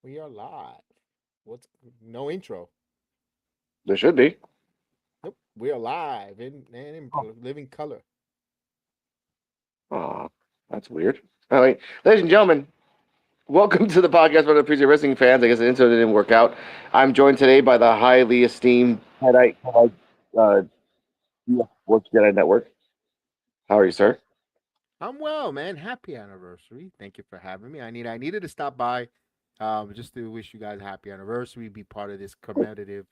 We are live. What's no intro? There should be. Nope. We are live in living color. Oh, that's weird. All right, ladies and gentlemen, welcome to the podcast for the Appreciate Wrestling fans. I guess the intro didn't work out. I'm joined today by the highly esteemed Hyde, uh, Sports Jedi Network. How are you, sir? I'm well, man. Happy anniversary. Thank you for having me. I needed to stop by, just to wish you guys a happy anniversary. Be part of this commemorative,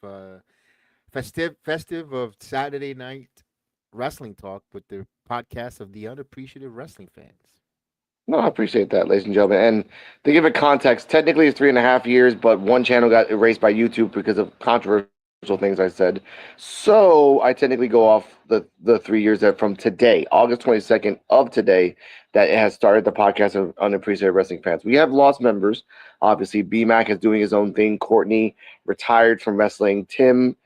festive of Saturday night wrestling talk with the podcast of the unappreciative wrestling fans. No, I appreciate that, ladies and gentlemen. And to give it context, technically it's 3.5 years, but one channel got erased by YouTube because of controversial things I said. So I technically go off the 3 years that from today, August 22nd of today, that it has started the podcast of Unappreciated Wrestling Fans. We have lost members. Obviously, BMAC is doing his own thing. Courtney retired from wrestling. Tim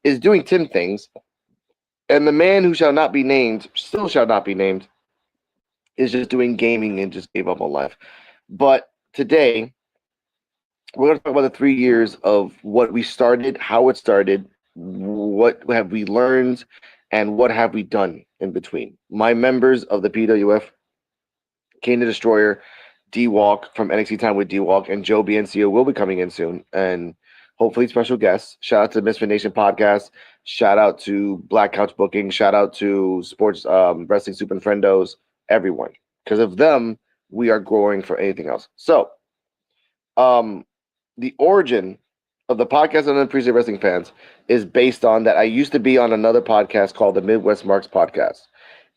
is doing Tim things. And the man who shall not be named, still shall not be named, is just doing gaming and just gave up on life. But today, we're going to talk about the 3 years of what we started, how it started, what have we learned, and what have we done in between. My members of the P.U.W.F, Kane the Destroyer, D Walk from NXT Time with D Walk, and Joe BNCO will be coming in soon. And hopefully, special guests. Shout out to the Misfit Nation podcast. Shout out to Black Couch Booking. Shout out to Sports Wrestling Super Friendos. Everyone. Because of them, we are growing for anything else. So, um, the origin of the podcast on Unappreciated Wrestling Fans is based on that I used to be on another podcast called the Midwest Marks Podcast.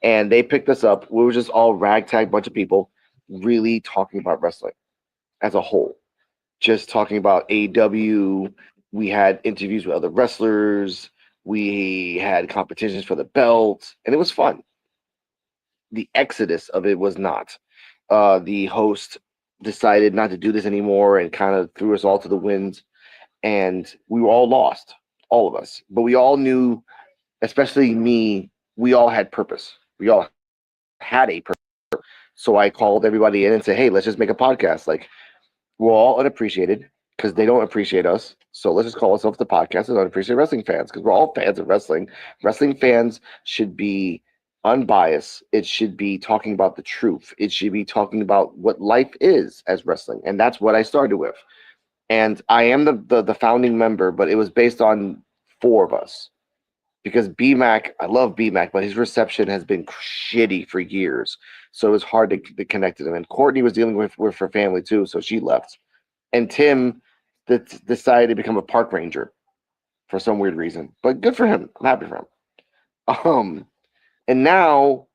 And they picked us up. We were just all ragtag bunch of people really talking about wrestling as a whole. Just talking about AEW. We had interviews with other wrestlers. We had competitions for the belt. And it was fun. The exodus of it was not. The host decided not to do this anymore and kind of threw us all to the wind, and we were all lost, all of us. But we all knew, especially me, we all had purpose. We all had a purpose. So I called everybody in and said, "Hey, let's just make a podcast. Like we're all unappreciated because they don't appreciate us. So let's just call ourselves the podcast of unappreciated wrestling fans because we're all fans of wrestling. Wrestling fans should be unbiased. It should be talking about the truth. It should be talking about what life is as wrestling, and that's what I started with. And I am the founding member, but it was based on four of us because BMAC, I love BMAC, but his reception has been shitty for years, so it was hard to connect to him. And Courtney was dealing with her family too, so she left. And Tim decided to become a park ranger for some weird reason, but good for him. I'm happy for him. Um, and now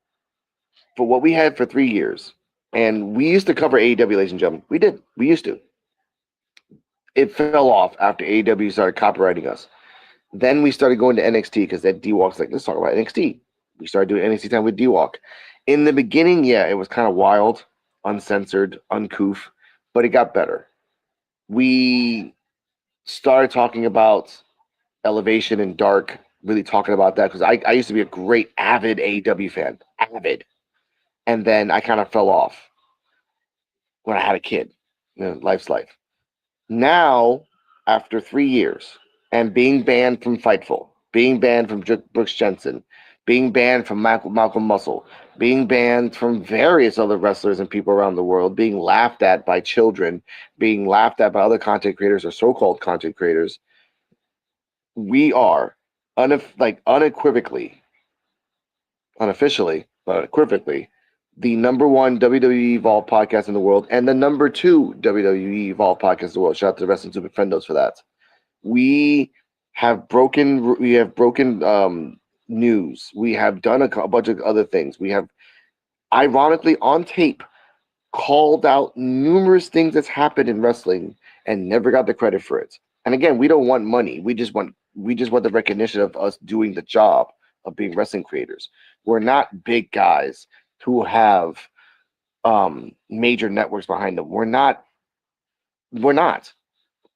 for what we had for 3 years, and we used to cover AEW, ladies and gentlemen. We did. We used to. It fell off after AEW started copyrighting us. Then we started going to NXT because that D Walk's like, let's talk about NXT. We started doing NXT time with D Walk. In the beginning, yeah, it was kind of wild, uncensored, uncouth, but it got better. We started talking about Elevation and Dark, really talking about that because I used to be a great avid AEW fan, avid, and then I kind of fell off when I had a kid. Life's life. Now, after 3 years, and being banned from Fightful, being banned from Brooks Jensen, being banned from Malcolm Muscle, being banned from various other wrestlers and people around the world, being laughed at by children, being laughed at by other content creators or so-called content creators, we are unequivocally, unofficially, but unequivocally, the number one WWE Evolve podcast in the world and the number two WWE Evolve podcast in the world. Shout out to the Wrestling Stupid Friendos for that. We we have broken news. We have done a bunch of other things. We have ironically on tape called out numerous things that's happened in wrestling and never got the credit for it. And again, we don't want money. We just want the recognition of us doing the job of being wrestling creators. We're not big guys who have major networks behind them. We're not. But we're not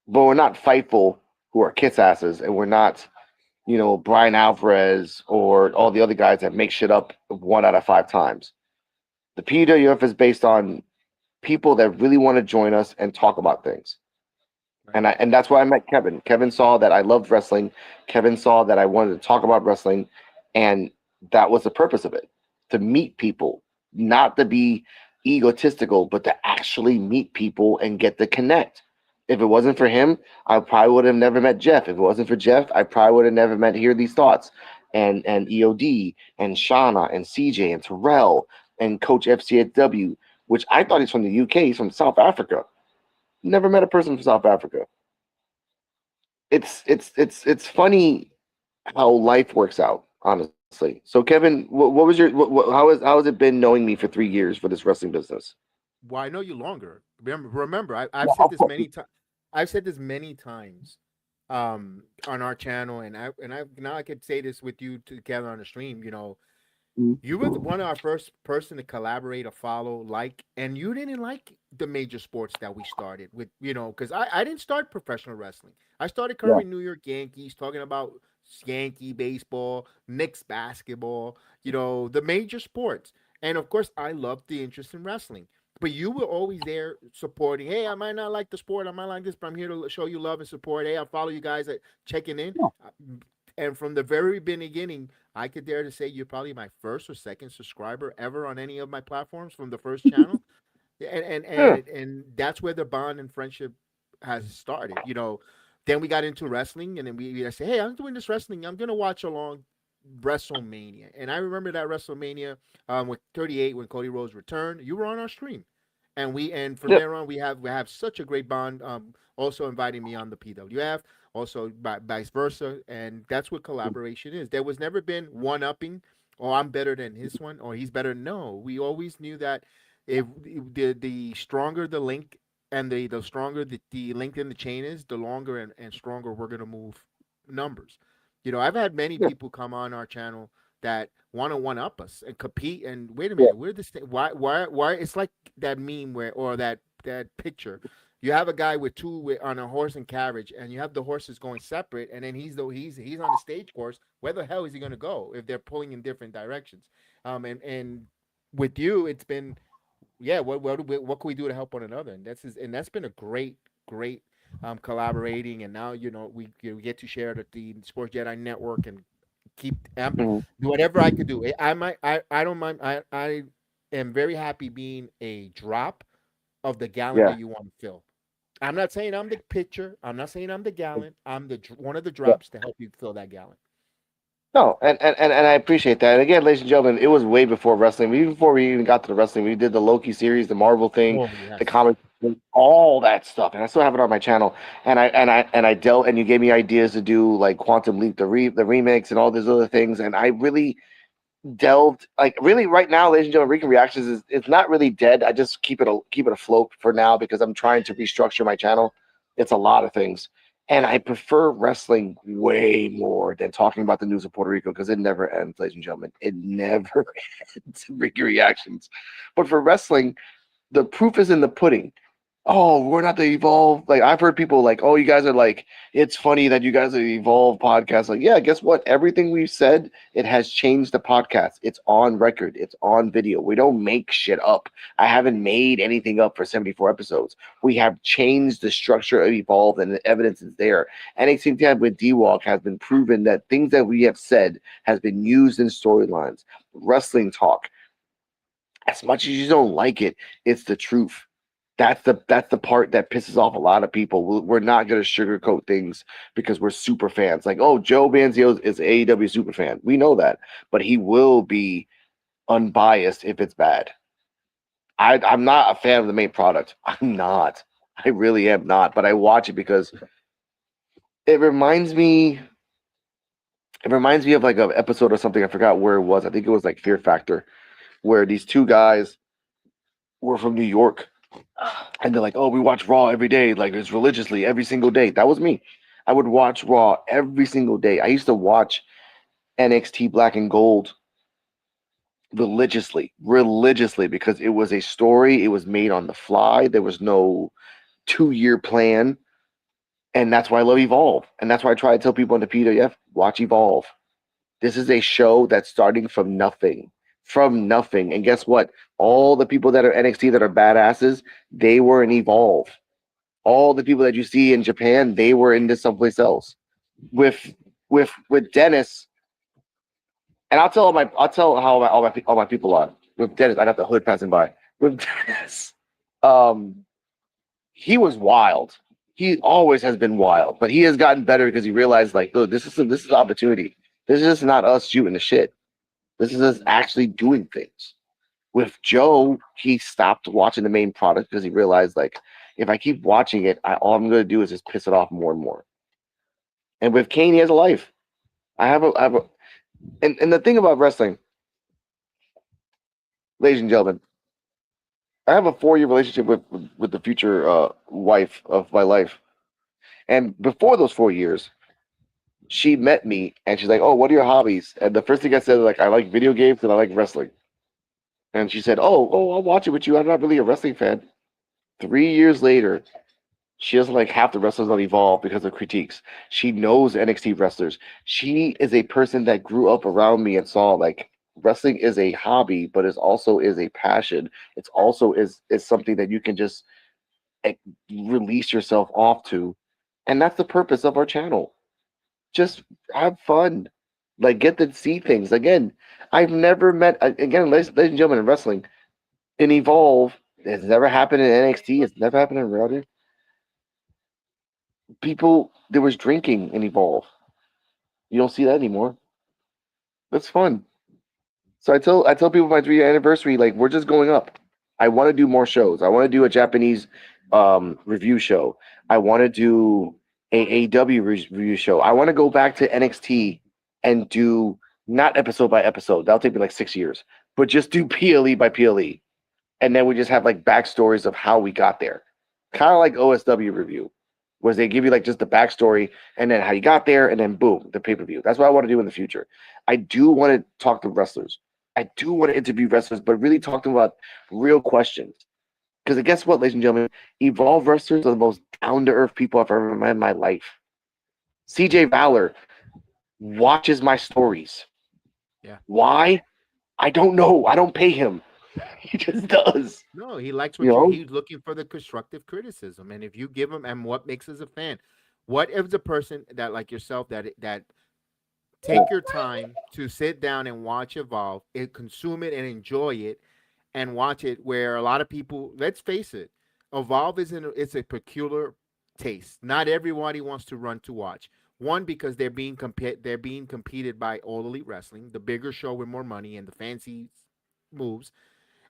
Fightful who are kiss asses, and we're not, Brian Alvarez or all the other guys that make shit up 1 out of 5 times. The PWF is based on people that really want to join us and talk about things. Right. And that's why I met Kevin. Kevin saw that I loved wrestling. Kevin saw that I wanted to talk about wrestling, and that was the purpose of it, to meet people, not to be egotistical, but to actually meet people and get to connect. If it wasn't for him, I probably would have never met Jeff. If it wasn't for Jeff, I probably would have never met Hear These Thoughts and EOD and Shauna and CJ and Terrell and Coach FCW, which I thought he's from the UK. He's from South Africa. Never met a person from South Africa. It's funny how life works out, honestly. So Kevin, what was your how has it been knowing me for 3 years for this wrestling business? Well, I know you longer. Remember, I've Yeah, said of this course. many times. I've said this many times on our channel, and I now I could say this with you together on the stream. You were one of our first person to collaborate or follow, like, and you didn't like the major sports that we started with, because I didn't start professional wrestling. I started Yeah. covering New York Yankees, talking about Yankee baseball, Knicks basketball, the major sports. And of course, I loved the interest in wrestling. But you were always there supporting. Hey, I might not like the sport, I might like this, but I'm here to show you love and support. Hey, I follow you guys at checking in. Uh, And from the very beginning, I could dare to say you're probably my first or second subscriber ever on any of my platforms from the first channel. Yeah. And that's where the bond and friendship has started. Then we got into wrestling, and then we say, hey, I'm doing this wrestling. I'm gonna watch along WrestleMania, and I remember that WrestleMania with 38 when Cody Rhodes returned. You were on our stream, and from Yeah. there on we have such a great bond. Also inviting me on the P.W.F. Also vice versa, and that's what collaboration is. There was never been one upping. Oh, I'm better than his one, or he's better. No, we always knew that if the stronger the link and the stronger the link in the chain is, the longer and stronger we're gonna move numbers. I've had many Yeah. people come on our channel that want to one up us and compete. And wait a Yeah. minute, we're this thing. Why? It's like that meme where or that picture. You have a guy with on a horse and carriage, and you have the horses going separate, and then he's on the stage course. Where the hell is he going to go if they're pulling in different directions? And with you, it's been yeah. What can we do to help one another? And that's been a great collaborating. And now we get to share the Sports Jedi Network and keep Mhm. do whatever I could do. I don't mind. I am very happy being a drop of the gallon Yeah. that you want to fill. I'm not saying I'm the pitcher. I'm not saying I'm the gallon. I'm one of the Yeah. drops to help you fill that gallon. No, and I appreciate that. And again, ladies and gentlemen, it was way before wrestling. Even before we even got to the wrestling, we did the Loki series, the Marvel thing, Oh the yes. comic, all that stuff. And I still have it on my channel. And I dealt, and you gave me ideas to do like Quantum Leap, the remix, and all these other things. And I really delved, like, really right now, ladies and gentlemen, Rican Reactions is it's not really dead. I just keep it afloat for now because I'm trying to restructure my channel. It's a lot of things, and I prefer wrestling way more than talking about the news of Puerto Rico because it never ends, ladies and gentlemen. It never ends. Rican Reactions, but for wrestling, the proof is in the pudding. Oh, we're not the Evolve. Like, I've heard people like, oh, you guys are like, it's funny that you guys are the Evolve podcast. Like, yeah, guess what? Everything we've said, it has changed the podcast. It's on record. It's on video. We don't make shit up. I haven't made anything up for 74 episodes. We have changed the structure of Evolve, and the evidence is there. NXT Tag with D-Walk has been proven that things that we have said has been used in storylines. Wrestling talk, as much as you don't like it, it's the truth. That's the part that pisses off a lot of people. We're not going to sugarcoat things because we're super fans. Like, oh, Joe Manziel is an AEW super fan. We know that, but he will be unbiased if it's bad. I'm not a fan of the main product. I'm not. I really am not. But I watch it because it reminds me. It reminds me of like an episode or something. I forgot where it was. I think it was like Fear Factor, where these two guys were from New York, and they're like, "Oh, we watch Raw every day, like it's religiously every single day." That was me. I would watch Raw every single day. I used to watch NXT Black and Gold religiously because it was a story. It was made on the fly. There was no 2 year plan, and that's why I love Evolve, and that's why I try to tell people in the PWF, watch Evolve. This is a show that's starting from nothing. from nothing. And guess what? All the people that are NXT that are badasses, they were in Evolve. All the people that you see in Japan, they were into someplace else. With with Dennis, and I'll tell how all my people are. With Dennis, I got the hood passing by. With Dennis, um, he was wild. He always has been wild, but he has gotten better because he realized, like, look, this is opportunity. This is just not us shooting the shit. This is us actually doing things. With Joe, he stopped watching the main product because he realized, like, if I keep watching it, all I'm going to do is just piss it off more and more. And with Kane, he has a life. I have a, and the thing about wrestling, ladies and gentlemen, I have a 4 year relationship with the future wife of my life. And before those 4 years, she met me and she's like, "Oh, what are your hobbies?" And the first thing I said, like, "I like video games and I like wrestling." And she said, "Oh, I'll watch it with you. I'm not really a wrestling fan." 3 years later, she doesn't like half the wrestlers on Evolve because of critiques. She knows NXT wrestlers. She is a person that grew up around me and saw, like, wrestling is a hobby, but it also is a passion. It's also is something that you can just, like, release yourself off to, and that's the purpose of our channel. Just have fun, like, get to see things again. I've never met, again, ladies and gentlemen, in wrestling, in Evolve. It's never happened in NXT. It's never happened in Rowdy. People, there was drinking in Evolve. You don't see that anymore. That's fun. So I tell people my 3 year anniversary, like, we're just going up. I want to do more shows. I want to do a Japanese review show. I want to do a review show. I want to go back to NXT and do, not episode by episode. That'll take me like 6 years, but just do PLE by PLE, and then we just have, like, backstories of how we got there, kind of like OSW review, was they give you, like, just the backstory and then how you got there, and then boom, the pay-per-view. That's what I want to do in the future. I do want to talk to wrestlers. I do want to interview wrestlers, but really talk to them about real questions. Because guess what, ladies and gentlemen, Evolve wrestlers are the most down-to-earth people I've ever met in my life. CJ Valor watches my stories. Yeah. Why? I don't know. I don't pay him. He just does. No, he likes You what you. know? He's looking for the constructive criticism, and if you give him, and what makes us a fan, what if the person that like yourself that take your time to sit down and watch Evolve, and consume it and enjoy it, and watch it. Where a lot of people, let's face it, Evolve it's a peculiar taste. Not everybody wants to run to watch. One, because they're being competed by All Elite Wrestling, the bigger show with more money and the fancy moves,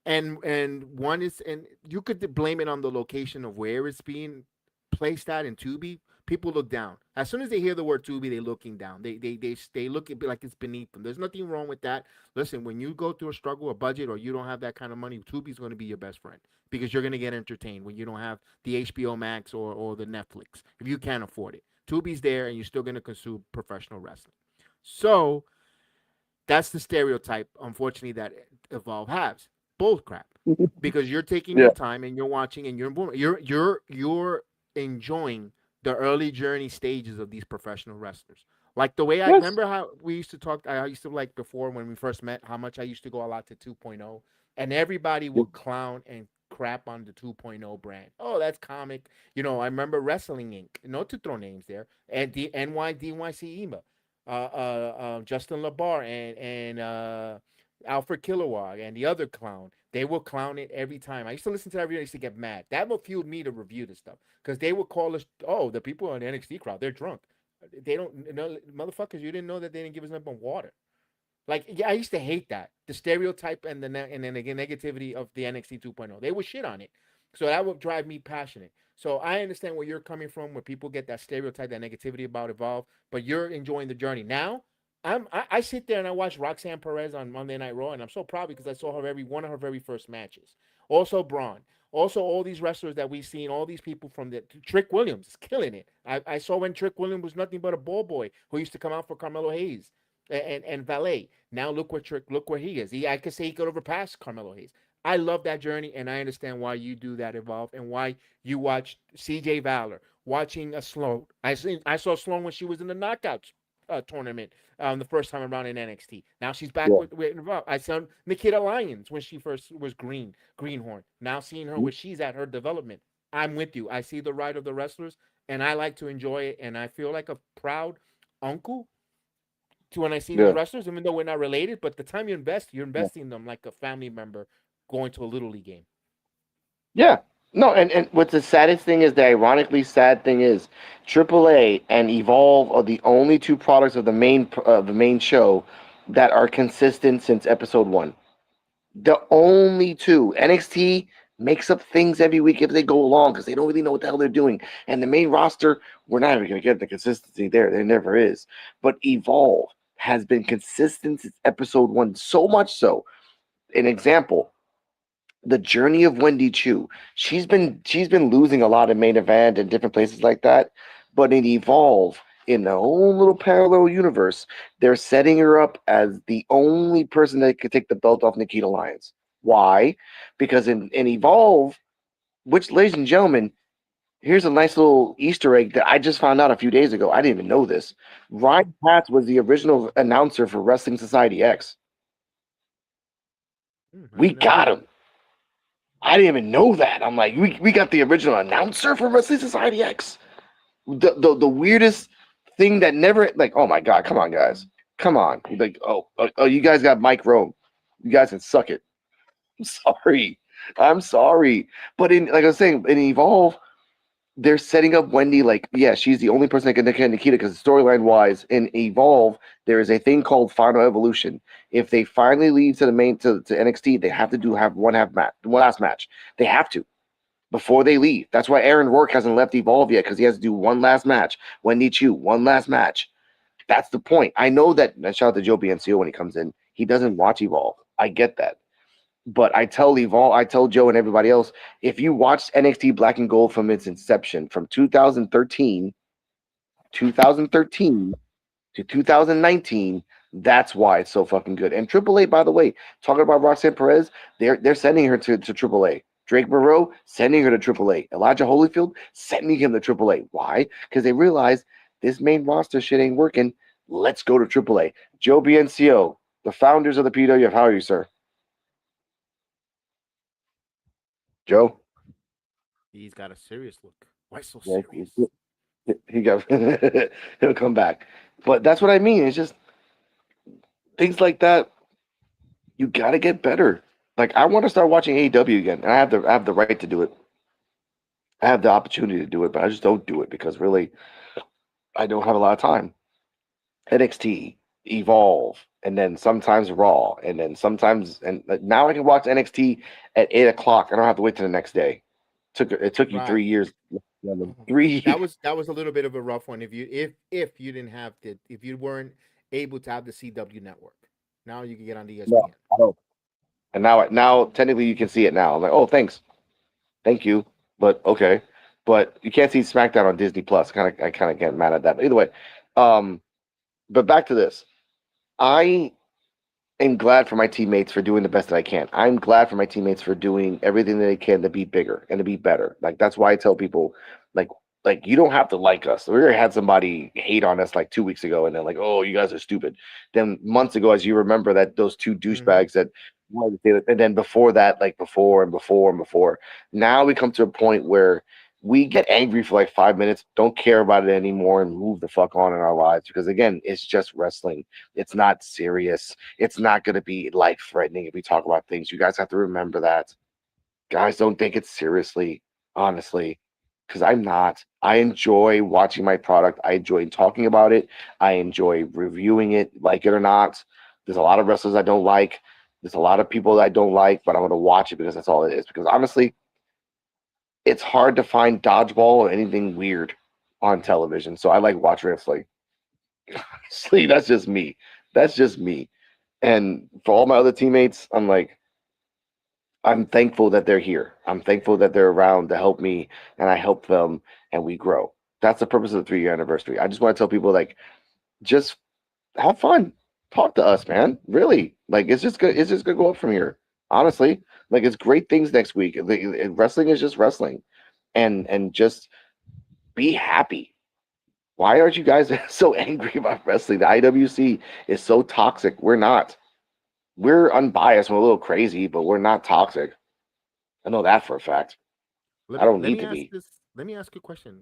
and one is, and you could blame it on the location of where it's being placed at in Tubi. People look down as soon as they hear the word Tubi. They're looking down. They look at it like it's beneath them. There's nothing wrong with that. Listen, when you go through a struggle, a budget, or you don't have that kind of money, Tubi's going to be your best friend, because you're going to get entertained when you don't have the HBO Max or the Netflix. If you can't afford it, Tubi's there, and you're still going to consume professional wrestling. So that's the stereotype, unfortunately, that Evolve has. Bull crap. Because you're taking Yeah. your time and you're watching and you're enjoying the early journey stages of these professional wrestlers. Like the way I Yes. remember how we used to talk. I used to, like, before when we first met, how much I used to go a lot to 2.0, and everybody would clown and crap on the 2.0 brand. Oh, that's comic. I remember Wrestling Inc. No to throw names there, and the NYDYC EMA, Justin Labar and Alfred Kilowog and the other clown. They will clown it every time. I used to listen to that video. I used to get mad. That would fuel me to review this stuff, because they would call us, oh, the people on the NXT crowd, they're drunk. They don't know, motherfuckers. You didn't know that they didn't give us nothing but water. Like, yeah, I used to hate that, the stereotype and and then again negativity of the NXT 2.0. They would shit on it, so that would drive me passionate. So I understand where you're coming from, where people get that stereotype, that negativity about Evolve, but you're enjoying the journey. Now, I sit there and I watch Roxanne Perez on Monday Night Raw, and I'm so proud because I saw her every one of her very first matches. Also Braun. Also, all these wrestlers that we've seen, all these people from the Trick Williams is killing it. I saw when Trick Williams was nothing but a ball boy who used to come out for Carmelo Hayes and Valet. Now look where he is. I could say he could overpass Carmelo Hayes. I love that journey, and I understand why you do that, Evolve, and why you watch CJ Valor, watching a Sloan. I saw Sloan when she was in the knockouts. tournament the first time around in NXT. Now she's back Yeah. with involved. I saw Nikita Lyons when she first was Greenhorn. Now seeing her where she's at her development. I'm with you. I see the ride of the wrestlers, and I like to enjoy it, and I feel like a proud uncle to when I see these Yeah. wrestlers, even though we're not related. But the time you invest, you're investing in them like a family member going to a little league game. Yeah. No, and what's the saddest thing is the ironically sad thing is AAA and Evolve are the only two products of the main show that are consistent since episode one. The only two. NXT makes up things every week if they go along because they don't really know what the hell they're doing. And the main roster, we're not even going to get the consistency there. There never is. But Evolve has been consistent since episode one, so much so. An example, the journey of Wendy Chu. She's been losing a lot in main event and different places like that. But in Evolve, in the whole little parallel universe, they're setting her up as the only person that could take the belt off Nikita Lyons. Why? Because in Evolve, which, ladies and gentlemen, here's a nice little Easter egg that I just found out a few days ago. I didn't even know this. Ryan Katz was the original announcer for Wrestling Society X. I We did not know got that. him. I didn't even know that. I'm like, we got the original announcer for Wrestling Society X. The weirdest thing that never, like, oh my god, come on guys, come on, like, oh, you guys got Mike Rome, you guys can suck it. I'm sorry, I'm sorry, but in, like I was saying, in Evolve, they're setting up Wendy like, yeah, she's the only person that can nick Nikita because storyline wise, in Evolve, there is a thing called Final Evolution. If they finally leave to the main to NXT, they have to have one last match. They have to before they leave. That's why Aaron Rourke hasn't left Evolve yet because he has to do one last match. Wendy Chu, one last match. That's the point. I know that. And shout out to Joe BNCO when he comes in. He doesn't watch Evolve. I get that. But I tell Joe and everybody else, if you watched NXT Black and Gold from its inception, from 2013 to 2019, that's why it's so fucking good. And AAA, by the way, talking about Roxanne Perez, they're sending her to AAA. Drake Moreau sending her to AAA. Elijah Holyfield sending him to AAA. Why? Because they realize this main roster shit ain't working. Let's go to AAA. Joe BNCO, the founders of the P.U.W.F. How are you, sir? Joe? He's got a serious look. Why so Yeah, serious? he got he'll come back. But that's what I mean. It's just things like that. You got to get better. Like I want to start watching AEW again, and I have the right to do it. I have the opportunity to do it, but I just don't do it because really I don't have a lot of time. NXT, Evolve, and then sometimes Raw, and then sometimes and now I can watch NXT at 8 o'clock. I don't have to wait till the next day. It took you Right. 3 years. Oh, 3 years. that was a little bit of a rough one. If you didn't have the if you weren't able to have the CW network, now you can get on the No, ESPN. I don't. And now technically you can see it now. I'm like, oh, thanks, thank you, but okay, but you can't see SmackDown on Disney Plus. I kind of get mad at that. But either way, um, but back to this. I am glad for my teammates for doing the best that I can. I'm glad for my teammates for doing everything that they can to be bigger and to be better. Like that's why I tell people, like, like you don't have to like us. We already had somebody hate on us like 2 weeks ago, and then like, oh, you guys are stupid. Then months ago, as you remember, that those two Hmm. douchebags that wanted to say that, and then before that, like before and before and before. Now we come to a point where we get angry for like 5 minutes, don't care about it anymore, and move the fuck on in our lives because again, it's just wrestling. It's not serious. It's not going to be life threatening if we talk about things. You guys have to remember that. Guys, don't take it seriously, honestly, because I'm not. I enjoy watching my product. I enjoy talking about it. I enjoy reviewing it, like it or not. There's a lot of wrestlers I don't like. There's a lot of people that I don't like, but I'm going to watch it because that's all it is. Because honestly, it's hard to find dodgeball or anything weird on television. So I like watch wrestling. See, that's just me. That's just me. And for all my other teammates, I'm thankful that they're here. I'm thankful that they're around to help me and I help them and we grow. That's the purpose of the 3 year anniversary. I just want to tell people like just have fun. Talk to us, man. Really. Like it's just gonna go up from here. Honestly. Like it's great things next week. Wrestling is just wrestling. And just be happy. Why aren't you guys so angry about wrestling? The IWC is so toxic. We're not. We're unbiased. We're a little crazy, but we're not toxic. I know that for a fact. Let I me don't let need me to ask be. this. Let me ask you a question.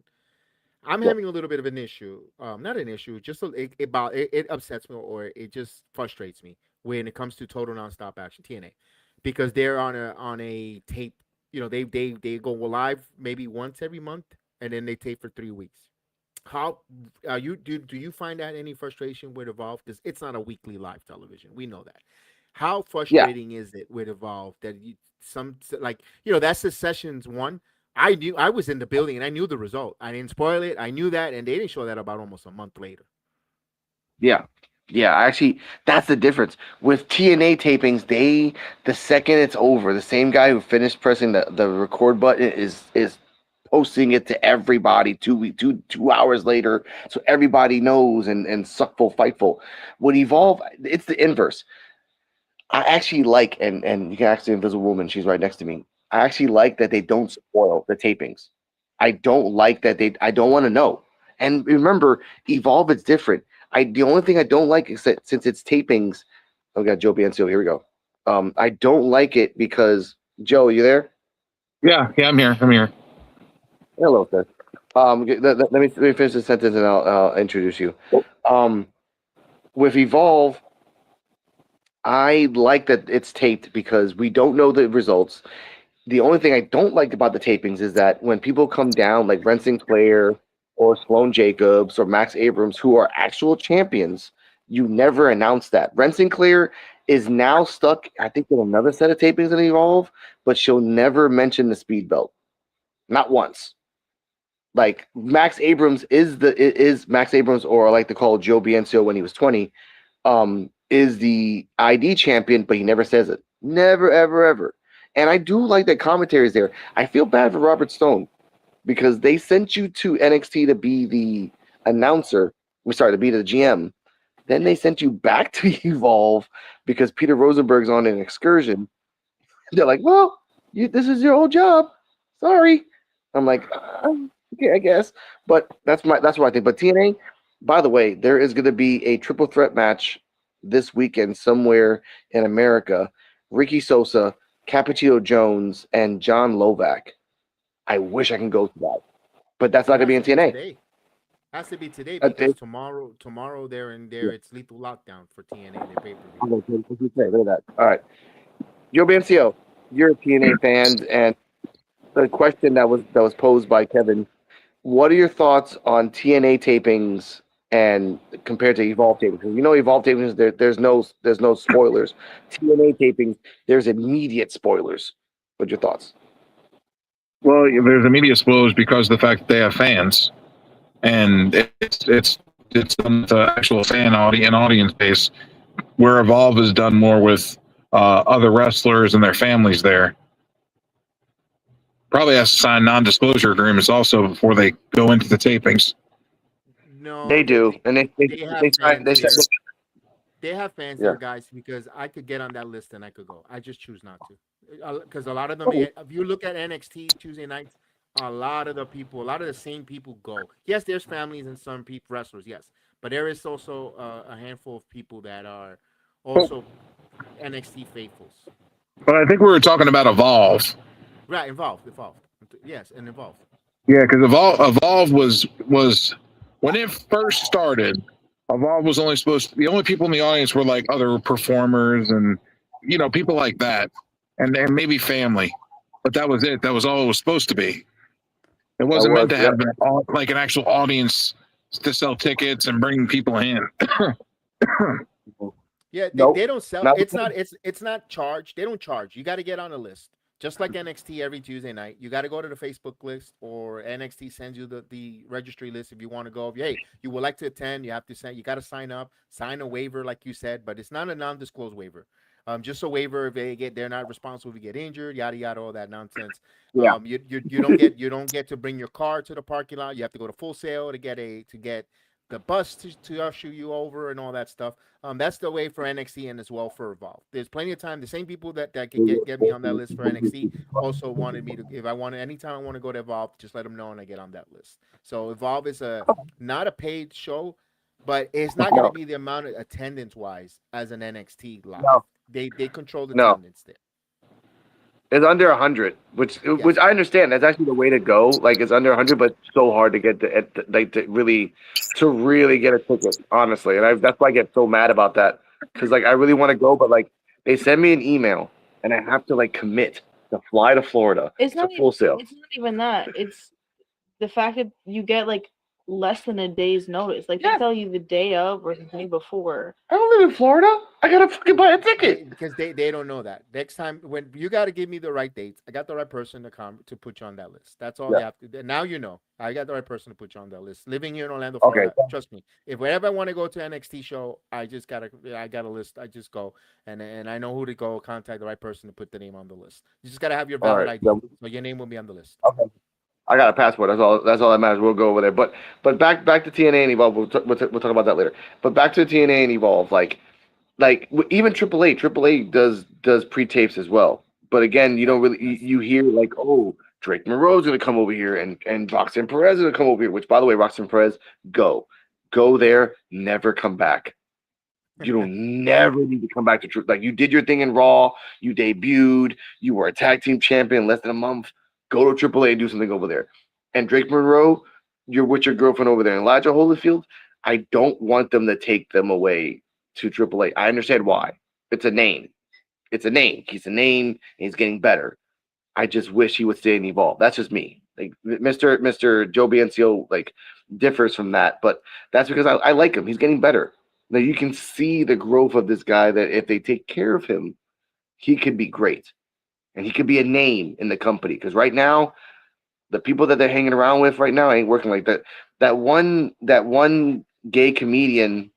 I'm Yep. having a little bit of an issue. Not an issue, just it upsets me or it just frustrates me when it comes to Total Nonstop Action (TNA), because they're on a tape. They go live maybe once every month, and then they tape for 3 weeks. How do you find that any frustration with Evolve? Because it's not a weekly live television. We know that. How Yeah. frustrating is it with Evolve that that's the sessions one. I was in the building and I knew the result. I didn't spoil it. I knew that, and they didn't show that about almost a month later. Yeah. Yeah. Actually, that's the difference. With TNA tapings, the second it's over, the same guy who finished pressing the record button is posting it to everybody 2 hours later, so everybody knows and suckful fightful. With Evolve, it's the inverse. I actually like, and you can ask the Invisible Woman. She's right next to me. I actually like that they don't spoil the tapings. I don't like that they. I don't want to know. And remember, Evolve is different. The only thing I don't like is that since it's tapings. Oh, we got Joe Biancio. Here we go. I don't like it because Joe, you there? Yeah, yeah, I'm here. I'm here. Hello, sir. Let me finish the sentence and I'll introduce you. Um, with Evolve, I like that it's taped because we don't know the results. The only thing I don't like about the tapings is that when people come down, like Brent Sinclair or Sloan Jacobs or Max Abrams, who are actual champions, you never announce that. Brent Sinclair is now stuck, I think, in another set of tapings in Evolve, but she'll never mention the speed belt. Not once. Like Max Abrams, or I like to call Joe Biencio when he was 20, is the ID champion, but he never says it. Never, ever, ever. And I do like that commentary is there. I feel bad for Robert Stone because they sent you to NXT to be the announcer. I'm sorry, to be the GM. Then they sent you back to Evolve because Peter Rosenberg's on an excursion. They're like, well, this is your old job. Sorry. I'm like, okay, I guess. But that's what I think. But TNA, by the way, there is going to be a triple threat match this weekend somewhere in America. Ricky Sosa, Cappuccino Jones, and John Lovak. I wish I can go to that, but that's not It going to be has in to be TNA. today. Has to be today Uh, because it- tomorrow there and yeah, there it's lethal lockdown for TNA their pay per view. I'm gonna what you say. Look at that. All right, Joe BMCO, you're a TNA fan, and the question that was posed by Kevin: what are your thoughts on TNA tapings and compared to Evolve tapings? Because you know Evolve tapings, there's no spoilers. TNA tapings, there's immediate spoilers. What's your thoughts? Well, there's immediate spoilers because of the fact that they have fans, and it's done with the actual audience base. Where Evolve is done more with other wrestlers and their families there. Probably has to sign non-disclosure agreements also before they go into the tapings. No, They they do, they, and they have they sign fans they said there. They have fans yeah. there, guys, because I could get on that list and I could go. I just choose not to, because a lot of them. If you look at NXT Tuesday nights, a lot of the people, a lot of the same people go. Yes, there's families and some people wrestlers, yes, but there is also a handful of people that are Well, also NXT faithfuls. but I think we were talking about Evolve. Right, involved. Yes, and involved. Yeah, because Evolve was when it first started. Evolve was only supposed the only people in the audience were like other performers and people like that, and maybe family, but that was it. That was all it was supposed to be. It I wasn't meant was to yeah. have like an actual audience to sell tickets and bring people in. Yeah, Nope. they don't sell. Not It's not charged. They don't charge. You got to get on a list. Just like NXT every Tuesday night, you got to go to the Facebook list, or NXT sends you the registry list if you want to go. If hey, you would like to attend, you have to send. You got to sign up, sign a waiver, like you said, but it's not a non-disclosed waiver. Just a waiver if they're not responsible if you get injured, yada yada, all that nonsense. yeah. You don't get to bring your car to the parking lot. You have to go to Full Sail to get the bus to usher you over and all that stuff. That's the way for NXT and as well for Evolve. There's plenty of time. The same people that could get me on that list for NXT also wanted me to, if I wanted, anytime I want to go to Evolve, just let them know and I get on that list. So Evolve is a not a paid show, but it's not going to No, be the amount of attendance wise as an NXT live. no, They control the no. attendance there. It's under 100, which Yes. I understand. That's actually the way to go. Like it's under 100, but it's so hard to get like to really get a ticket. Honestly, and that's why I get so mad about that because like I really want to go, but like they send me an email and I have to like commit to fly to Florida. It's It's a not. full sale. It's not even that. It's the fact that you get like less than a day's notice. Like they Yeah. tell you the day of or the day before. I don't live in Florida. I gotta fucking buy a ticket. Because they don't know that. Next time when you got to give me the right dates, I got the right person to come to put you on that list. That's all Yeah. they have to do. Now you know. I got the right person to put you on that list. Living here in Orlando, Okay. Florida, trust me. If wherever I want to go to NXT show, I got a list. I just go and I know who to go. Contact the right person to put the name on the list. You just got to have your All valid right. ID, so your name will be on the list. Okay. I got a passport. That's all. That's all that matters. We'll go over there. But back to TNA and Evolve. We'll talk about that later. But back to TNA and Evolve. Even AAA does pre tapes as well. But again, you Yeah, don't really yes. you hear like, oh, Drake Monroe's gonna come over here and Roxanne Perez is gonna come over here. Which by the way, Roxanne Perez, go there, never come back. You don't never need to come back to truth. Like you did your thing in Raw, you debuted, you were a tag team champion in less than a month. Go to AAA and do something over there. And Drake Monroe, you're with your girlfriend over there. And Elijah Holyfield, I don't want them to take them away to AAA. I understand why. It's a name. It's a name. He's a name and he's getting better. I just wish he would stay and evolve. That's just me. Like Mr. Joe Biancio like differs from that, but that's because I like him. He's getting better. Now you can see the growth of this guy that if they take care of him, he could be great. And he could be a name in the company. Because right now, the people that they're hanging around with right now ain't working like that. That one gay comedian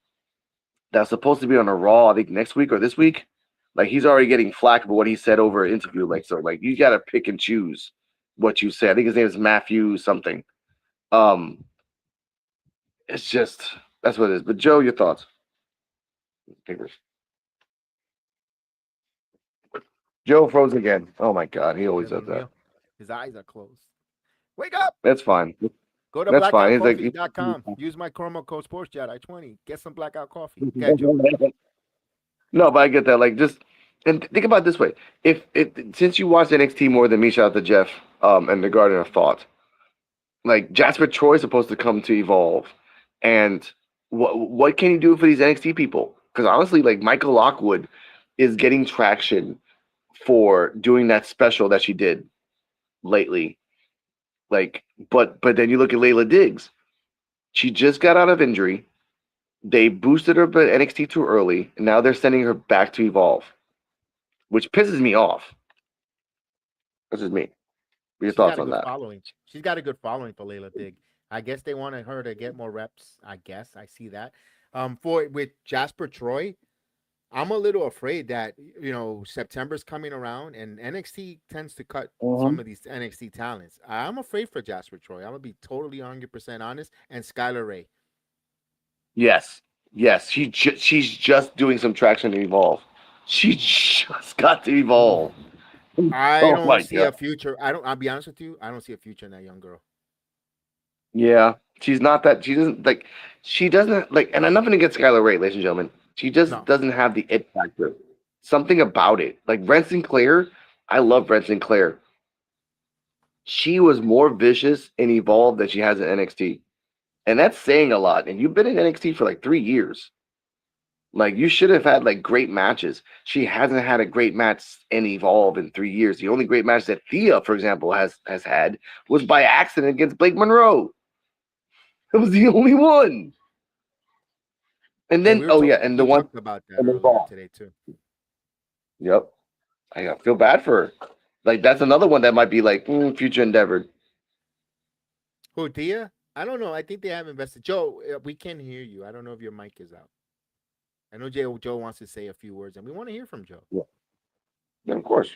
that's supposed to be on a Raw, I think next week or this week. Like he's already getting flack for what he said over an interview. Like so, like you gotta pick and choose what you say. I think his name is Matthew something. Um, it's just that's what it is. But Joe, your thoughts? Papers. Joe froze again. Oh my god, he always does Little that. Neil, his eyes are closed. Wake up! That's fine. Go to That's fine. He's like, blackoutcoffee.com. Use my promo code SportsJedi20. Get some blackout coffee. Okay, Joe. no, but I get that. Like, just and think about it this way: if since you watched NXT more than me, shout out to Jeff, and the Garden of Thought. Like Jasper Troy's supposed to come to Evolve, and what can you do for these NXT people? Because honestly, like Michael Lockwood is getting traction for doing that special that she did lately. Like, but then you look at Layla Diggs. She just got out of injury. They boosted her but NXT too early, and now they're sending her back to Evolve, which pisses me off. This is me. What are your She's got thoughts a on good that? following. She's got a good following for Layla Dig. I guess they wanted her to get more reps. I guess I see that. For with Jasper Troy, I'm a little afraid that September's coming around and NXT tends to cut Mm-hmm. some of these NXT talents. I'm afraid for Jasper Troy. I'm gonna be totally 100% honest. And Skylar Ray. Yes, yes. She's just doing some traction to Evolve. She just got to Evolve. I Oh don't my see a god. future. I don't. I'll be honest with you. I don't see a future in that young girl. Yeah, she's not that. She doesn't like. She doesn't like. And I'm nothing against Skylar Ray, ladies and gentlemen. She just No. doesn't have the it factor. Something about it. Like Brent Sinclair. I love Brent Sinclair. She was more vicious and evolved than she has in NXT. And that's saying a lot. And you've been in NXT for like 3 years. Like you should have had like great matches. She hasn't had a great match in Evolve in 3 years. The only great match that Thea, for example, has had was by accident against Blake Monroe. It was the only one. And Yeah, then oh yeah, and the we one talked about that and then earlier Raw. today too. Yep. I feel bad for her. Like that's another one that might be like future endeavor. Who, Tia? I don't know. I think they have invested. Joe, we can hear you. I don't know if your mic is out. I know Joe wants to say a few words, and we want to hear from Joe. Yeah, yeah of course.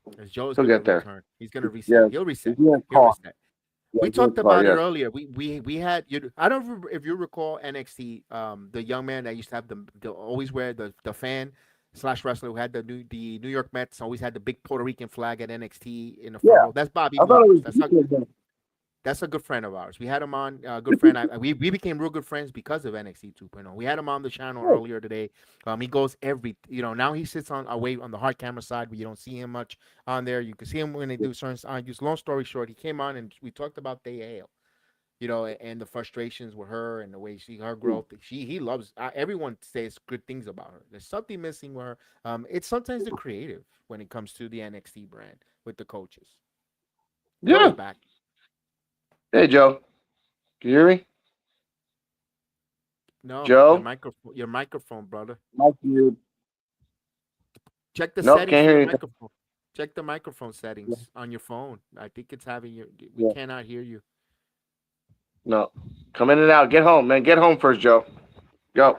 Because Joe's He'll going to get there. return. He's going to reset. Yeah. He'll reset. Yeah, He'll reset. Yeah, We good talked part, about it yeah. earlier. We had you. I don't know if you recall NXT. The young man that used to have the always wear the fan slash wrestler who had the New York Mets always had the big Puerto Rican flag at NXT in the front Yeah, row. That's Bobby I thought it Munoz. was good. That's a good friend of ours. We had him on, good friend. We became real good friends because of NXT 2.0. We had him on the channel Good. earlier today. He goes now he sits on away on the hard camera side, but you don't see him much on there. You can see him when they do certain. Use long story short, he came on and we talked about Day Hale, and the frustrations with her and the way her growth. He loves. Everyone says good things about her. There's something missing with her. It's sometimes the creative when it comes to the NXT brand with the coaches. Joey's Yeah. back. Hey, Joe. Can you hear me? No, Joe? your microphone, brother. Mike, you. Check the Nope, settings can't for hear your anything. microphone. Check the microphone settings on your phone. I think it's having your. We Yeah. cannot hear you. No. Come in and out. Get home, man. Get home first, Joe. Go.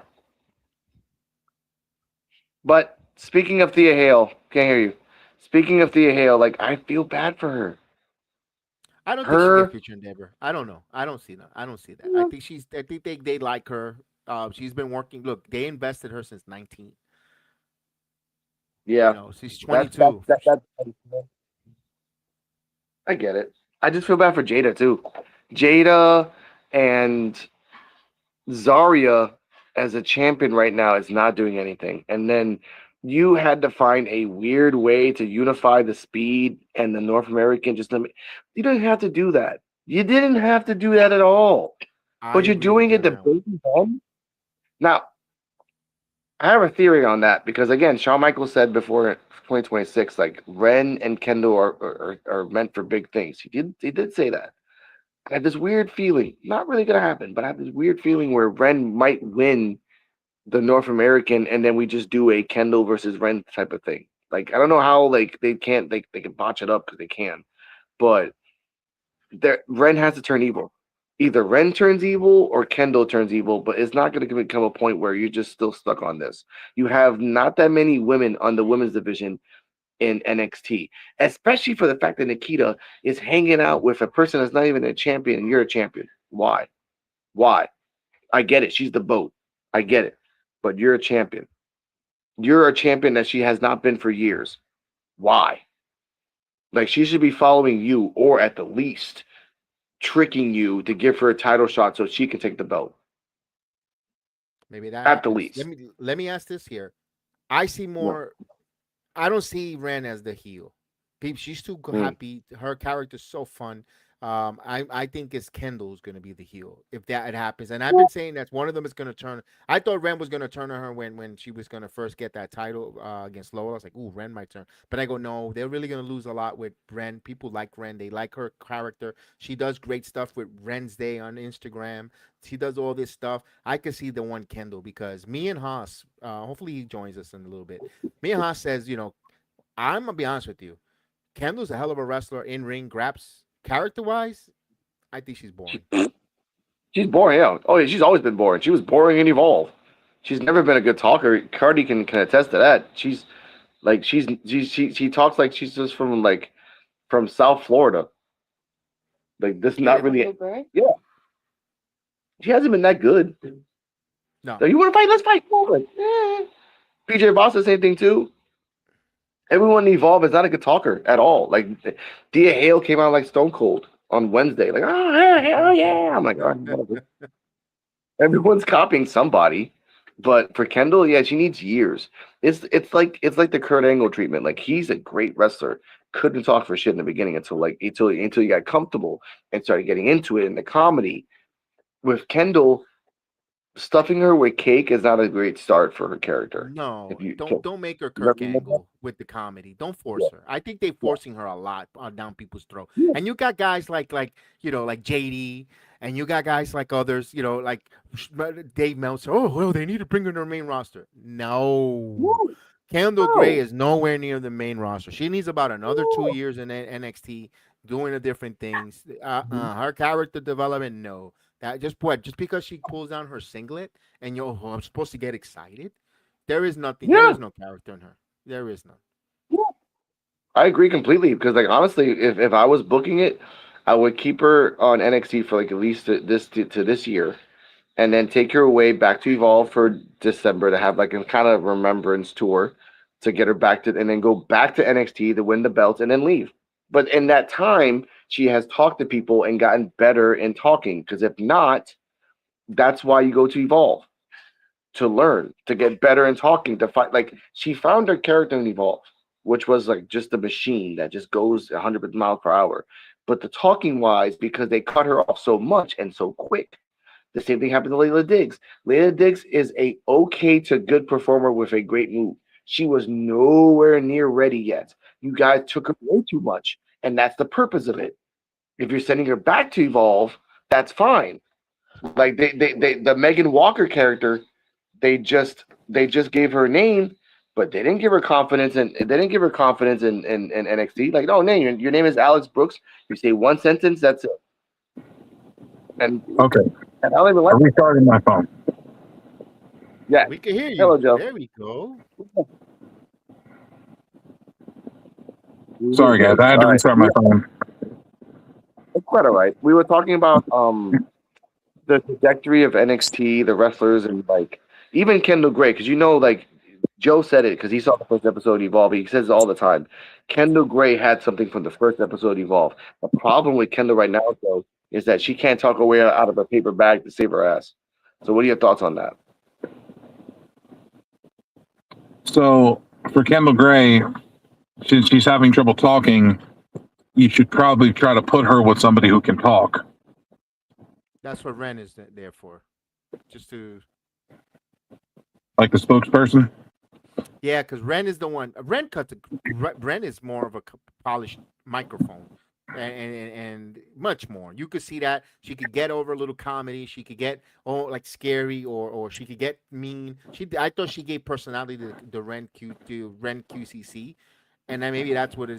But speaking of Thea Hale, can't hear you. Speaking of Thea Hale, like I feel bad for her. I don't think she gets Her, future endeavor. I don't know. I don't see that. I don't see that. I think she's. I think they like her. She's been working. Look, they invested her since 19. yeah, She's that's that 22. that that. I get it. I just feel bad for Jada too. Jada and Zarya as a champion right now is not doing anything. And then you had to find a weird way to unify the speed and the North American. You didn't have to do that. You didn't have to do that at all. I But you're agree with doing you it on to that one. baby them. Now, I have a theory on that because again, Shawn Michaels said before 2026, like Ren and Kendall are meant for big things. He did say that. I have this weird feeling, not really gonna happen, but I have this weird feeling where Ren might win the North American, and then we just do a Kendall versus Ren type of thing. Like I don't know how like they can botch it up because they can, but Ren has to turn evil. Either Ren turns evil or Kendall turns evil, but it's not going to become a point where you're just still stuck on this. You have not that many women on the women's division in NXT, especially for the fact that Nikita is hanging out with a person that's not even a champion and you're a champion. Why? Why? I get it. She's the boat. I get it. But you're a champion. You're a champion that she has not been for years. Why? Like she should be following you, or at the least tricking you to give her a title shot so she can take the belt. Maybe that At the happens. least. Let me ask this here. I see No. more. I don't see Ren as the heel. She's too Mm. happy. Her character's so fun. I think it's Kendall's going to be the heel if that happens. And I've been saying that one of them is going to turn. I thought Ren was going to turn on her when she was going to first get that title against Lola. I was like, ooh, Ren might turn. But I go, no, they're really going to lose a lot with Ren. People like Ren. They like her character. She does great stuff with Ren's Day on Instagram. She does all this stuff. I could see the one Kendall because me and Haas, hopefully he joins us in a little bit. Me and Haas says, I'm gonna be honest with you. Kendall's a hell of a wrestler in ring. Graps character wise, I think she's boring. She's boring, yeah. Oh yeah, she's always been boring. She was boring and evolved. She's never been a good talker. Cardi can attest to that. She's like she talks like she's just from South Florida. Like this not It, really Michael Burry? yeah. She hasn't been that good. no, So you wanna fight, let's fight. Like, PJ Boss the same thing too. Everyone involved is not a good talker at all. Like Dia Hale came out like Stone Cold on Wednesday. Like, oh yeah, oh yeah. I'm like, all right, whatever. Everyone's copying somebody. But for Kendall, yeah, she needs years. It's like the Kurt Angle treatment. Like he's a great wrestler. Couldn't talk for shit in the beginning until he got comfortable and started getting into it in the comedy. With Kendall, stuffing her with cake is not a great start for her character. no, If you don't make her remember Kirk that? Angle with the comedy. Don't Yeah, force her. I think they yeah, forcing her a lot down people's throat. yeah. And you got guys like JD, and you got guys like others, like Dave Meltzer. Oh well, they need to bring her to the main roster. No. No, Kendall Gray no. is nowhere near the main roster. She needs about another 2 years in NXT doing the different things. Her character development, no. That just because she pulls down her singlet and I'm supposed to get excited. There is nothing. There Yeah, is no character in her. There is none. yeah. I agree completely because, like, honestly, if I was booking it, I would keep her on NXT for like at least to this year, and then take her away back to Evolve for December to have like a kind of remembrance tour to get her back to, and then go back to NXT to win the belts and then leave. But in that time, she has talked to people and gotten better in talking. Because if not, that's why you go to Evolve, to learn, to get better in talking, to fight. Like she found her character in Evolve, which was like just a machine that just goes 100 miles per hour. But the talking wise, because they cut her off so much and so quick. The same thing happened to Layla Diggs. Layla Diggs is a okay to good performer with a great move. She was nowhere near ready yet. You guys took her way too much, and that's the purpose of it. If you're sending her back to Evolve, that's fine. Like the Megan Walker character, they just gave her a name, but they didn't give her confidence, and they didn't give her confidence in NXT. Like, no, name your name is Alex Brooks. You say one sentence, that's it. And Okay. and I don't even like. I'm restarting my phone. Yeah. We can hear you. Hello, Joe. There we go. Sorry, guys. I had to restart my phone. It's quite all right. We were talking about the trajectory of NXT, the wrestlers, and like even Kendall Gray, because like Joe said it because he saw the first episode Evolve. He says it all the time. Kendall Gray had something from the first episode Evolve. The problem with Kendall right now, though, is that she can't talk her way out of a paper bag to save her ass. So, what are your thoughts on that? So, for Kendall Gray, since she's having trouble talking, you should probably try to put her with somebody who can talk. That's what Ren is there for. Just to. Like the spokesperson? Yeah, because Ren is the one. Ren is more of a polished microphone, and much more. You could see that she could get over a little comedy. She could get like scary, or she could get mean. I thought she gave personality to the Ren QCC, and then maybe that's what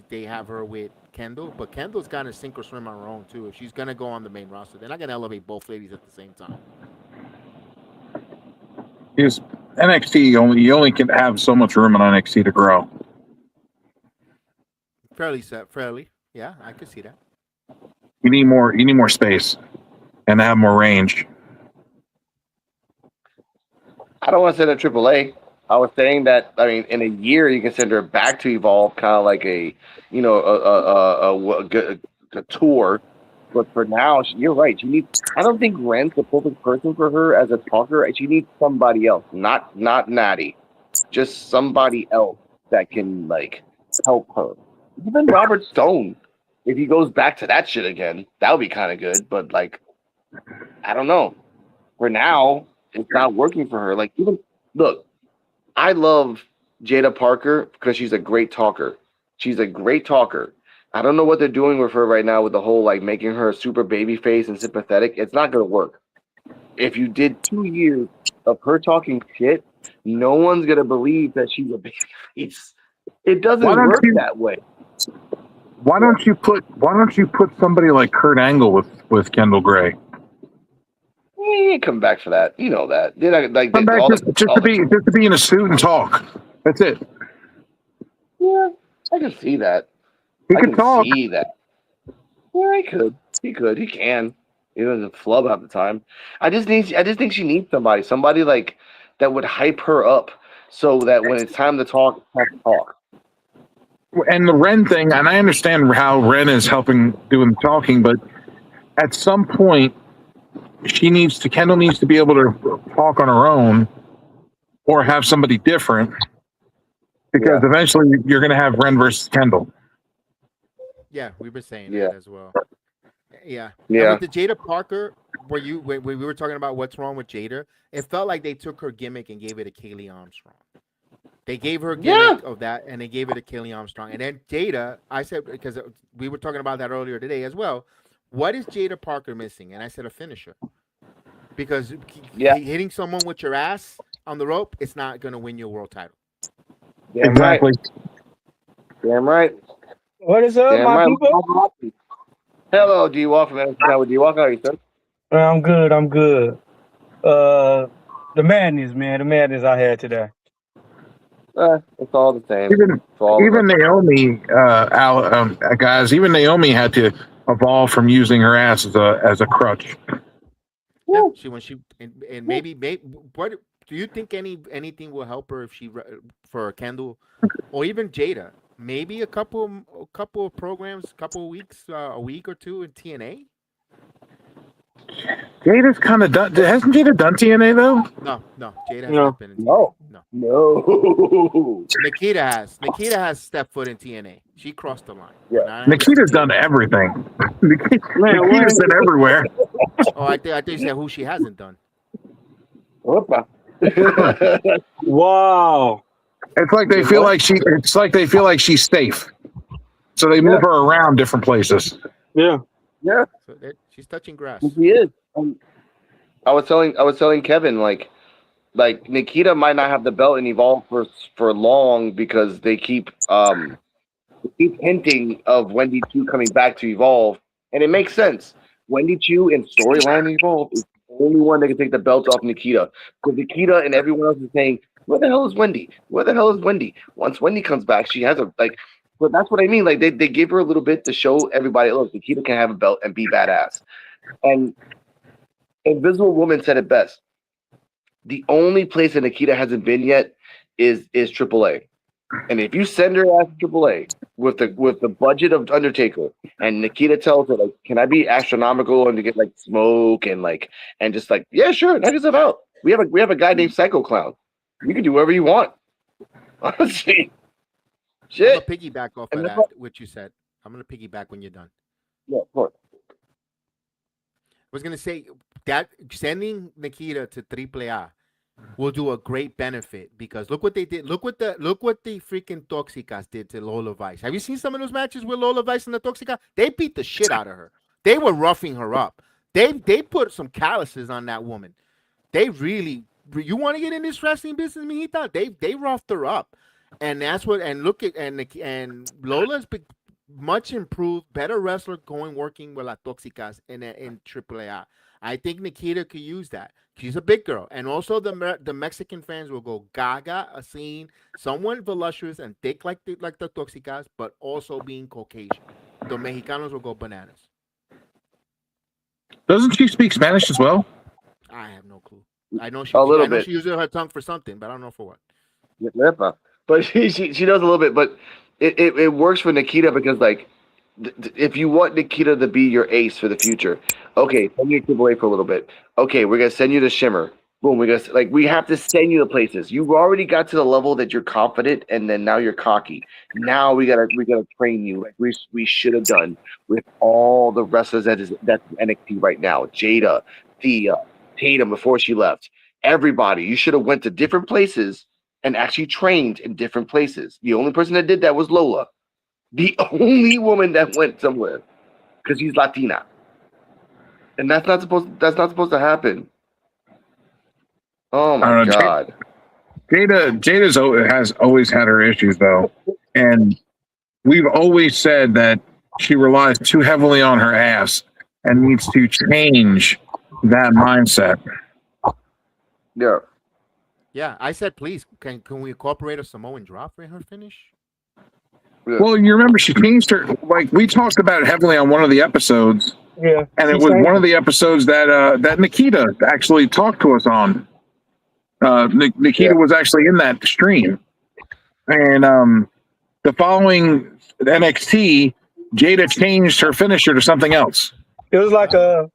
they have her with Kendall. But Kendall's got to sink or swim on her own too. If she's gonna go on the main roster, they're not gonna elevate both ladies at the same time. Is NXT you only can have so much room in NXT to grow. Fairly. Yeah, I could see that. You need more space and to have more range. I don't want to send her AAA. I was saying that, I mean, in a year you can send her back to Evolve, kind of like a tour. But for now, you're right. I don't think Ren's the perfect person for her as a talker. She needs somebody else, not Natty, just somebody else that can like help her. Even Robert Stone, if he goes back to that shit again, that would be kind of good. But like, I don't know. For now, it's not working for her. Like, even look, I love Jada Parker because she's a great talker. She's a great talker. I don't know what they're doing with her right now with the whole like making her a super baby face and sympathetic. It's not gonna work. If you did 2 years of her talking shit, no one's gonna believe that she's a baby face. It doesn't work that way. Why don't you put somebody like Kurt Angle with Kendall Gray? He ain't come back for that. You know that. They're not, like, Come back just to be in a suit and talk. That's it. Yeah, I can see that. He can talk. See that. Yeah, he could. He can. He doesn't flub half the time. I just think she needs somebody like that would hype her up so that when it's time to talk, have to talk. And the Ren thing, and I understand how Ren is helping doing the talking, but at some point, Kendall needs to be able to talk on her own, or have somebody different, because eventually you're going to have Ren versus Kendall. Yeah, we were saying that as well. Yeah. Yeah. And with the Jada Parker, when we were talking about what's wrong with Jada, it felt like they took her gimmick and gave it to Kaylee Armstrong. They gave her a gimmick of that, and they gave it to Kaylee Armstrong. And then Jada, I said, because we were talking about that earlier today as well, what is Jada Parker missing? And I said a finisher. Because hitting someone with your ass on the rope, it's not going to win you a world title. Damn exactly. Right. Damn right. What is up, my people? Hello, D-Walk. With D-Walk, how are you, sir? I'm good. The madness, man. The madness I had today. It's all the same. Even Naomi, guys, even Naomi had to evolve from using her ass as a crutch. Yeah, and maybe what do you think anything will help her if for Kendall or even Jada? Maybe a couple of programs, couple of weeks, a week or two in TNA. Jada's kind of done. Hasn't Jada done TNA though? No, Jada has No. not been in TNA. No. No. No. Nikita has. Nikita has stepped foot in TNA. She crossed the line. Yeah. And I haven't Nikita's seen done Jada. everything. Man, Nikita's been everywhere. Oh, I think you said who she hasn't done. Opa. wow. It's like they feel like she's safe, so they move her around different places. Yeah. Yeah, So she's touching grass. he is. I was telling Kevin like Nikita might not have the belt in Evolve for long because they keep hinting of Wendy Chu coming back to Evolve, and it makes sense. Wendy Chu in storyline Evolve is the only one that can take the belt off Nikita, because Nikita and everyone else is saying, "Where the hell is Wendy? Where the hell is Wendy?" Once Wendy comes back, she has a like. But that's what I mean. Like they give her a little bit to show everybody, look, Nikita can have a belt and be badass. And Invisible Woman said it best. The only place that Nikita hasn't been yet is AAA. And if you send her out to AAA with the budget of Undertaker, and Nikita tells her like, "Can I be astronomical and to get like smoke and just like, yeah, sure, knock yourself out. We have a guy named Psycho Clown. You can do whatever you want." Honestly, I'm shit. gonna piggyback off And of that's that, what you said. I'm gonna piggyback when you're done. Yeah, of course. I was gonna say that sending Nikita to AAA will do a great benefit, because look what they did. Look what the freaking Toxicas did to Lola Vice. Have you seen some of those matches with Lola Vice and the Toxica? They beat the shit out of her. They were roughing her up. They put some calluses on that woman. They really. You want to get in this wrestling business, mijita? They roughed her up, and that's what. And look at and Lola's much improved, better wrestler working with La Toxicas in AAA. I think Nikita could use that. She's a big girl, and also the Mexican fans will go gaga seeing someone voluptuous and thick like the Toxicas, but also being Caucasian. The Mexicanos will go bananas. Doesn't she speak Spanish as well? I have no clue. I know A little bit. she uses her tongue for something, but I don't know for what. Yeah, but she does a little bit, but it works for Nikita because if you want Nikita to be your ace for the future, okay, send you to AAA for a little bit. Okay, we're gonna send you to Shimmer. Boom, we have to send you to places. You already got to the level that you're confident, and then now you're cocky. Now we gotta train you like we should have done with all the wrestlers that's NXT right now. Jada, Thea, Tatum before she left. Everybody, you should have went to different places and actually trained in different places. The only person that did that was Lola. The only woman that went somewhere, because she's Latina, and that's not supposed to happen. Oh my God, Jada's has always had her issues though, and we've always said that she relies too heavily on her ass and needs to change that mindset. yeah. Yeah, I said, please, can we incorporate a Samoan drop in her finish? Well, you remember she changed her, like we talked about it heavily on one of the episodes. Yeah. And it was one of the episodes that Nikita actually talked to us on. Nikita was actually in that stream. And the following NXT, Jada changed her finisher to something else. It was like a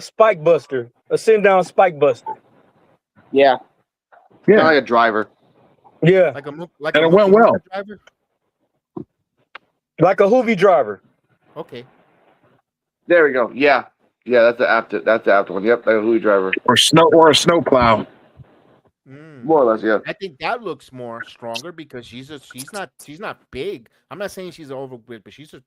spike buster, a sit down spike buster. Yeah. Yeah. Kind of like a driver. Yeah. And it went well. Driver? Like a Hoovy driver. Okay. There we go. Yeah. Yeah, that's the after one. Yep, like a Louis driver. Or a snowplow. More or less, yeah. I think that looks more stronger because she's not big. I'm not saying she's overweight, but she's a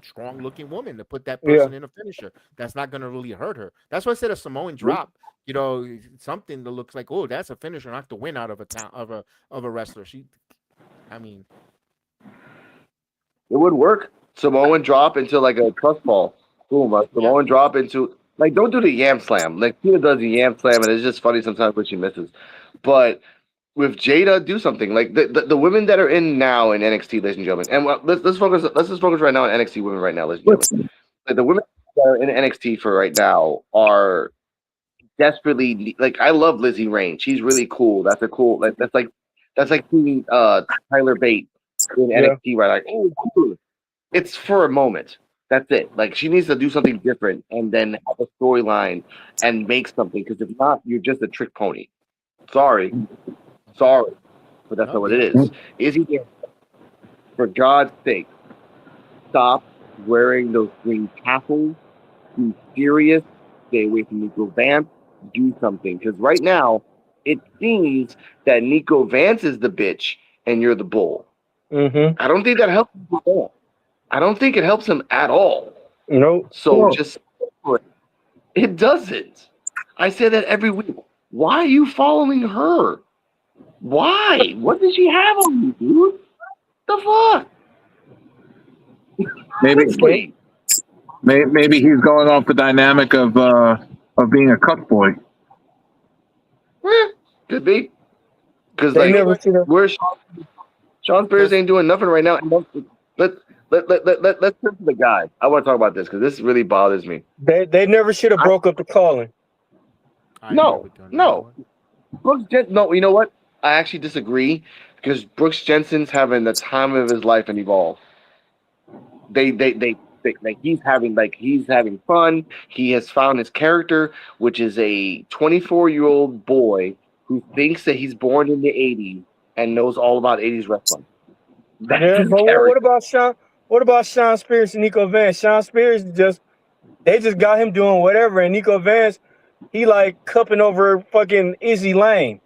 strong looking woman to put that person in a finisher. That's not gonna really hurt her. That's why I said a Samoan drop. You know, something that looks like, oh, that's a finisher, not the win out of a wrestler. I mean, it would work. Samoan drop into like a trust ball. Boom, a Samoan drop into don't do the yam slam. Like Tina does the yam slam, and it's just funny sometimes when she misses. But with Jada, do something like the women that are in now in NXT, ladies and gentlemen. And let's just focus right now on NXT women right now, ladies and gentlemen. Like, the women that are in NXT for right now are desperately like, I love Lizzie Rain. She's really cool. That's like seeing Tyler Bate in Yeah. NXT, right? Like, oh, cool. It's for a moment. That's it. Like, she needs to do something different and then have a storyline and make something. Because if not, you're just a trick pony. Sorry, but that's not what it is. Izzy, for God's sake, stop wearing those green tassels. Be serious. Stay away from Nico Vance. Do something. Because right now, it seems that Nico Vance is the bitch and you're the bull. Mm-hmm. I don't think that helps him at all. I don't think it helps him at all. Nope. So just, it doesn't. I say that every week. Why are you following her? Why? What does she have on you, dude? The fuck? Maybe he's going off the dynamic of being a cuckboy. Could be. Because They like, never should have. where's Sean Spears ain't doing nothing right now. And let's turn to the guy. I want to talk about this because this really bothers me. They never should have broke up the calling. No. Brooks Jensen. No, you know what? I actually disagree because Brooks Jensen's having the time of his life in Evolve. They like, he's having fun. He has found his character, which is a 24-year-old boy who thinks that he's born in the 80s and knows all about 80s wrestling. That's Yeah, his but character. what about Sean? What about Sean Spears and Nico Vance? Sean Spears they just got him doing whatever, and Nico Vance, he like cupping over fucking Izzy Lane.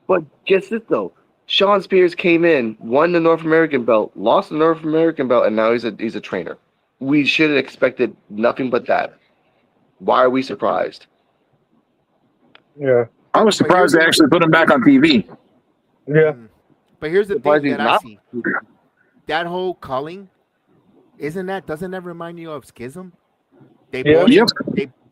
But guess this though, Sean Spears came in, won the North American belt, lost the North American belt, and now he's a trainer. We should have expected nothing but that. Why are we surprised? Yeah, I was surprised they actually put him back on TV. yeah. But here's the Surprised thing he's that I not. see. That whole culling, doesn't that remind you of Schism? They brought in,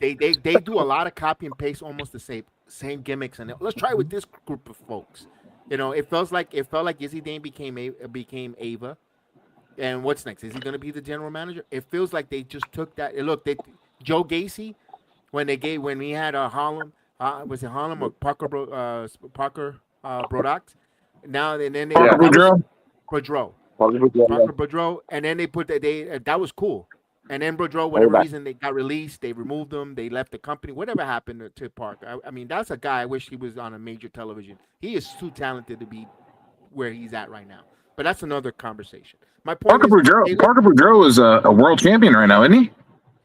they do a lot of copy and paste, almost the same gimmicks, and let's try with this group of folks. You know, it felt like Izzy Dane became Ava, and what's next? Is he going to be the general manager? It feels like they just took that. Look, Joe Gacy, when he had Harlem, was it Harlem or Parker Brodocks? Now and then Parker Boudreaux. Parker Boudreaux, and then they put that was cool. And then Boudreaux, whatever reason they got released, they removed him, they left the company. Whatever happened to Parker? I mean, that's a guy I wish he was on a major television. He is too talented to be where he's at right now. But that's another conversation. My point Parker Boudreaux is a world champion right now, isn't he?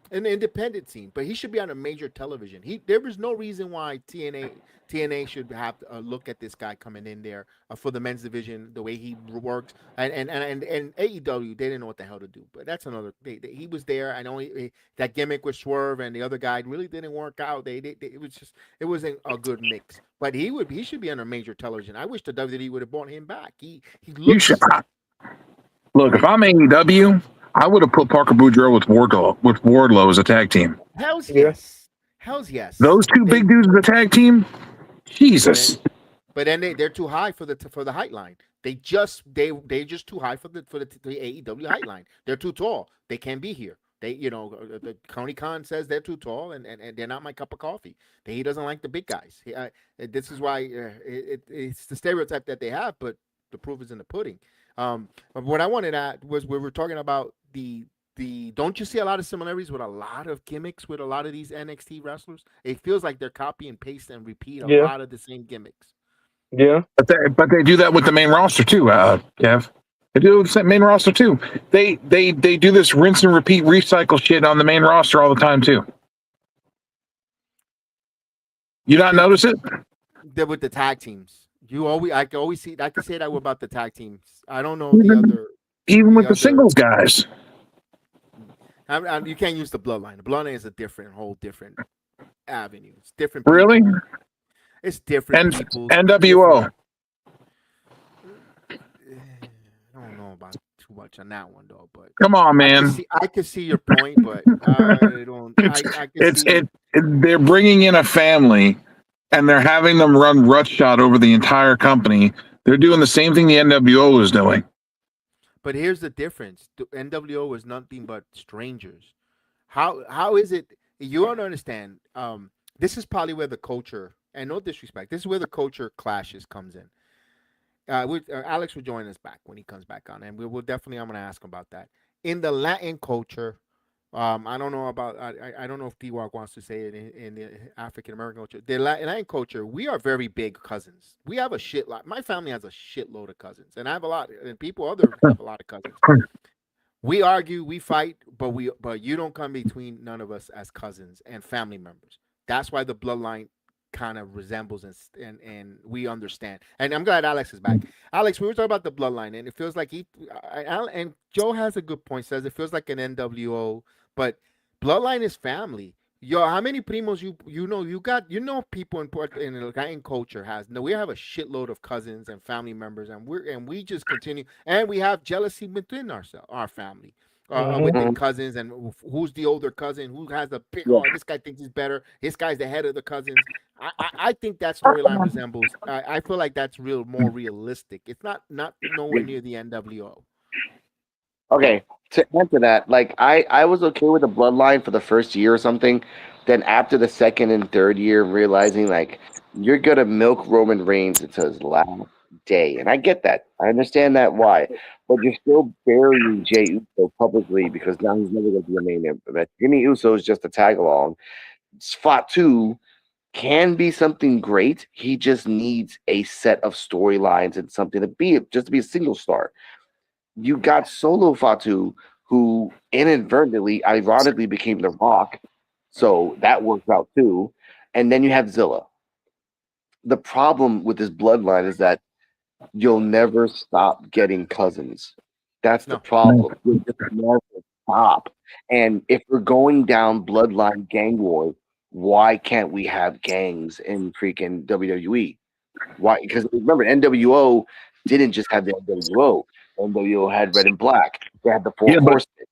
In the independent scene, but he should be on a major television. There is no reason why TNA should have to look at this guy coming in there for the men's division, the way he works, and AEW, they didn't know what the hell to do. But that's another. He was there. I know that gimmick with Swerve and the other guy really didn't work out. It wasn't a good mix. But he should be on a major television. I wish the WWE would have brought him back. He looks. Look, if I'm AEW, I would have put Parker Boudreaux with Wardlow as a tag team. Hell's yes. Hell's yes. Those two big dudes as a tag team? Jesus. But then they're too high for the height line. They're just too high for the AEW height line. They're too tall. They can't be here. The Tony Khan says they're too tall and they're not my cup of coffee. He doesn't like the big guys. This is why it's the stereotype that they have, but the proof is in the pudding. What I wanted at was we were talking about the don't you see a lot of similarities with a lot of gimmicks with a lot of these NXT wrestlers? It feels like they're copy and paste and repeat a lot of the same gimmicks. Yeah, but they do that with the main roster too, Kev. They do it with the main roster too. They do this rinse and repeat, recycle shit on the main roster all the time too. You not notice it? They're with the tag teams. I can say that about the tag teams. I don't know even with the singles guys. You can't use the bloodline. The bloodline is a whole different avenue. It's different. Really? People. It's different people. NWO. I don't know about too much on that one though, but come on, man. I can see your point, but I don't. They're bringing in a family and they're having them run roughshod over the entire company. They're doing the same thing the NWO was doing. But here's the difference: the NWO was nothing but strangers. How is it? You don't understand. This is probably where the culture, and no disrespect, this is where the culture clashes comes in. Alex will join us back when he comes back on, and we'll definitely. I'm going to ask him about that. In the Latin culture, I don't know about. I don't know if D-Walk wants to say it in the African American culture. The Latin culture, we are very big cousins. We have a shit lot. My family has a shitload of cousins, and I have a lot. And people other have a lot of cousins. We argue, we fight, but you don't come between none of us as cousins and family members. That's why the bloodline kind of resembles and we understand. And I'm glad Alex is back. Alex, we were talking about the bloodline, and it feels like and Joe has a good point. Says it feels like an NWO, but bloodline is family. Yo, how many primos you know people in Puerto in the Latin culture has no, we have a shitload of cousins and family members, and we just continue, and we have jealousy within our family, within cousins, and who's the older cousin, who has a big, oh, this guy thinks he's better, this guy's the head of the cousins. I think that storyline resembles. I feel like that's more realistic. It's not nowhere near the NWO. Okay, to answer that, like I was okay with the bloodline for the first year or something. Then after the second and third year, realizing like you're gonna milk Roman Reigns until his last day, and I get that. I understand that why, but you're still burying Jey Uso publicly because now he's never gonna be a main event. Jimmy Uso is just a tag along. Fatu can be something great. He just needs a set of storylines and something to be just to be a single star. You got Solo Fatu, who inadvertently, ironically, became The Rock, so that works out too. And then you have Zilla. The problem with this bloodline is that you'll never stop getting cousins. That's the No. problem. You'll just never stop. And if we're going down bloodline gang wars, why can't we have gangs in freaking WWE? Why? Because remember, NWO didn't just have the NWO. NWO had Red and Black. They had the Four Yeah, but Horsemen.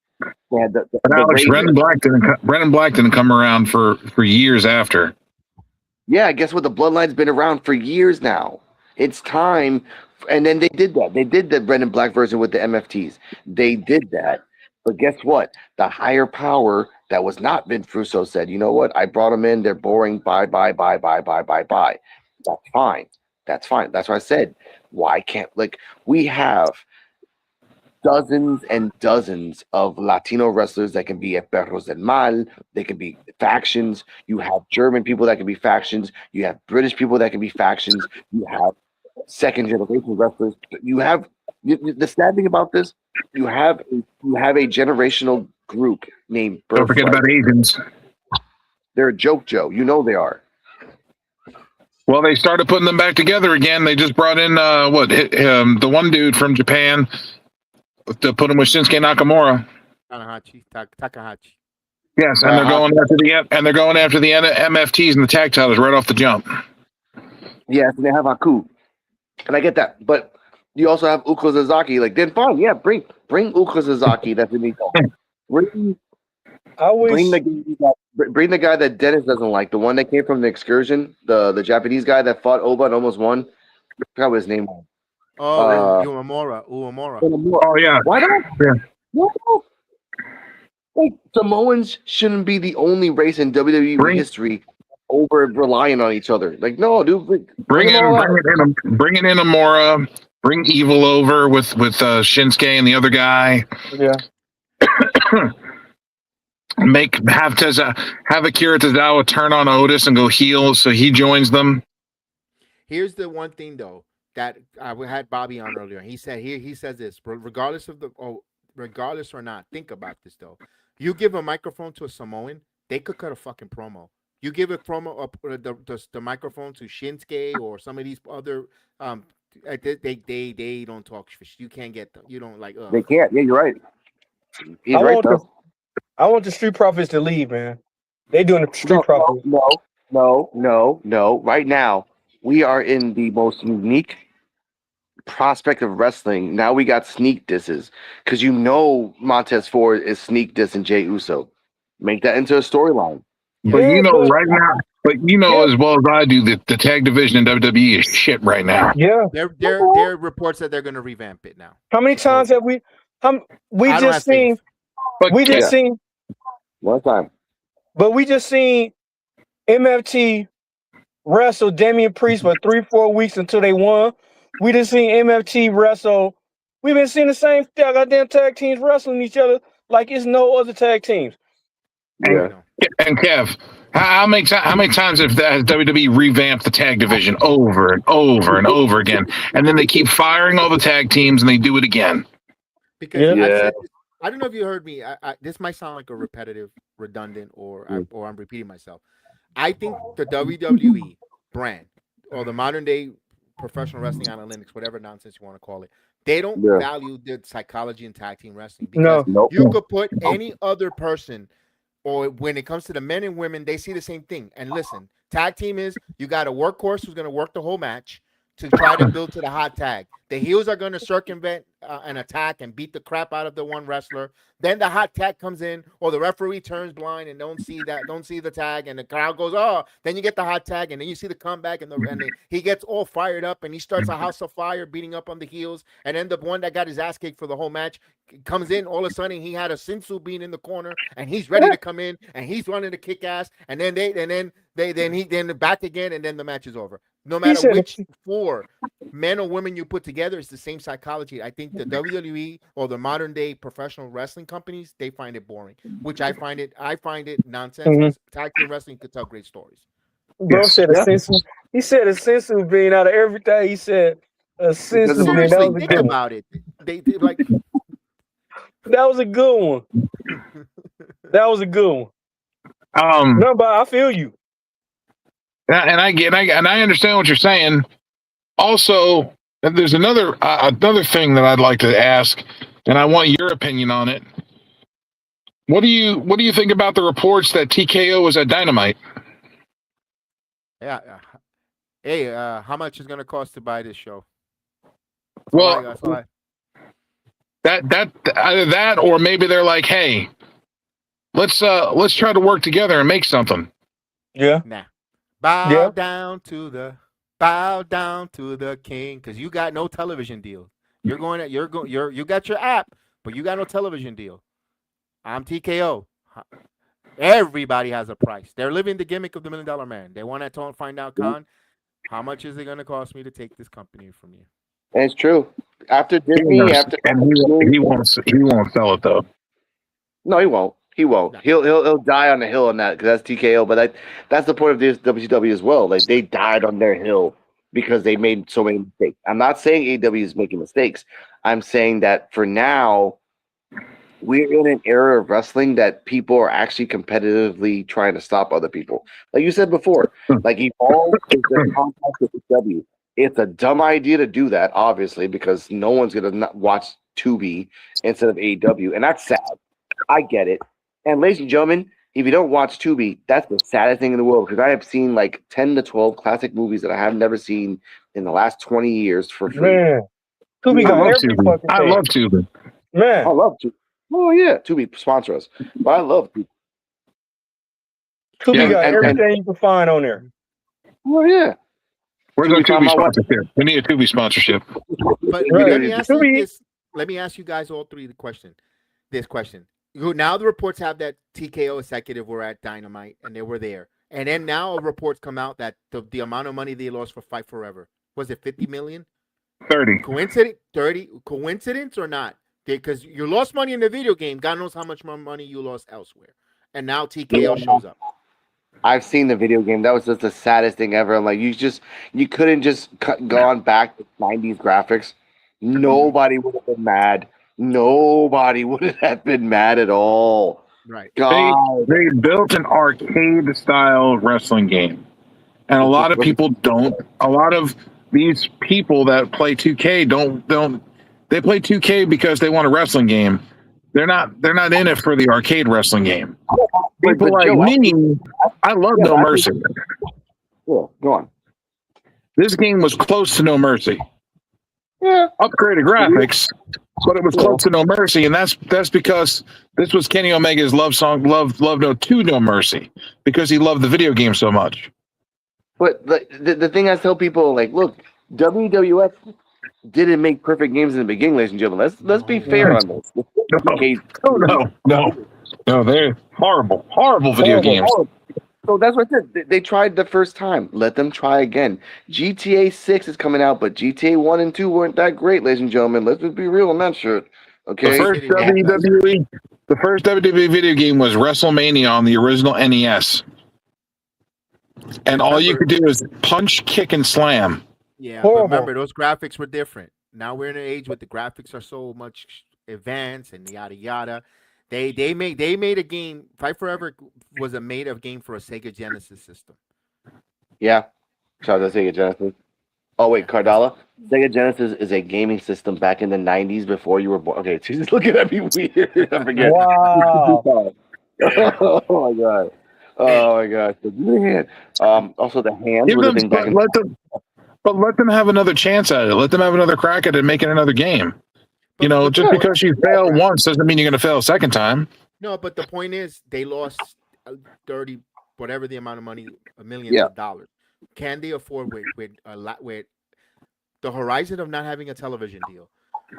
They had the Alex, Raiders. Brennan Black didn't come around for years after. Yeah, guess what? The Bloodline's been around for years now. It's time. And then they did that. They did the Red and Black version with the MFTs. They did that. But guess what? The higher power that was not Vince Russo said, you know what? I brought them in. They're boring. Bye, bye, bye, bye, bye, bye, bye. That's fine. That's fine. That's why I said, why can't, like, we have dozens and dozens of Latino wrestlers that can be Perros del Mal. They can be factions. You have German people that can be factions. You have British people that can be factions. You have second generation wrestlers. You have the sad thing about this. You have a generational group named Don't forget Birthright. about Asians. They're a joke, Joe. You know they are. Well, they started putting them back together again. They just brought in the one dude from Japan to put him with Shinsuke Nakamura. Takahashi. Yes, and they're going after the MFTs and the tag titles right off the jump. Yes, and they have Haku, and I get that, but you also have Uko Sasaki. Like, then fine, yeah, bring Uko Sasaki. That's what bring bring the guy that Dennis doesn't like, the one that came from the excursion, the Japanese guy that fought Oba and almost won. I forgot what his name was. Oh, Uemura. Oh yeah. Why don't? Yeah. Why don't? Like, Samoans shouldn't be the only race in WWE history over relying on each other. Like, no, dude, bring in Amora, bring Evil over with Shinsuke and the other guy. Yeah. Have Akira Tozawa turn on Otis and go heel so he joins them. Here's the one thing though that we had Bobby on earlier. He says this, regardless or not. Think about this though. You give a microphone to a Samoan, they could cut a fucking promo. You give a promo up the microphone to Shinsuke or some of these other they don't talk fish. You can't get them. You don't like. They can't. Yeah, you're right. He's right though. I want the Street Profits to leave, man. They doing the Street Profits. No. Right now, we are in the most unique prospect of wrestling. Now we got sneak disses because Montez Ford is sneak dissing Jey Uso. Make that into a storyline. But Yeah, you know, but right now, but you know yeah, as well as I do that the tag division in WWE is shit right now. yeah. There are reports that they're going to revamp it now. How many times have we? We I don't have just faith. seen. But We just Yeah. seen. One time. But we just seen MFT wrestle Damian Priest for 3-4 weeks until they won. We just seen MFT wrestle. We've been seeing the same goddamn tag teams wrestling each other like it's no other tag teams. and, Yeah. and Kev, how many times has WWE revamped the tag division over and over and over again, and then they keep firing all the tag teams and they do it again? Because Yeah. I've Yeah. said this, I don't know if you heard me. This might sound like a repetitive, redundant, or I'm repeating myself. I think the WWE brand or the modern day professional wrestling analytics, whatever nonsense you want to call it, they don't Yeah. value the psychology in tag team wrestling because No. Nope. you could put any other person, or when it comes to the men and women, they see the same thing. And listen, tag team is you got a workhorse who's going to work the whole match to try to build to the hot tag. The heels are going to circumvent an attack and beat the crap out of the one wrestler. Then the hot tag comes in, or the referee turns blind and don't see the tag, and the crowd goes, oh. Then you get the hot tag, and then you see the comeback, and he gets all fired up, and he starts a house of fire, beating up on the heels. And then the one that got his ass kicked for the whole match comes in. All of a sudden, he had a Sinsu being in the corner, and he's ready to come in, and he's running to kick ass. And then then back again, and then the match is over. No matter which four men or women you put together, it's the same psychology. I think the WWE or the modern day professional wrestling companies, they find it boring, which I find it nonsense. Mhm. Tag team wrestling could tell great stories. Bro Yes. said a sensu. He said a sensu being out of everything. He said a sensu being. That Seriously, was a think good one. about it. They like That was a good one. That was a good one. No, but I feel you. And I understand what you're saying. Also, there's another thing that I'd like to ask, and I want your opinion on it. What do you think about the reports that TKO was at Dynamite? yeah. Hey, how much is gonna cost to buy this show? Well, That's all I- that either that or maybe they're like, hey, let's try to work together and make something. Yeah. Nah. Bow Yeah. down to the king, because you got no television deal. You got your app, but you got no television deal. I'm TKO. Everybody has a price. They're living the gimmick of the $1 Million Man. They want to find out, Khan, how much is it going to cost me to take this company from you? And it's true. After Disney, And he won't sell it though. No, he won't. He won't. No. He'll die on the hill on that because that's TKO. But that's the point of this WCW as well. Like they died on their hill because they made so many mistakes. I'm not saying AEW is making mistakes. I'm saying that for now, we're in an era of wrestling that people are actually competitively trying to stop other people. Like you said before, like Evolve is their contact with AEW. It's a dumb idea to do that, obviously, because no one's gonna watch Tubi instead of AEW, and that's sad. I get it. And ladies and gentlemen, if you don't watch Tubi, that's the saddest thing in the world because I have seen like 10 to 12 classic movies that I have never seen in the last 20 years for free. Man. Tubi I got love every Tubi. fucking I thing. love Tubi. Man. I love Tubi. Oh, yeah. Tubi sponsor us. But I love Tubi. Tubi Yeah, got and- everything you can find on there. Oh, yeah. Where's our Tubi found Tubi my wife. sponsorship? We need a Tubi sponsorship. But Right. let me ask you Tubi- this. Let me ask you guys all three this question. Now the reports have that TKO executive were at Dynamite and they were there. And then now reports come out that the amount of money they lost for Fight Forever, was it 50 million? 30. Coincidence or not? Because you lost money in the video game. God knows how much more money you lost elsewhere. And now TKO shows up. I've seen the video game. That was just the saddest thing ever. I'm like, you couldn't just gone back to 90s graphics. Nobody would have been mad. Nobody would have been mad at all. Right. God. They built an arcade style wrestling game. And a lot of people don't. A lot of these people that play 2K don't they play 2K because they want a wrestling game. They're not in it for the arcade wrestling game. People like Joe, me, I love No Mercy. Yeah, go on. This game was close to No Mercy. Yeah. Upgraded graphics, but it was close to No Mercy, and that's because this was Kenny Omega's love song, love note to No Mercy, because he loved the video game so much. But the thing I tell people, like, look, WWF didn't make perfect games in the beginning, ladies and gentlemen. Let's be fair on this. No, they're horrible video games. So that's what I said. They tried the first time. Let them try again. GTA 6 is coming out, but GTA 1 and 2 weren't that great, ladies and gentlemen. Let's just be real on that shit. Okay. The first WWE video game was WrestleMania on the original NES. And all you could do is punch, kick, and slam. Yeah, but remember, those graphics were different. Now we're in an age where the graphics are so much advanced and yada yada. They made a game. Fight Forever was a made of game for a Sega Genesis system. Yeah. Shout out to Sega Genesis. Oh wait, Cardala. Sega Genesis is a gaming system back in the 90s before you were born. Okay, she's looking at me weird. I forget. Wow. Oh my god. Oh my gosh. Also the hands Give were the them, thing back in but let them have another chance at it. Let them have another crack at it, making another game. You know, just because you fail once doesn't mean you're going to fail a second time. No, but the point is, they lost 30, whatever the amount of money, millions of dollars. Can they afford with the horizon of not having a television deal?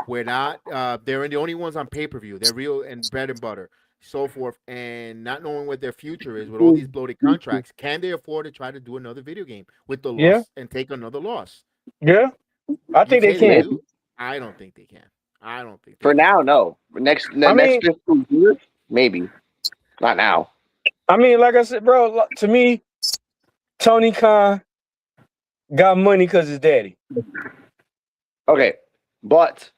We're not. They're the only ones on pay-per-view. They're real and bread and butter, so forth, and not knowing what their future is with all these bloated contracts. Can they afford to try to do another video game with the loss and take another loss? Yeah, I think they can. I don't think they can. I don't think for now. No, next fiscal year, maybe. Not now. I mean, like I said, bro. To me, Tony Khan got money because his daddy. Okay, but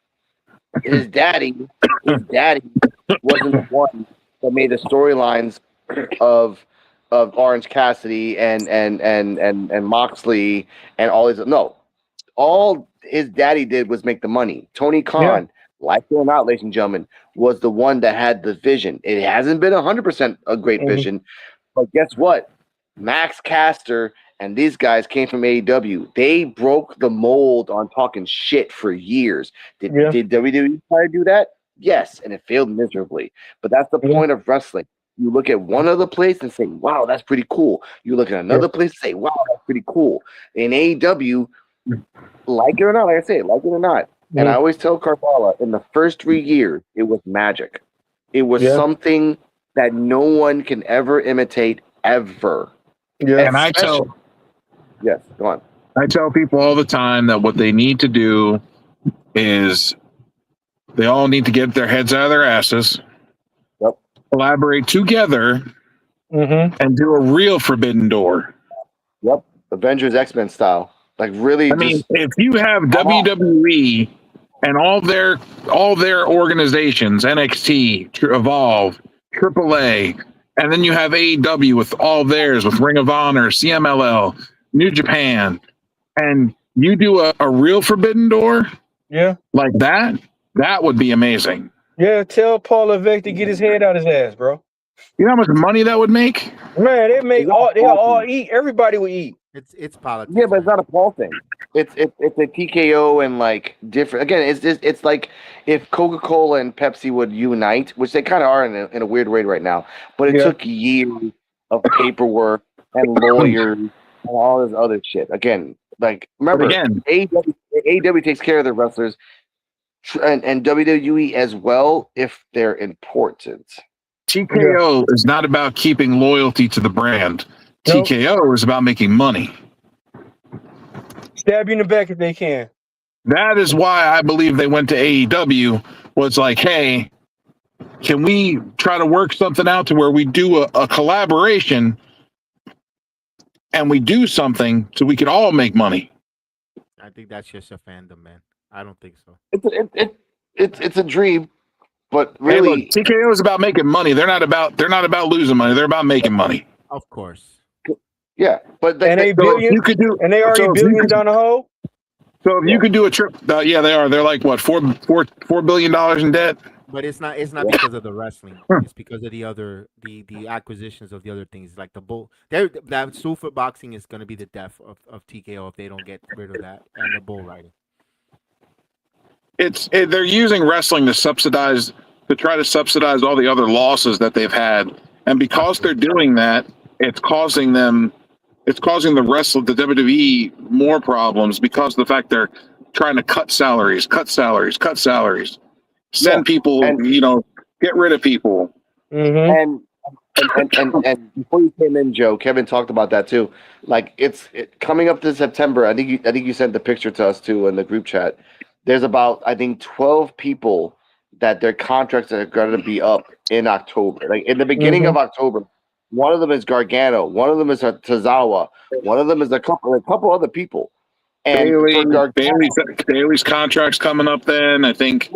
his daddy wasn't the one that made the storylines of Orange Cassidy and Moxley and all his. No, all his daddy did was make the money. Tony Khan, like it or not, ladies and gentlemen, was the one that had the vision. It hasn't been 100% a great vision, but guess what? Max Caster and these guys came from AEW. They broke the mold on talking shit for years. Did WWE try to do that? Yes, and it failed miserably. But that's the point of wrestling. You look at one other place and say, wow, that's pretty cool. You look at another place and say, wow, that's pretty cool. In AEW, like it or not, like I say, like it or not. And I always tell Carvalho, in the first 3 years, it was magic. It was something that no one can ever imitate, ever. Yeah. And I tell go on. I tell people all the time that what they need to do is they all need to get their heads out of their asses, collaborate together, and do a real Forbidden Door. Yep, Avengers X-Men style. Like really, I mean, if you have WWE and all their organizations, NXT, Evolve, AAA, and then you have AEW with all theirs, with Ring of Honor, CMLL, New Japan, and you do a real Forbidden Door, like that would be amazing. Yeah, tell Paul Levesque to get his head out his ass, bro. You know how much money that would make? Man, they'll all eat. Everybody will eat. It's politics. Yeah, but it's not a Paul thing. It's a TKO and like different. Again, it's like if Coca-Cola and Pepsi would unite, which they kind of are in a weird way right now. But it took years of paperwork and lawyers and all this other shit. Again, like remember, AEW takes care of their wrestlers, and WWE as well if they're important. TKO is not about keeping loyalty to the brand. TKO is about making money. Stab you in the back if they can. That is why I believe they went to AEW. Was like, hey, can we try to work something out to where we do a collaboration and we do something so we can all make money? I think that's just a fandom, man. I don't think so. It's a dream, but really, hey, look, TKO is about making money. They're not about losing money. They're about making money. Of course. Yeah, but they billions. You could do, and they already billions down the hole. So if you could do a trip, yeah, they are. They're like what, $4 billion in debt. But it's not because of the wrestling. It's because of the acquisitions of the other things, like the bull. That super boxing is going to be the death of TKO if they don't get rid of that and the bull riding. they're using wrestling to try to subsidize all the other losses that they've had, and because they're doing that, it's causing the WWE more problems because of the fact they're trying to cut salaries, send people, and get rid of people. Mm-hmm. and before you came in, Joe, Kevin talked about that too. Like it's coming up to September. I think you sent the picture to us too in the group chat. There's about 12 people that their contracts are going to be up in October. Like in the beginning of October, one of them is Gargano, one of them is Tozawa, one of them is a couple other people. And for Gargano, Bailey's contract's coming up then. I think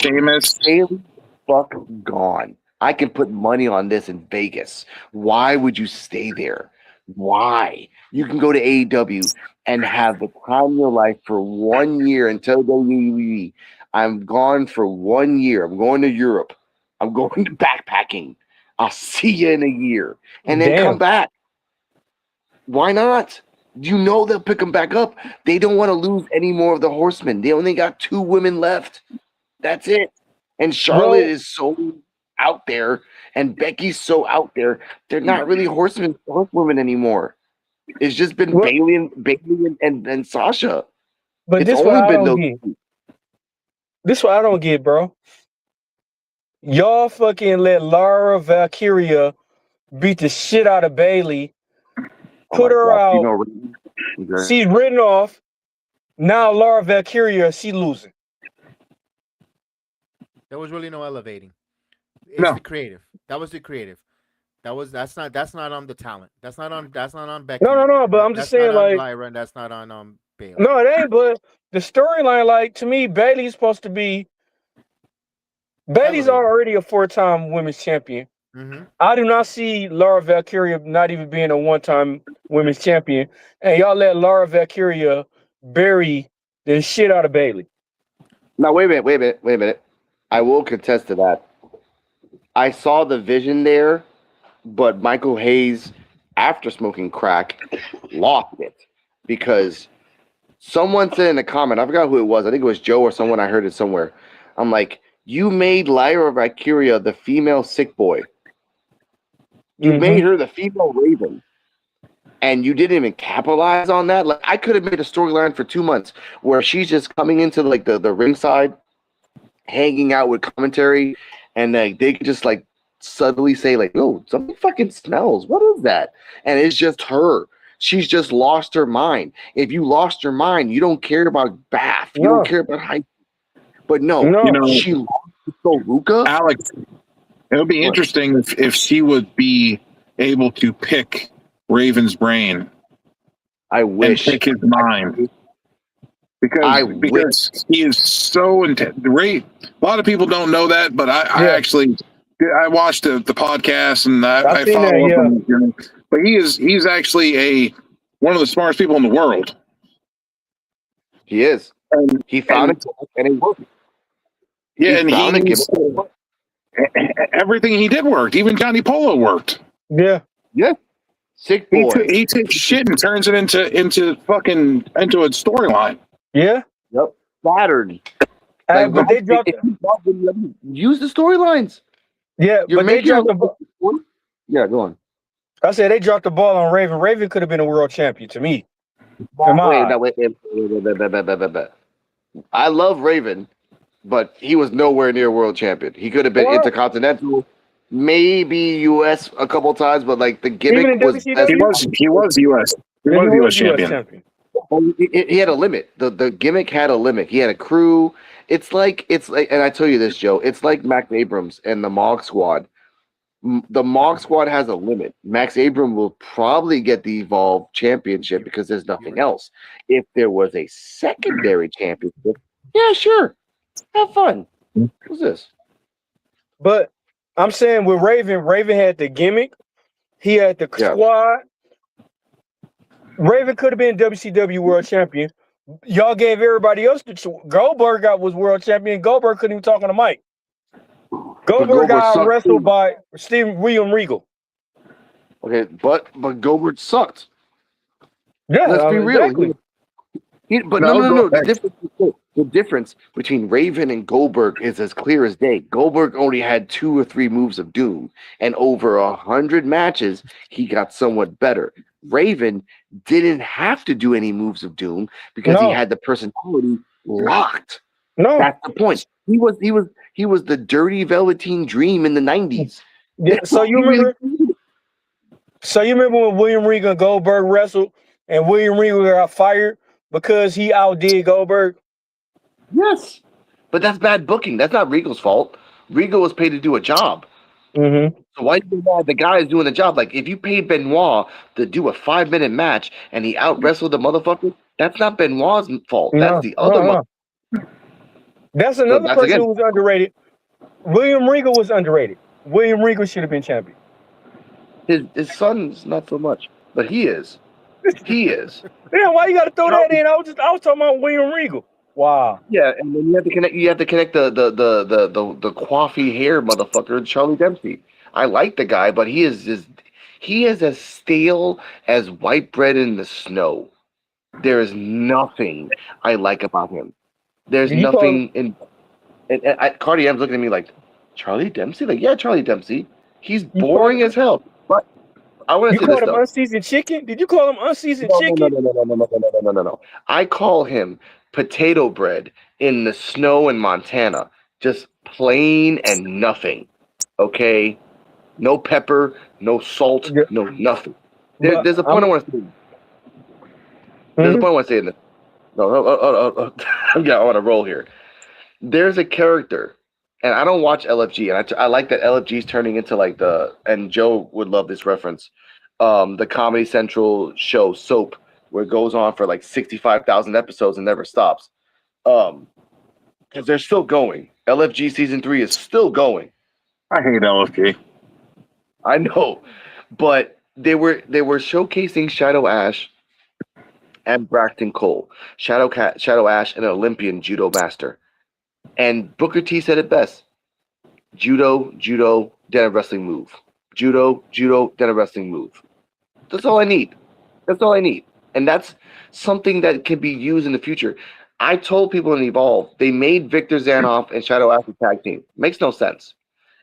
Sheamus. Bailey fuck gone. I can put money on this in Vegas. Why would you stay there? Why? You can go to AEW and have the time of your life for 1 year until WWE. I'm gone for 1 year. I'm going to Europe. I'm going to backpacking. I'll see you in a year. And then come back. Why not? You know they'll pick them back up. They don't want to lose any more of the horsemen. They only got 2 women left. That's it. And Charlotte is so out there, and Becky's so out there. They're not really horsewomen anymore. It's just been Bailey and Sasha. But it's this only what I been don't those. get. This what I don't get, bro. Y'all fucking let Laura Valkyria beat the shit out of Bailey, put her out. She's written off. Now Laura Valkyria, she losing. There was really no elevating. It's the creative. That was the creative. That's not on the talent. That's not on Becky. No. But I'm just saying, not on like, Lyra, and that's not on Bailey. No, it ain't. But the storyline, like, to me, Bailey's supposed to be. Bailey's already a 4-time women's champion. Mm-hmm. I do not see Laura Valkyria not even being a 1-time women's champion, and y'all let Laura Valkyria bury the shit out of Bailey. Now wait a minute. I will contest to that. I saw the vision there, but Michael Hayes, after smoking crack, lost it because someone said in a comment, I forgot who it was. I think it was Joe or someone. I heard it somewhere. I'm like, you made Lyra Valkyria the female sick boy. You made her the female Raven, and you didn't even capitalize on that. Like I could have made a storyline for 2 months where she's just coming into like the ringside, hanging out with commentary, and they could just like subtly say like, "Oh, something fucking smells. What is that?" And it's just her. She's just lost her mind. If you lost your mind, you don't care about Bath. You don't care about Hyde. But she lost to Ruka. Alex, it would be interesting if she would be able to pick Raven's brain. I wish. And pick his mind. Because he is so intense. A lot of people don't know that, but I watched the podcast and I follow up on him. But he's actually one of the smartest people in the world. He is. And he found it and it worked. Yeah, everything he did worked. Even Johnny Polo worked. Yeah. Sick boy. He takes shit and turns it into a storyline. Yeah. Yep. Flattered. But they dropped. Use the storylines. Yeah, but they dropped the ball. Yeah, go on. I said they dropped the ball on Raven. Raven could have been a world champion to me. Wait. I love Raven, but he was nowhere near world champion. He could have been Intercontinental, maybe US a couple times, but like the gimmick was. He was US. He was US champion. He had a limit. The gimmick had a limit. He had a crew. It's like, and I tell you this, Joe. It's like Max Abrams and the Mog Squad. The Mog Squad has a limit. Max Abrams will probably get the Evolve Championship because there's nothing else. If there was a secondary championship, yeah, sure, have fun. What's this? But I'm saying with Raven had the gimmick. He had the squad. Raven could have been WCW World Champion. Y'all gave everybody else the Goldberg was world champion. Goldberg couldn't even talk on the mic. Goldberg got wrestled by William Regal. Okay, but Goldberg sucked. Yeah, let's be real. Exactly. But No, go no. ahead. The difference between Raven and Goldberg is as clear as day. Goldberg only had 2 or 3 moves of doom, and over 100 matches, he got somewhat better. Raven didn't have to do any moves of doom because he No, had the personality locked. no. That's the point. He was the dirty Velveteen Dream in the 90s. Yeah, so you remember? So you remember when William Regal and Goldberg wrestled, and William Regal got fired because he outdid Goldberg? Yes, but that's bad booking. That's not Regal's fault. Regal was paid to do a job. Mm-hmm. So why do you think the guy is doing the job? Like if you paid Benoit to do a 5-minute match and he out wrestled the motherfucker, that's not Benoit's fault. That's No, the other no. That's So another that's person again who was underrated. William Regal was underrated. William Regal should have been champion. his son's not so much, but he is. He is. Yeah, why you got to throw that in? I was talking about William Regal. Wow. Yeah, and then you have to connect. You have to connect the coiffy hair motherfucker, Charlie Dempsey. I like the guy, but he is as stale as white bread in the snow. There is nothing I like about him. There's Did you call him? nothing in. And Cardi M's looking at me like, Charlie Dempsey? Like, yeah, Charlie Dempsey. He's You boring as hell. But I want You to say this called him though. unseasoned chicken? Did you call him unseasoned No. chicken? No. I call him potato bread in the snow in Montana. Just plain and nothing. Okay? No pepper, no salt, Yeah, no nothing. but There's a I'm. point I want to say. There's a point I want to say in this. No. Yeah, I want to roll here. There's a character, and I don't watch LFG, and I like that LFG is turning into like and Joe would love this reference, the Comedy Central show Soap, where it goes on for like 65,000 episodes and never stops. Because they're still going. LFG season 3 is still going. I hate LFG. I know, but they were showcasing Shadow Ash and Braxton Cole. Shadow Ash, an Olympian judo master. And Booker T said it best. Judo, then a wrestling move. Judo, then a wrestling move. That's all I need. That's all I need. And that's something that can be used in the future. I told people in Evolve, they made Victor Zanoff and Shadow Ash a tag team. Makes no sense.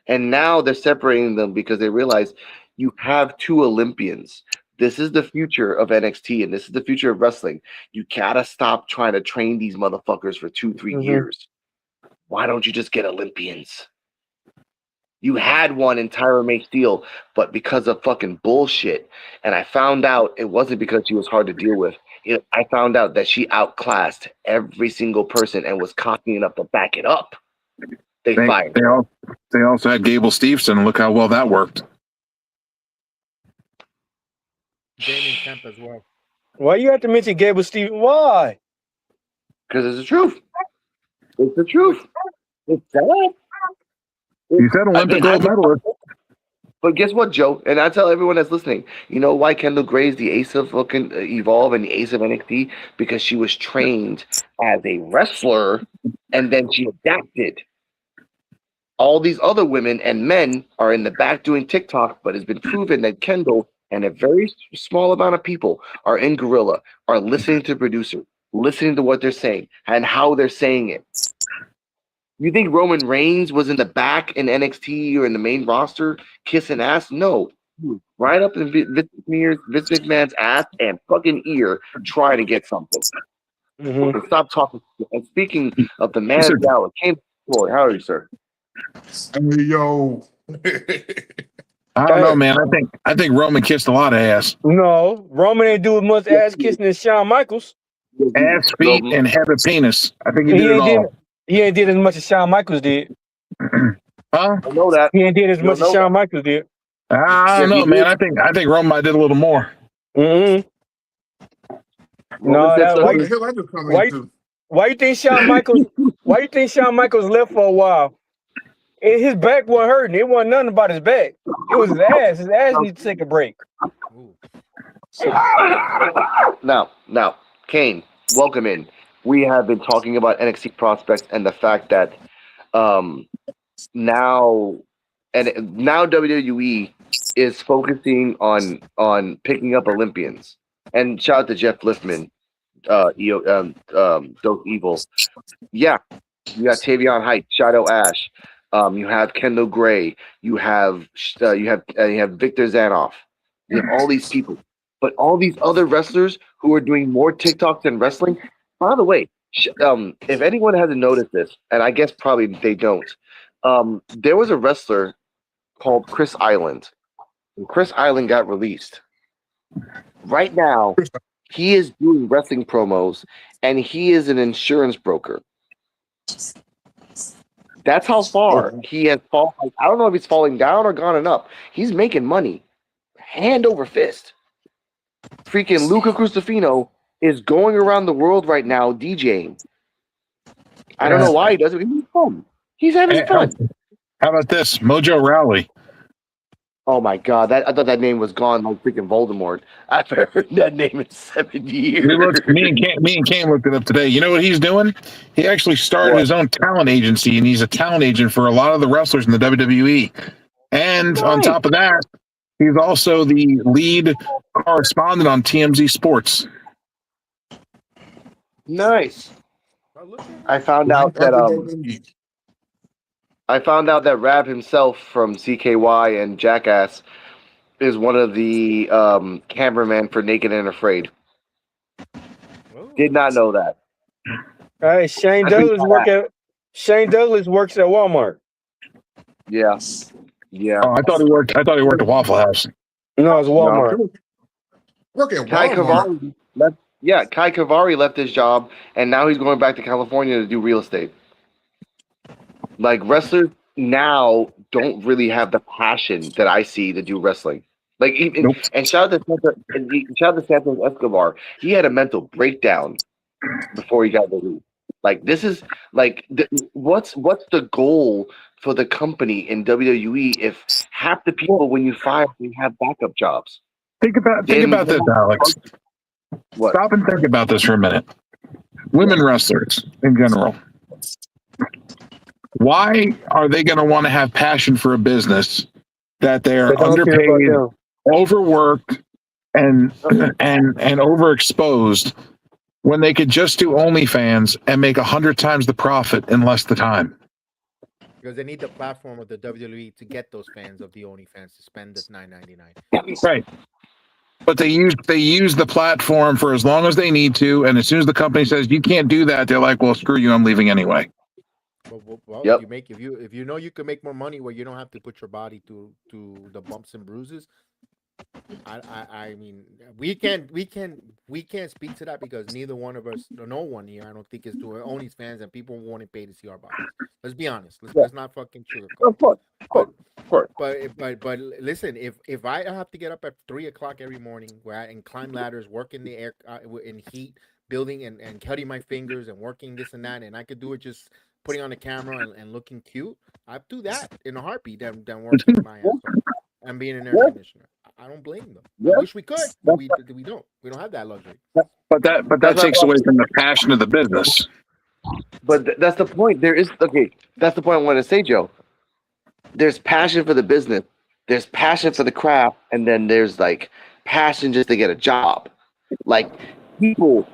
And now they're separating them because they realize you have 2 Olympians. This is the future of NXT and this is the future of wrestling. You gotta stop trying to train these motherfuckers for 2-3 years. Why don't you just get Olympians? You had one in Tyra May Steele, but because of fucking bullshit, and I found out it wasn't because she was hard to deal with. I found out that she outclassed every single person and was cocking enough to back it up. They fired. They also had Gable Steveson, and look how well that worked. Damien Kemp as well. Why you have to mention Gable Stevens? Why? Because it's the truth. It's the truth. It's sad. You said Olympic gold medalist. But guess what, Joe? And I tell everyone that's listening, you know why Kendall Gray is the ace of fucking Evolve and the ace of NXT? Because she was trained as a wrestler and then she adapted. All these other women and men are in the back doing TikTok, but it's been proven that Kendall and a very small amount of people are in Gorilla, are listening to the producer, listening to what they're saying and how they're saying it. You think Roman Reigns was in the back in NXT or in the main roster kissing ass? No. Right up in Vince McMahon's ass and fucking ear trying to get something. So stop talking. And speaking of the man of the hour, Kane Floyd, how are you, sir? Hey, yo. I don't know, man. I think Roman kissed a lot of ass. No, Roman ain't do as much ass kissing as Shawn Michaels. Ass, feet, and head of penis. I think he did it all. He ain't did as much as Shawn Michaels did. Huh? I know that. He ain't did as much as Shawn Michaels did. I don't know, man. I think Roman did a little more. No, why you think Shawn Michaels? Why you think Shawn Michaels left for a while? His back wasn't hurting. It wasn't nothing about his back. It was his ass. His ass needs to take a break. Now, Kane, welcome in. We have been talking about NXT prospects and the fact that now WWE is focusing on picking up Olympians. And shout out to Jeff Liftman. Those Evil. Yeah, you got Tavion Hyde, Shadow Ash. You have Kendall Gray. You have Victor Zanoff. You have all these people, but all these other wrestlers who are doing more TikToks than wrestling. By the way, if anyone hasn't noticed this, and I guess probably they don't, there was a wrestler called Chris Island, and Chris Island got released. Right now, he is doing wrestling promos, and he is an insurance broker. That's how far he has fallen. I don't know if he's falling down or gone up. He's making money, hand over fist. Freaking Luca Crustofino is going around the world right now DJing. I don't know why he does it. He's fun. He's having fun. How about this? Mojo Rowley. Oh my god! I thought that name was gone like freaking Voldemort. I've heard that name in 7 years. Me and Cam looked it up today. You know what he's doing? He actually started his own talent agency, and he's a talent agent for a lot of the wrestlers in the WWE. And on top of that, he's also the lead correspondent on TMZ Sports. Nice. I found out that Rav himself from CKY and Jackass is one of the cameramen for Naked and Afraid. Did not know that. Hey, Shane Douglas works at Walmart. Yeah. Oh, I thought he worked at Waffle House. No, it's Walmart. Work at Kai Walmart. Kai Kavari left his job, and now he's going back to California to do real estate. Like, wrestlers now don't really have the passion that I see to do wrestling. Like, even and shout out to Santos Escobar. He had a mental breakdown before he got released. Like, this is like what's the goal for the company in WWE if half the people when you fire they have backup jobs? Think about this, Alex. What? Stop and think about this for a minute. Women wrestlers in general. Why are they going to want to have passion for a business that they're underpaid, overworked, and overexposed when they could just do OnlyFans and make 100 times the profit in less the time? Because they need the platform of the WWE to get those fans of the OnlyFans to spend this $9.99. Right. But they use the platform for as long as they need to, and as soon as the company says you can't do that, they're like, "Well, screw you, I'm leaving anyway." Well, Yep. if you know you can make more money where you don't have to put your body to the bumps and bruises. I mean, we can't speak to that because neither one of us, no one here, I don't think is doing OnlyFans, and people won't pay to see our bodies. Let's be honest. Let's not fucking sugarcoat. Of course. But listen, if I have to get up at 3:00 every morning and climb ladders, work in the air in heat, building and cutting my fingers and working this and that, and I could do it just putting on the camera and looking cute, I'd do that in a heartbeat than working my ass off and being an air conditioner. I don't blame them. I wish we could, but we don't. We don't have that luxury. But that takes away from the passion of the business. But that's the point. That's the point I want to say, Joe. There's passion for the business. There's passion for the craft, and then there's like passion just to get a job. Like, people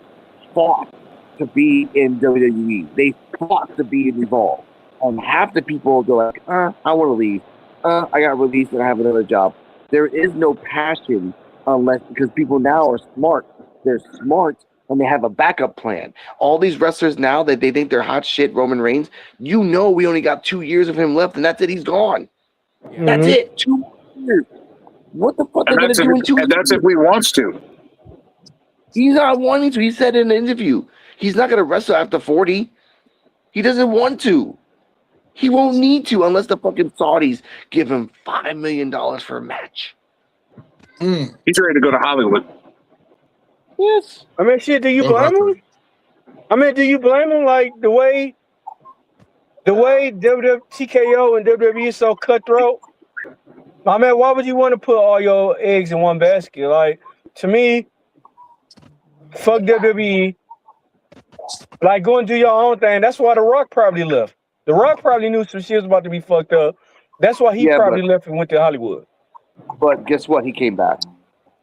fought to be in WWE. They fought to be in Evolve. And half the people go like, I want to leave. I got released and I have another job. There is no passion because people now are smart. They're smart and they have a backup plan. All these wrestlers now that they think they're hot shit, Roman Reigns, we only got 2 years of him left, and that's it. He's gone. Mm-hmm. That's it. 2 years. What the fuck are they going to do in 2 years? And that's if he wants to. He's not wanting to. He said in an interview, he's not going to wrestle after 40. He doesn't want to. He won't need to unless the fucking Saudis give him $5 million for a match. He's ready to go to Hollywood. Yes. I mean, shit, do you blame him? I mean, do you blame him? Like, the way TKO and WWE is so cutthroat? I mean, why would you want to put all your eggs in one basket? Like, to me, fuck WWE. Like, go and do your own thing. That's why The Rock probably left. The Rock probably knew some shit was about to be fucked up. That's why he probably left and went to Hollywood. But guess what? He came back.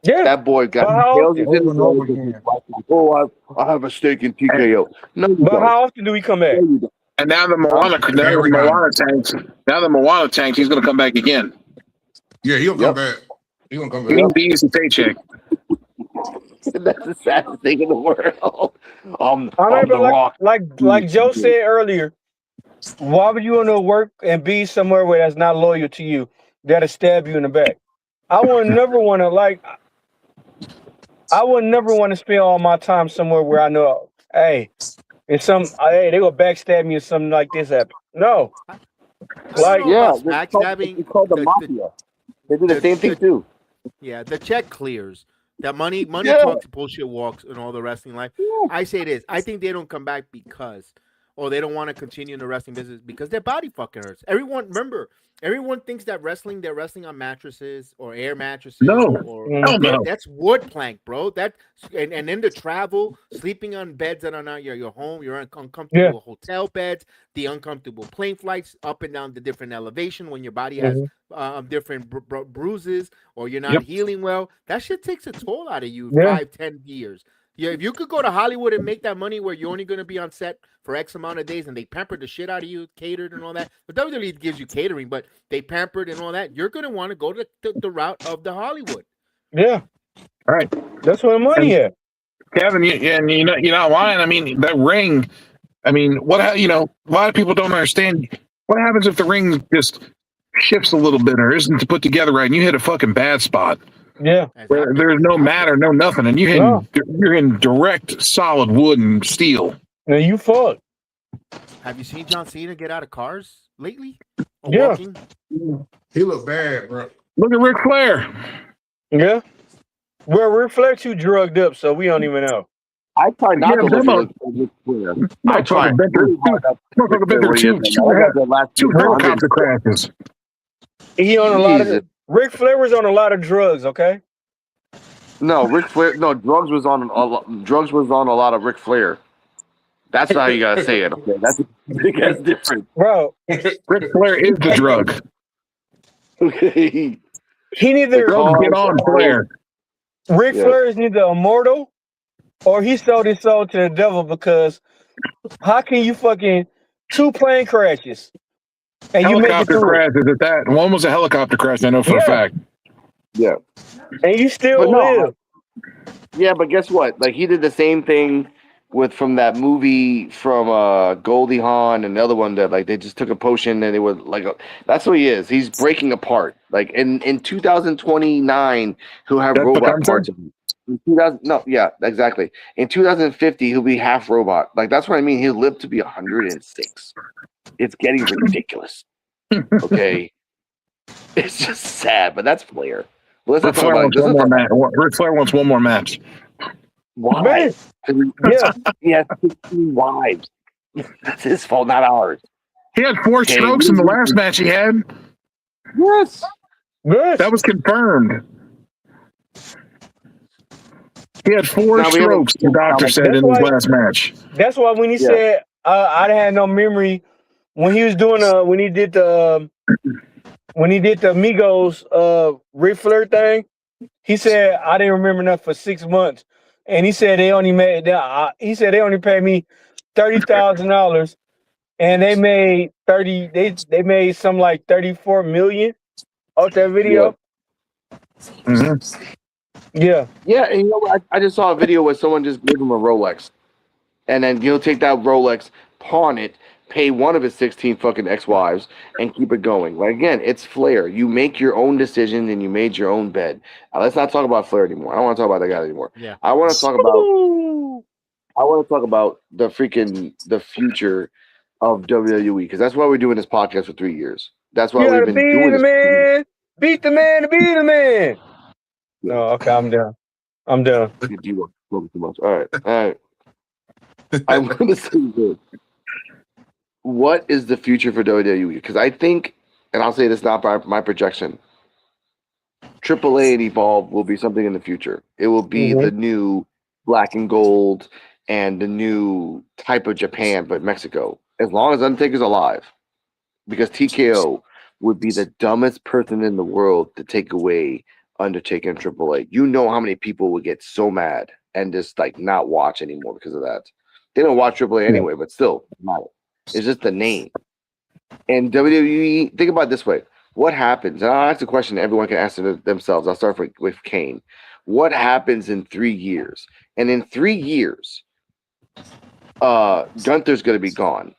Yeah. That boy got But how tails often? in Over his and leg over because his again. wife like, oh, I have a stake in TKO. No, you But don't. how often do we come No, back? you don't. And now the Huh? Every now and then. Now the Moana tanks, he's going to come back again. Yeah, he'll come Yep. back. He'll come He back. needs the easy paycheck. That's the saddest thing in the world. I I'm remember the Rock. like Joe said earlier, why would you want to work and be somewhere where that's not loyal to you? That'll stab you in the back. I would never want to spend all my time somewhere where I know, hey, they gonna backstab me or something like this happen. No, I don't like know Yeah, about backstabbing. it's called the mafia. They do the same thing The too. Yeah, the check clears. That money Yeah. talks, bullshit walks, and all the wrestling life. I say this. I think they don't come back because, or they don't want to continue in the wrestling business because their body fucking hurts. Everyone thinks that they're wrestling on mattresses or air mattresses No. or Hell no. that's wood plank, bro. And then the travel, sleeping on beds that are not your home, your uncomfortable hotel beds, the uncomfortable plane flights up and down the different elevation when your body has different bruises or you're not healing well. That shit takes a toll out of you. Yeah. 5-10 years. Yeah, if you could go to Hollywood and make that money where you're only going to be on set for X amount of days and they pamper the shit out of you, catered and all that. The WWE gives you catering, but they pampered and all that. You're going to want to go to the route of the Hollywood. Yeah. All right. That's where the money at. Kevin, you're not lying. I mean, that ring. I mean, a lot of people don't understand what happens if the ring just shifts a little bit or isn't put together right, and you hit a fucking bad spot. Yeah. Where there's no matter, no nothing, and you're in direct solid wood and steel. Now you fucked. Have you seen John Cena get out of cars lately? Or Yeah. walking? He look bad, bro. Look at Ric Flair. Yeah. Well, Ric Flair too drugged up, so we don't even know. I try not to look demo. at Ric Flair. I try Motherfucker been through really hard not to look at been where he through is right now. I got the last two 200. helicopter crashes. He on a lot of Jesus. Ric Flair was on a lot of drugs, okay? No, Ric Flair. No, drugs was on a lot of Ric Flair. That's how you gotta say it. Okay, that's different. Bro, Ric Flair is the drug. Okay. he neither Drugs get on Flair. Ric Yeah. Flair is neither immortal or he sold his soul to the devil because how can you fucking 2 plane crashes and you make it Helicopter through it, crashes at that. One was a helicopter crash, I know for a fact. Yeah. and you still But no, live? Yeah, but guess what? Like he did the same thing from that movie from Goldie Hawn and the other one that like they just took a potion and they were like that's what he is. He's breaking apart. Like in 2029 he'll have That's robot what parts. In 2000, no, yeah, exactly. In 2050 he'll be half robot. Like that's what I mean. He'll live to be 106. It's getting ridiculous. Okay, it's just sad, but that's Flair. But let's Ric not talk Flair about. wants one more match. Ric Flair wants one more match. Why? Man, yeah. He has 16 wives. That's his fault, not ours. He had 4 strokes in the last match he had. Yes. Good. That was confirmed. He had 4 strokes, the doctor said in his last match. That's why when he said I didn't have no memory when he was doing when he did the Migos Ric Flair thing, he said I didn't remember enough for 6 months. And he said they only paid me $30,000 and they made they made some like 34 million off that video. Yeah. Yeah, and you know what? I just saw a video where someone just gave him a Rolex. And then he'll take that Rolex, pawn it, pay one of his 16 fucking ex-wives, and keep it going. Like again, it's Flair. You make your own decision and you made your own bed. Now, let's not talk about Flair anymore. I don't want to talk about that guy anymore. Yeah. I want to talk about the future of WWE because that's why we're doing this podcast for 3 years. That's why we've been doing this. Man. Beat the man to be the man. No, okay, I'm done. You were talking too much. All right. I'm going to say this. What is the future for WWE? Because I think, and I'll say this not by my projection, AAA and Evolve will be something in the future. It will be the new black and gold and the new type of Japan, but Mexico. As long as Undertaker's alive. Because TKO would be the dumbest person in the world to take away Undertaker in AAA. You know how many people would get so mad and just like not watch anymore because of that. They don't watch AAA anyway, but still, no. It's just the name. And WWE, think about it this way. What happens? And I'll ask a question everyone can answer themselves. I'll start with Kane. What happens in 3 years? And in 3 years, Gunther's going to be gone.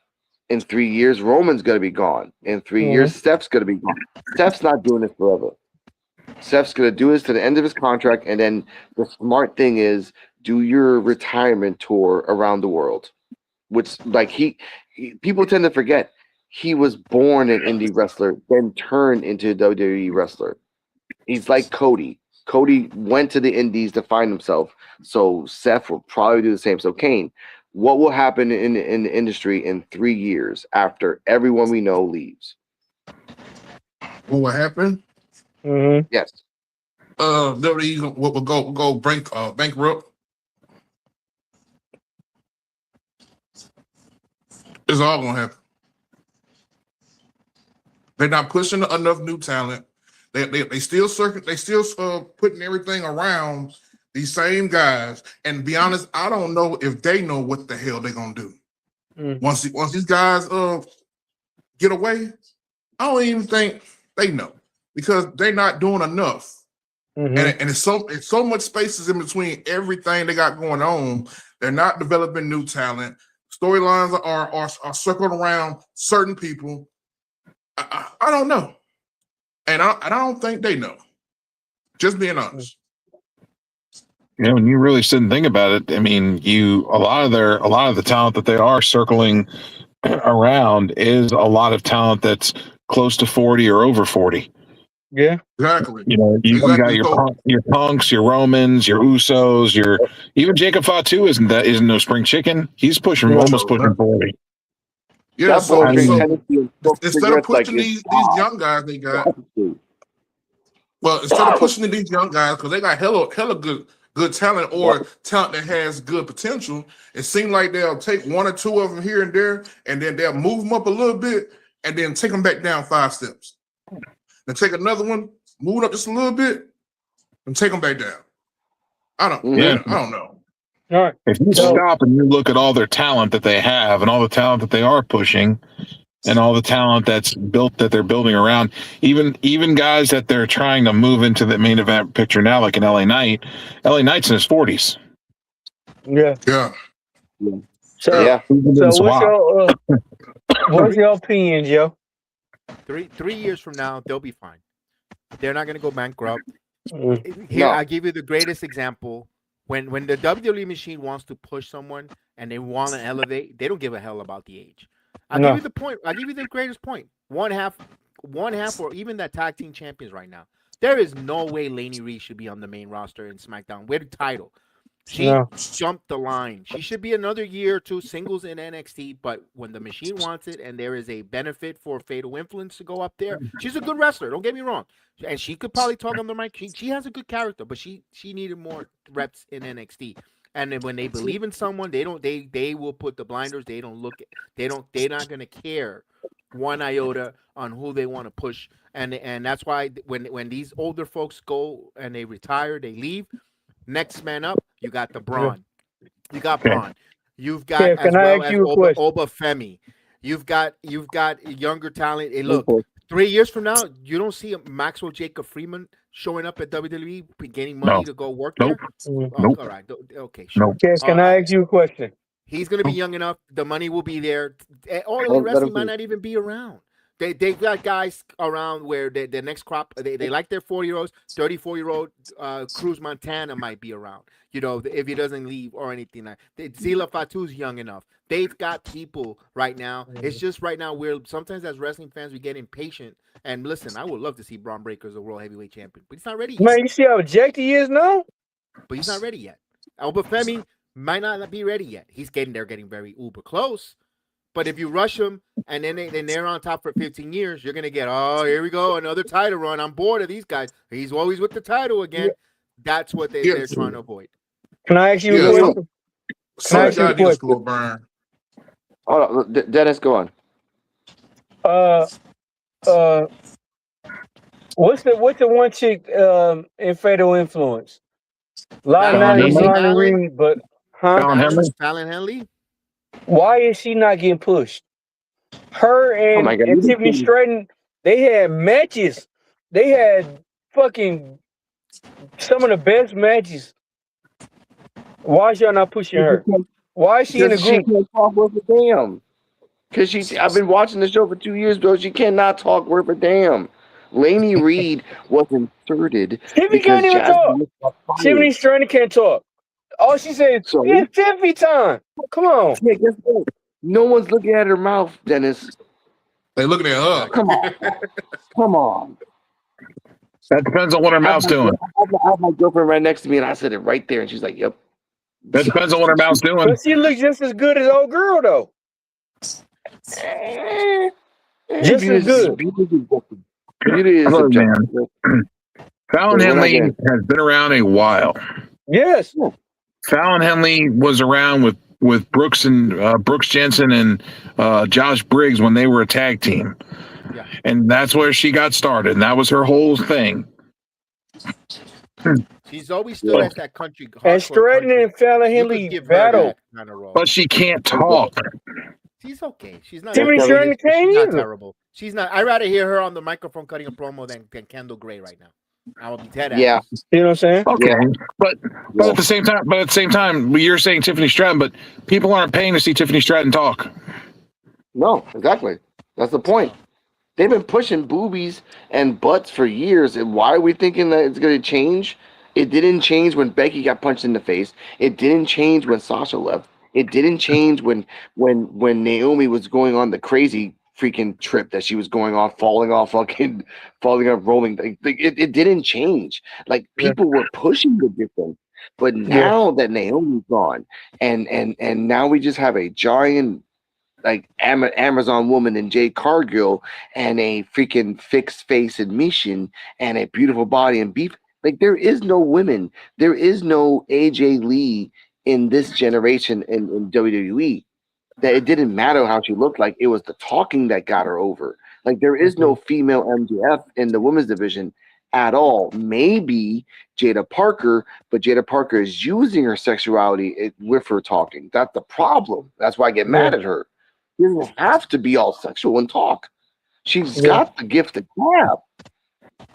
In 3 years, Roman's going to be gone. In 3 years, Steph's going to be gone. Steph's not doing this forever. Steph's going to do this to the end of his contract. And then the smart thing is do your retirement tour around the world, which like people tend to forget. He was born an indie wrestler, then turned into a WWE wrestler. He's like Cody. Cody went to the indies to find himself. So Seth will probably do the same. So Kane, what will happen in the industry in 3 years after everyone we know leaves? What happened? Yes. WWE will go bankrupt. It's all gonna happen. They're not pushing enough new talent. They still putting everything around these same guys. And to be honest, I don't know if they know what the hell they're gonna do. Once these guys get away, I don't even think they know because they're not doing enough. And it's so much spaces in between everything they got going on. They're not developing new talent. Storylines are circled around certain people. I don't know, and I don't think they know. Just being honest. Yeah, when you really sit and think about it, I mean, a lot of the talent that they are circling around is a lot of talent that's close to 40 or over 40. Yeah, exactly. You know, you got your Punks, your Romans, your Usos, even Jacob Fatu isn't no spring chicken. He's almost pushing 40. Yeah, so instead of pushing like these young guys, they got instead of pushing these young guys because they got hella good talent or talent that has good potential, it seems like they'll take one or two of them here and there, and then they'll move them up a little bit, and then take them back down 5 steps. Then take another one, move it up just a little bit, and take them back down. I don't know. All right. If you stop and you look at all their talent that they have and all the talent that they are pushing and all the talent that they're building around, even guys that they're trying to move into the main event picture now, like an LA Knight. LA Knight's in his 40s. Yeah. So, yeah. So what's your opinion, Joe? 3 years from now, they'll be fine. They're not going to go bankrupt. Here, I'll give you the greatest example. When the WWE machine wants to push someone and they want to elevate, they don't give a hell about the age. I'll give you the point. I'll give you the greatest point. One half, or even that tag team champions right now. There is no way Laney Reed should be on the main roster in SmackDown with the title. She jumped the line. She should be another year or two singles in NXT, but when the machine wants it and there is a benefit for Fatal Influence to go up there, she's a good wrestler. Don't get me wrong. And she could probably talk on the mic. She has a good character, but she needed more reps in NXT. And then when they believe in someone, they will put the blinders. They're not gonna care one iota on who they want to push. And that's why when these older folks go and they retire, they leave. Next man up, you got the Braun. You got Braun. You've got as well as Oba Femi. You've got younger talent. Hey, look, 3 years from now, you don't see Maxwell Jacob Freeman showing up at WWE, getting money to go work there. All right. Okay, sure. Can I ask you a question? He's going to be young enough. The money will be there. All Elite Wrestling might not even be around. They've got guys around where the next crop, they like their 40-year-olds, 34-year-old Cruz Montana might be around, if he doesn't leave or anything like that. Zila Fatu's young enough. They've got people right now. It's just right now sometimes as wrestling fans, we get impatient. And listen, I would love to see Braun Breaker as a world heavyweight champion, but he's not ready yet. Man, you see how jacked he is now? But he's not ready yet. Oba Femi might not be ready yet. They're getting very uber close. But if you rush them and then they're on top for 15 years, you're gonna get, here we go, another title run. I'm bored of these guys. He's always with the title again. Yeah. That's what they're trying to avoid. Can I ask you a question? Oh, Dennis, go on. What's the one chick in Fatal Influence? A lot of Fallon, Fallon '90s Henley. Lonnie Reed, but Fallon Henley. Fallon Henley. why is she not getting pushed? Her Oh my God, and Tiffany Stratton, they had matches. They had fucking some of the best matches. Why is y'all not pushing her? Why is she in the because she group? can't talk worth a damn. Because I've been watching the show for 2 years, bro. She cannot talk worth a damn. Lainey Reed was inserted Tiffany can't because even talk. Jasmine got Tiffany fired. Stratton can't talk. All she said, So it's Tiffany time. Come on. yeah, guess what? No one's looking at her mouth, Dennis. They looking at her. Come on, come on. That depends on what her I have, mouth's my, doing. I have my girlfriend right next to me, and I said it right there, and she's like, "Yep." That depends on what her mouth's doing. But she looks just as good as old girl, though. Just as good. Beauty is Look, subjective. man. Fallon So we're not Henley getting- has been around a while. Yes. Fallon Henley was around with Brooks and Brooks Jensen and Josh Briggs when they were a tag team. Yeah. And that's where she got started. And that was her whole thing. She's always stood as that country. And hardcore Stratton country. and Fallon You could Henley give her battle. that kind of role. But she can't talk. She's okay. She's not. Tiffany Stratton She's can't not either. terrible. She's not. I'd rather hear her on the microphone cutting a promo than Kendall Gray right now. I will be dead at Yeah, You know what I'm saying? Okay. Yeah. But at the same time, you're saying Tiffany Stratton, but people aren't paying to see Tiffany Stratton talk. no, exactly. That's the point. They've been pushing boobies and butts for years, and why are we thinking that it's going to change? It didn't change when Becky got punched in the face. It didn't change when Sasha left. It didn't change when Naomi was going on the crazy freaking trip that she was going off, falling off, rolling. It didn't change. Like Yeah. people were pushing the different, but now that Naomi's gone, and now we just have a giant like Amazon woman and Jade Cargill and a freaking fixed face admission and a beautiful body and beef. Like there is no women. There is no AJ Lee in this generation in WWE. That it didn't matter how she looked like. It was the talking that got her over. Like there is no female MJF in the women's division at all. Maybe Jada Parker, but Jada Parker is using her sexuality with her talking. That's the problem. That's why I get mad at her. She doesn't have to be all sexual and talk. She's got the gift of gab.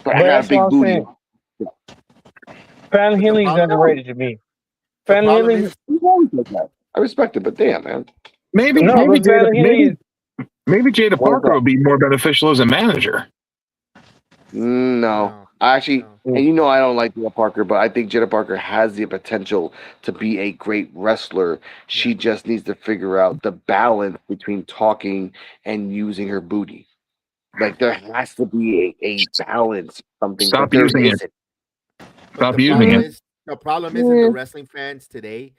But I got a that's big what I'm booty. saying. Fallon Henley's problem- underrated to me. The Fallon problem Henley. is, She's always like that. I respect it, but damn, man. Maybe No, maybe but Fallon Henley. maybe Jada What is Parker that? would be more beneficial as a manager. No. I actually, no. and you know I don't like Jada Parker, but I think Jada Parker has the potential to be a great wrestler. She just needs to figure out the balance between talking and using her booty. Like there has to be a balance, something. Stop but there using it. isn't. But Stop the using problem it. is, the problem isn't the wrestling fans today,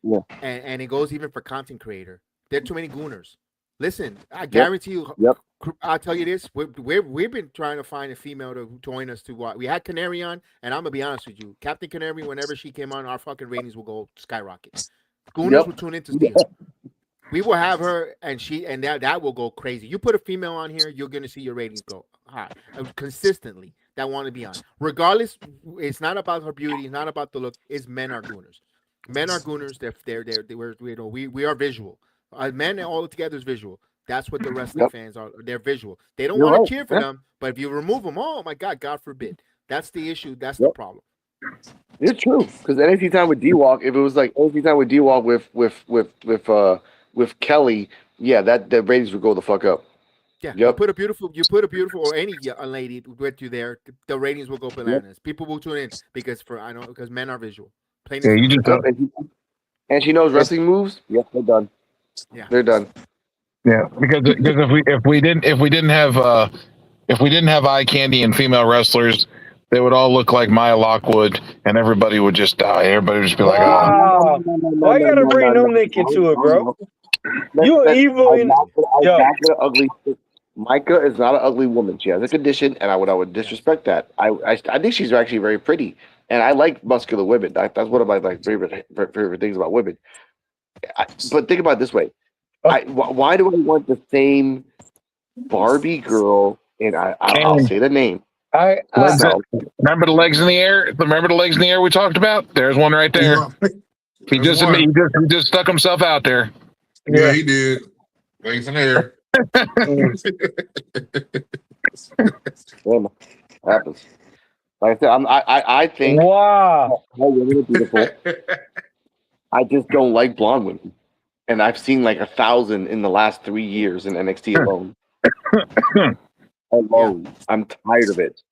Yeah. and it goes even for content creator. There are too many gooners. Listen, I guarantee you. Yep. I'll tell you this: we've been trying to find a female to join us to watch. We had Canary on, and I'm gonna be honest with you, Captain Canary. Whenever she came on, our fucking ratings will go skyrocket. Gooners Yep. will tune in to see her. We will have her, and that will go crazy. You put a female on here, you're gonna see your ratings go high consistently. That want to be on, regardless. It's not about her beauty. It's not about the look. It's men are gooners. Men are gooners. We are visual. Men all together is visual. That's what the wrestling fans are. They're visual. They don't You're want right. to cheer for Yeah. them, but if you remove them, oh my God forbid. That's the issue. That's the Yep. problem. It's true. Because NXT time with D-Walk, if it was like NXT time with D-Walk with Kelly, yeah, that the ratings would go the fuck up. Yeah, Yep. you put a beautiful, or any lady with you there, the ratings will go bananas. People will tune in because men are visual. Plain Yeah, and you simple. just And she knows wrestling moves. Yes, they're done. Yeah. They're done. yeah, because if we didn't have eye candy and female wrestlers, they would all look like Maya Lockwood, and everybody would just die. Everybody would just be like, Wow. Why you gotta bring them Nick into it, bro? You evil I'm in not yo. gonna ugly. Micah is not an ugly woman. She has a condition, and I would disrespect that. I think she's actually very pretty, and I like muscular women. That's one of my favorite things about women. But think about it this way: why do I want the same Barbie girl? And I'll say the name. I Legs No. remember the legs in the air? Remember the legs in the air we talked about? There's one right there. He There's just one. he just stuck himself out there. Yeah, he did. Legs in the air. Mm. Yeah, happens. Like I said, I think Wow. all women are beautiful. I just don't like blonde women, and I've seen like 1,000 in the last 3 years in NXT alone. I'm tired of it.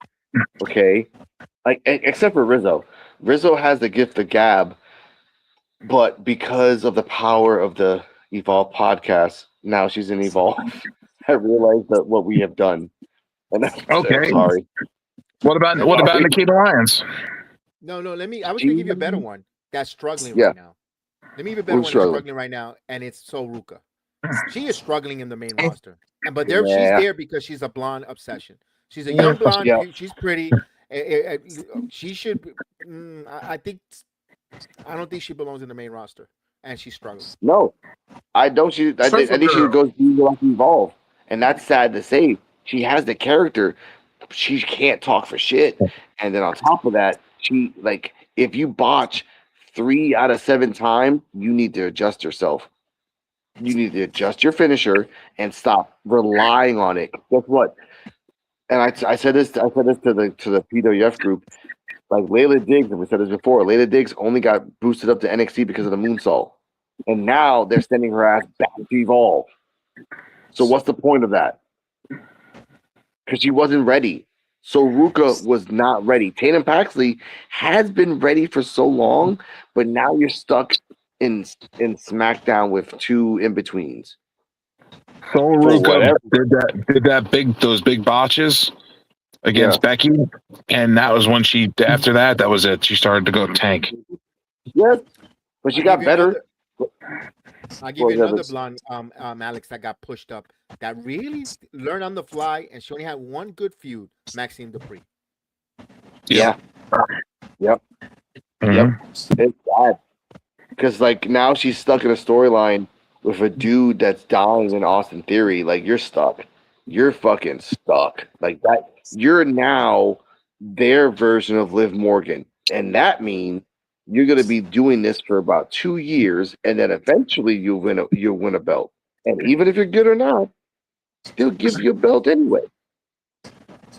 Okay, like except for Rizzo. Rizzo has the gift of gab, but because of the power of the Evolve podcast, now she's in Evolve. I realized that what we have done, and I'm Okay. sorry. What about Sorry. Nikita Lyons? No, I was gonna give you a better one that's struggling Yeah. right now. Let me give you a better Who's one that's struggling? struggling right now, and it's So Ruka. She is struggling in the main roster, but she's Yeah. there because she's a blonde obsession. She's a Yeah. young blonde. Yeah. She's pretty. She should. I think. I don't think she belongs in the main roster, and she's struggling. No, I don't. I think she girl. goes to Evolve, and that's sad to say. She has the character. She can't talk for shit, and then on top of that, she like if you botch 3 out of 7 times, you need to adjust yourself. You need to adjust your finisher and stop relying on it. Guess what? And I said this. I said this to the P.W.F group. Like Layla Diggs, and we said this before. Layla Diggs only got boosted up to NXT because of the moonsault, and now they're sending her ass back to Evolve. So what's the point of that? Because she wasn't ready. So Ruka was not ready. Tatum Paxley has been ready for so long, but now you're stuck in SmackDown with 2 in betweens. Soul For Ruka whatever. did those big botches against Becky, and that was when after that was it. She started to go tank. Yes, but she got better. I'll give you another blonde, Alex, that got pushed up. That really learned on the fly, and she only had one good feud, Maxine Dupree. Yeah. Yep. Mhm. Yep. It's bad. Because like now she's stuck in a storyline with a dude that's dying in Austin Theory. Like you're stuck. You're fucking stuck. Like that. You're now their version of Liv Morgan, and that means you're gonna be doing this for about 2 years, and then eventually you'll win a belt. And even if you're good or not, they'll give you a belt anyway.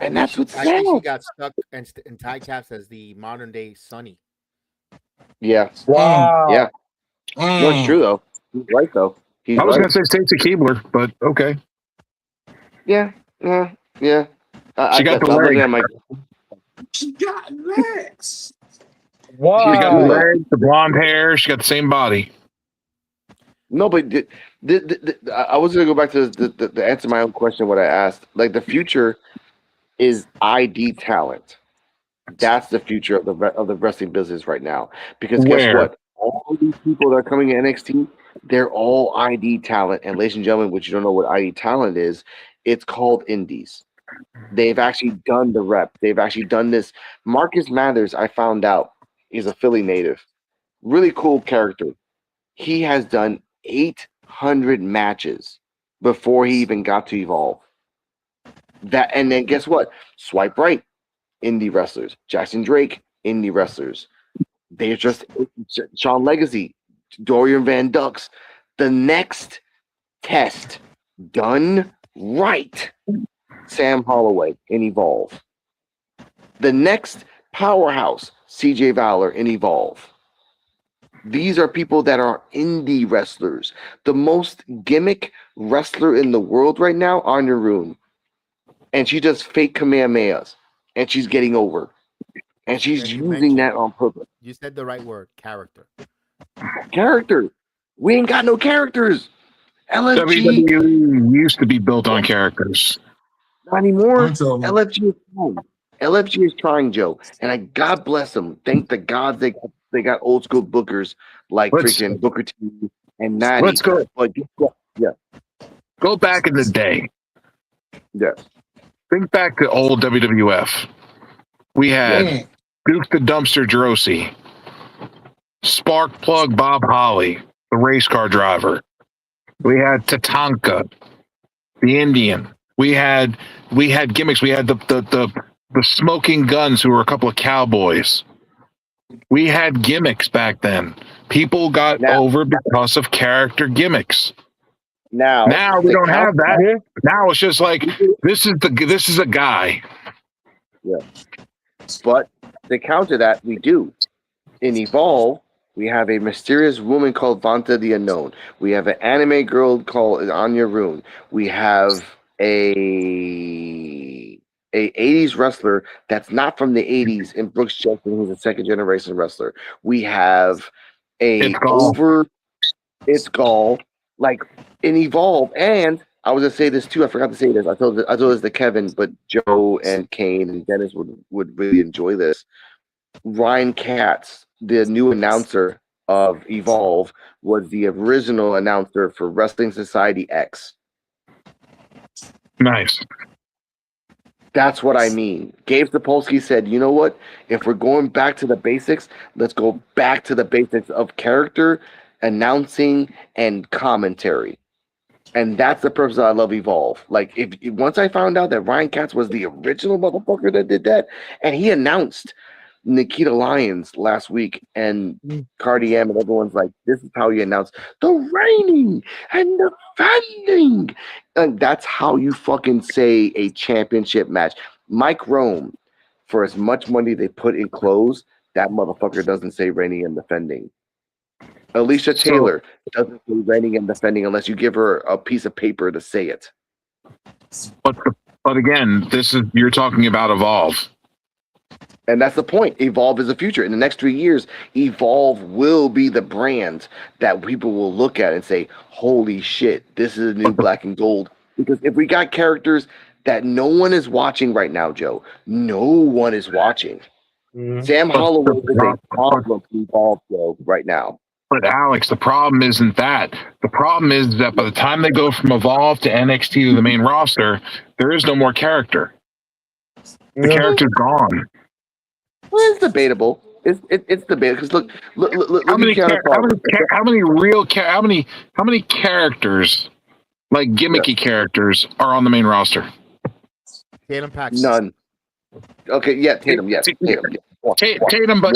And that's what's I think she sad. got stuck in tie caps as the modern day Sunny. Yeah. Wow. Yeah. No, it's true though. He's right though. He's I was right. gonna say Stacey Keebler, but okay. Yeah. Yeah. Yeah. She got the I'm looking leg. at my. She got legs. She got the Wow. leg, the blonde hair. She got the same body. No, but I was gonna go back to the answer my own question. What I asked, like the future is ID talent. That's the future of the wrestling business right now. Because guess Where? what? All these people that are coming to NXT, they're all ID talent. And ladies and gentlemen, what you don't know what ID talent is, it's called indies. They've actually done the rep. They've actually done this. Marcus Mathers, I found out, is a Philly native. Really cool character. He has done 800 matches before he even got to Evolve. That, and then guess what? Swipe right, indie wrestlers. Jackson Drake, indie wrestlers. They're just Sean Legacy, Dorian Van Ducks. The next test done right, Sam Holloway in Evolve. The next powerhouse, CJ Valor in Evolve. These are people that are indie wrestlers. The most gimmick wrestler in the world right now, Anya Rune. And she does fake Kamehamehas. And she's getting over. And she's And you using mentioned- that on purpose. You said the right word, character. Character. We ain't got no characters. LFG, WWE used to be built on characters. not anymore. I'm telling you. LFG is trying. LFG is trying, Joe. And God bless them. Thank the gods they got old school bookers like Let's- freaking Booker T and Natty. Let's go. But yeah. Go back in the day. Yes. Think back to old WWF. We had Mm. Duke the Dumpster Drosy, Spark Plug Bob Holly, the race car driver. We had Tatanka, the Indian. We had gimmicks. We had the the Smoking Guns, who were a couple of cowboys. We had gimmicks back then. People got Now- over because of character gimmicks. Now We to don't have counter that. Yeah. Now it's just like this is a guy. But to counter that, we do. In Evolve, we have a mysterious woman called Vanta the Unknown. We have an anime girl called Anya Rune. We have a 80s wrestler that's not from the 80s in Brooks Jensen, who's a second generation wrestler. We have It's Gall. It's Gall, like in Evolve. And I was gonna say this too. I forgot to say this. I told this to Kevin, but Joe and Kane and Dennis would really enjoy this. Ryan Katz, the new announcer of Evolve, was the original announcer for Wrestling Society X. Nice. That's what I mean. Gabe Sapolsky said, you know what? If we're going back to the basics, let's go back to the basics of character, announcing, and commentary. And that's the purpose I love Evolve. Like, if once I found out that Ryan Katz was the original motherfucker that did that, and he announced Nikita Lyons last week, and Cardi M and everyone's like, this is how you announce the reigning and defending. And that's how you fucking say a championship match. Mike Rome, for as much money they put in clothes, that motherfucker doesn't say reigning and defending. Alicia Taylor doesn't say reigning and defending unless you give her a piece of paper to say it. But again, you're talking about Evolve. And that's the point. Evolve is the future. In the next 3 years, Evolve will be the brand that people will look at and say, holy shit, this is a new black and gold. Because if we got characters that no one is watching right now, Joe, no one is watching. Sam Holloway is a problem to Evolve, Joe, right now. But Alex, the problem isn't that. The problem is that by the time they go from Evolve to NXT to the main roster, there is no more character. The character's gone. Well, it's debatable. It's debatable because look How many at characters, like gimmicky characters, are on the main roster? Tatum Paxton. None. Okay, yeah, Tatum, yes, Tatum. Yeah. Tatum, but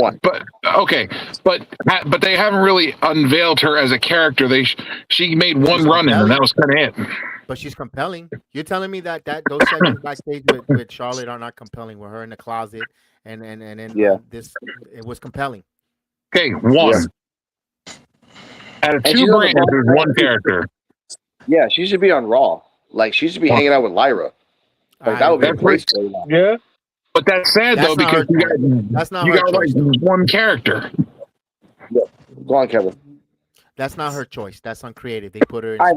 okay, but they haven't really unveiled her as a character. She made one run in, and that was kind of it. But she's compelling. You're telling me that those segments backstage with Charlotte are not compelling, with her in the closet and this, it was compelling. Okay, one. Out of two brands, there's one character. Yeah, she should be on Raw. Like, she should be hanging out with Lyra. Like, that would be a great storyline. Yeah. But that's sad, though, because you got like one character. Yeah. Go on, Kevin. That's not her choice. That's uncreative. They put her in. I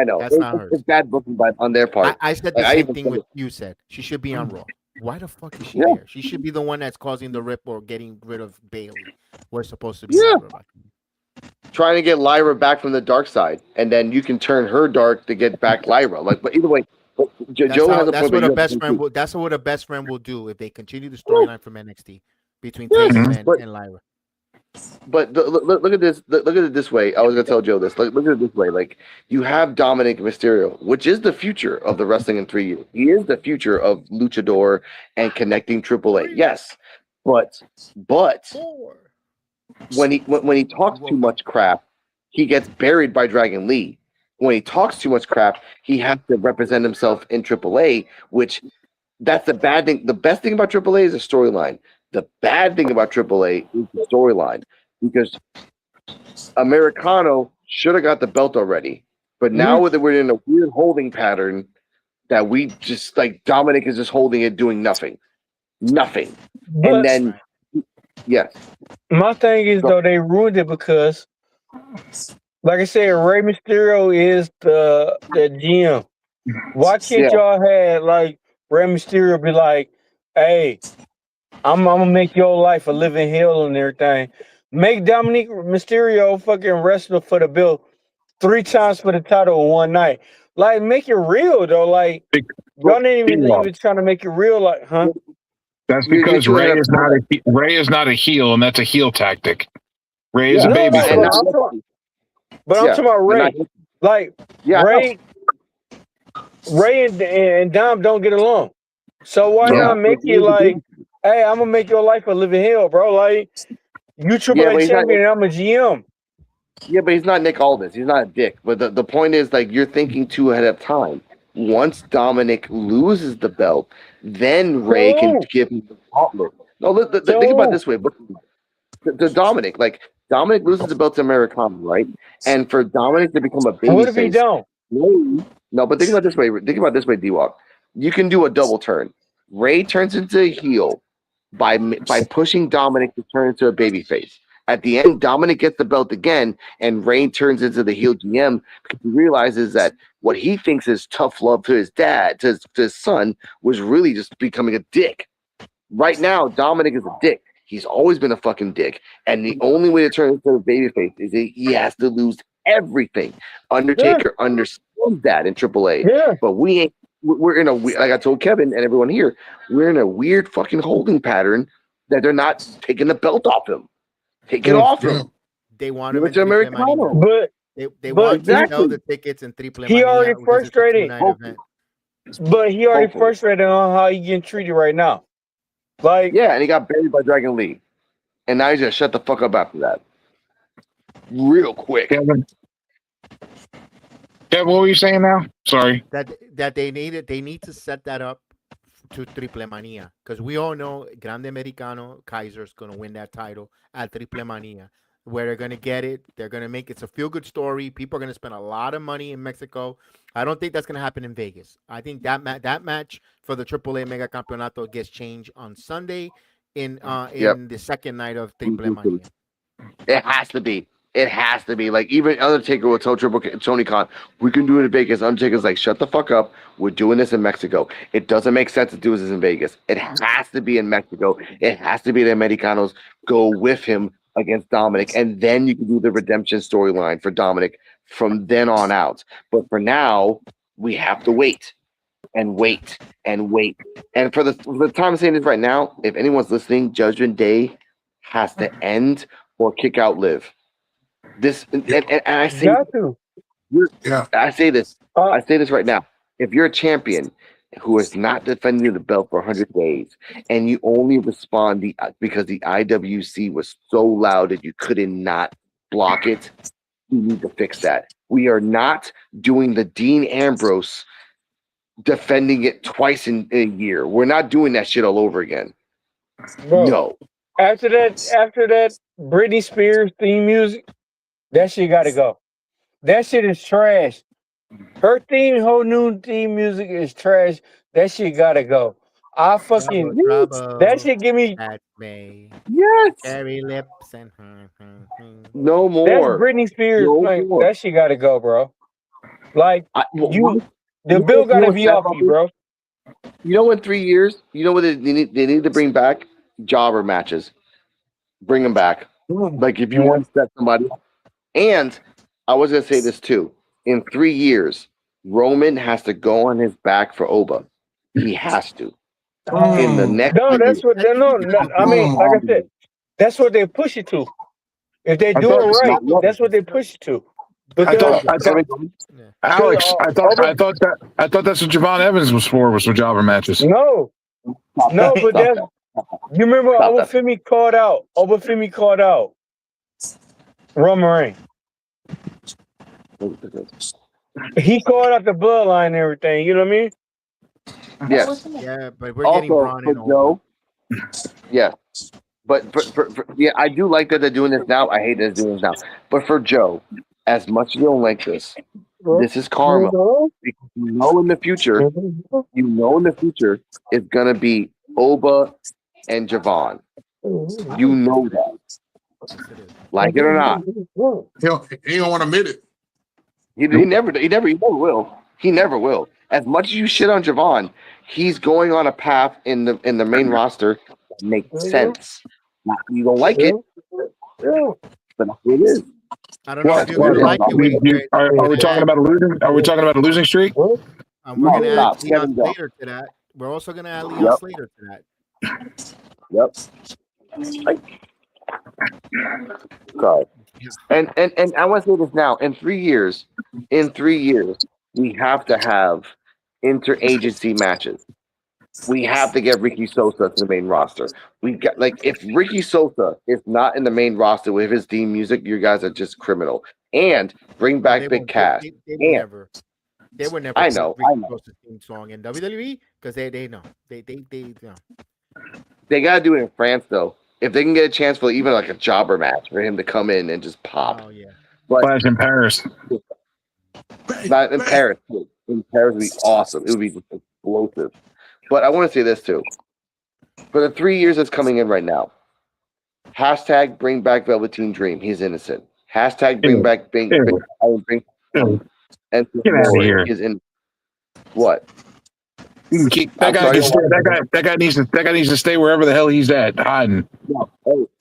know. That's not hers. It's bad booking on their part. I said the same thing what you said. She should be on Raw. Why the fuck is she there? She should be the one that's causing the rip or getting rid of Bailey. We're supposed to be trying to get Lyra back from the dark side, and then you can turn her dark to get back Lyra. Like, but either way, that's what a best friend will. That's what a best friend will do if they continue the storyline from NXT between Tatum and Lyra. But look at this. Look at it this way. I was gonna tell Joe this. Look at it this way. Like, you have Dominic Mysterio, which is the future of the wrestling in 3 years. He is the future of Luchador and connecting AAA. Yes, but when he talks too much crap, he gets buried by Dragon Lee. When he talks too much crap, he has to represent himself in AAA, which that's the bad thing. The best thing about AAA is the storyline. The bad thing about AAA is the storyline, because Americano should have got the belt already, but now we're in a weird holding pattern that we just, like, Dominic is just holding it, doing nothing. And then, yes. My thing is, though, they ruined it because, like I said, Rey Mysterio is the GM. Why can't y'all have, like, Rey Mysterio be like, hey, I'm gonna make your life a living hell and everything. Make Dominic Mysterio fucking wrestle for the belt 3 times for the title in one night. Like, make it real though. Like, y'all ain't even trying to make it real. Like, huh? That's because Rey is not a heel, and that's a heel tactic. Rey is a baby. But I'm talking about Rey. Like, Rey and Dom don't get along. So why Yeah. not make it like, hey, I'm gonna make your life a living hell, bro? Like you Triple Yeah, A but he's not. champion, and I'm a GM. Yeah, but he's not Nick Aldis. He's not a dick. But the point is, like, you're thinking too ahead of time. Once Dominic loses the belt, then Ray can So, give him the gauntlet. No, think about it so this way. But the Dominic, like, Dominic loses the belt to Americano, right? And for Dominic to become a what if he babyface, don't? no, but think about it this way. Think about it this way, D-Walk. You can do a double turn. Ray turns into a heel by pushing Dominic to turn into a babyface. At the end, Dominic gets the belt again, and Ray turns into the heel GM because he realizes that what he thinks is tough love to his dad, to his son, was really just becoming a dick. Right now, Dominic is a dick. He's always been a fucking dick. And the only way to turn into a babyface is that he has to lose everything. Yeah, Undertaker understands that in AAA. yeah. But we ain't, we're in a, like I told Kevin and everyone here, we're in a weird fucking holding pattern that they're not taking the belt off him. Take it Mm. off Yeah. him. They want Give him it in to Triple Americano. Manía. But They but want to sell Exactly. the tickets in Triple he already Manía because it's a frustrated. two-night Hopefully. event. But he already Hopefully. frustrated on how he getting treated right now. Like Yeah, and he got buried by Dragon Lee. And now he's just shut the fuck up after that. Real quick. Kevin, what were you saying now? Sorry. That they need to set that up to Triple Manía because we all know Grande Americano Kaiser's going to win that title at Triple Manía. Where they're going to get it, they're going to make it's a feel good story. People are going to spend a lot of money in Mexico. I don't think that's going to happen in Vegas. I think that match for the AAA Mega Campeonato gets changed on Sunday in Yep. the second night of Triple Manía. It has to be. It has to be. Like, even Undertaker will tell Tony Khan, we can do it in Vegas. Undertaker's like, shut the fuck up. We're doing this in Mexico. It doesn't make sense to do this in Vegas. It has to be in Mexico. It has to be the Americanos go with him against Dominic. And then you can do the redemption storyline for Dominic from then on out. But for now, we have to wait and wait and wait. And for the time I'm saying this right now, if anyone's listening, Judgment Day has to end or kick out Liv. This and I say got to. Yeah. I say this Uh, right now. If you're a champion who is not defending the belt for 100 days and you only respond because the IWC was so loud that you couldn't not block it, you need to fix that. We are not doing the Dean Ambrose defending it twice in a year. We're not doing that shit all over again. bro. No. After that Britney Spears theme music, that shit gotta go. That shit is trash. Her whole new theme music is trash. That shit gotta go. I fucking Trouble. that shit give me That's me. Yes. Cherry lips and No that's more. Britney Spears. No Like, more. that shit gotta go, bro. Like You the know bill gotta what's be sad off about you, this? bro. You know, in 3 years, you know what they need to bring back? Jobber matches. Bring them back. Like, if you Yeah. want to set somebody up. And I was gonna say this too. In 3 years, Roman has to go on his back for Oba. He has to. In the next No, year. that's what they no. I mean, like I said, that's what they push it to. If they I do thought it right, No, that's what they push it to. I thought Yeah. Alex, I thought that's what Javon Evans was for jobber matches. No, no, but that's you remember Stop that. Obafemi called out. Obafemi called out Roman Reigns. He called out the bloodline and everything. You know what I mean? Yes. Yeah, but we're getting Also, Braun for and Oba. Joe, yes. But yeah, I do like that they're doing this now. I hate that they're doing this now. But for Joe, as much as you don't like this, this is karma. Because you know in the future it's gonna be Oba and Javon. You know that. Yes, it is. Like it or not. He don't want to admit it. He never will. He never will. As much as you shit on Javon, he's going on a path in the main roster that makes sense. Now, you don't like it, but that's what it is. I don't know if you're gonna like it when Are we talking about a losing? Are we talking about a losing streak? we're No, gonna add stop. Kevin, Leon go. Slater to that. We're also gonna add Leon Yep. Slater to that. Yep. Sorry. And I want to say this now. In 3 years, we have to have interagency matches. we have to get Ricky Sosa to the main roster. We got if Ricky Sosa is not in the main roster with his theme music, you guys are just criminal. And bring Well, back they Big won't. Cass. They would And never. They would never I put know, Ricky Rose's theme song in WWE because they know they know. they gotta do it in France though. If they can get a chance for even like a jobber match for him to come in and just pop. Oh yeah. But Flash in Paris. not in Paris. In Paris would be awesome. It would be just explosive. But I want to say this too. For the 3 years that's coming in right now, hashtag bring back Velveteen Dream. He's innocent. Hashtag bring Ew. back Ew. Ew. and Get out of Lauren. here. He's in what? That I'm guy sorry, can stay, that guy needs to stay wherever the hell he's at, hiding. No.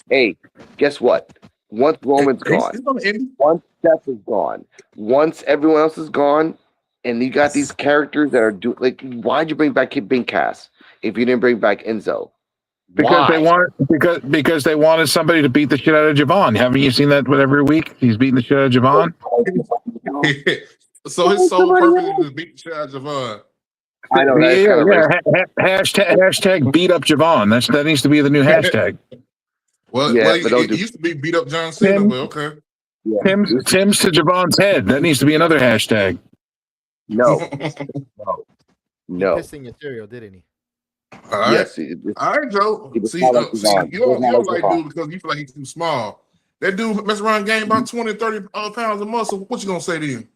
Hey, guess what? Once Roman's gone, He's on the Indy. once Seth is gone, once everyone else is gone, and you got these characters that are why'd you bring back Kid Bing Cass if you didn't bring back Enzo? Because Why? because they wanted somebody to beat the shit out of Javon. Haven't you seen that every week? He's beating the shit out of Javon. So his sole purpose is to beat the shit out of Javon. I know that's kind of racist. Hashtag beat up Javon. That needs to be the new hashtag. Well, Yeah, well but don't it do- used to be beat up John Cena, Tim- but okay. Yeah. Tim's to Javon's head. That needs to be another hashtag. No, He no. pissed in your cereal, didn't he? All right. Yes, All right, Joe. He was See, not like see Javon. you He was don't not like like Javon. dude because you feel like he's too small. That dude mess around gain about 20, 30 pounds of muscle. What you gonna say to him?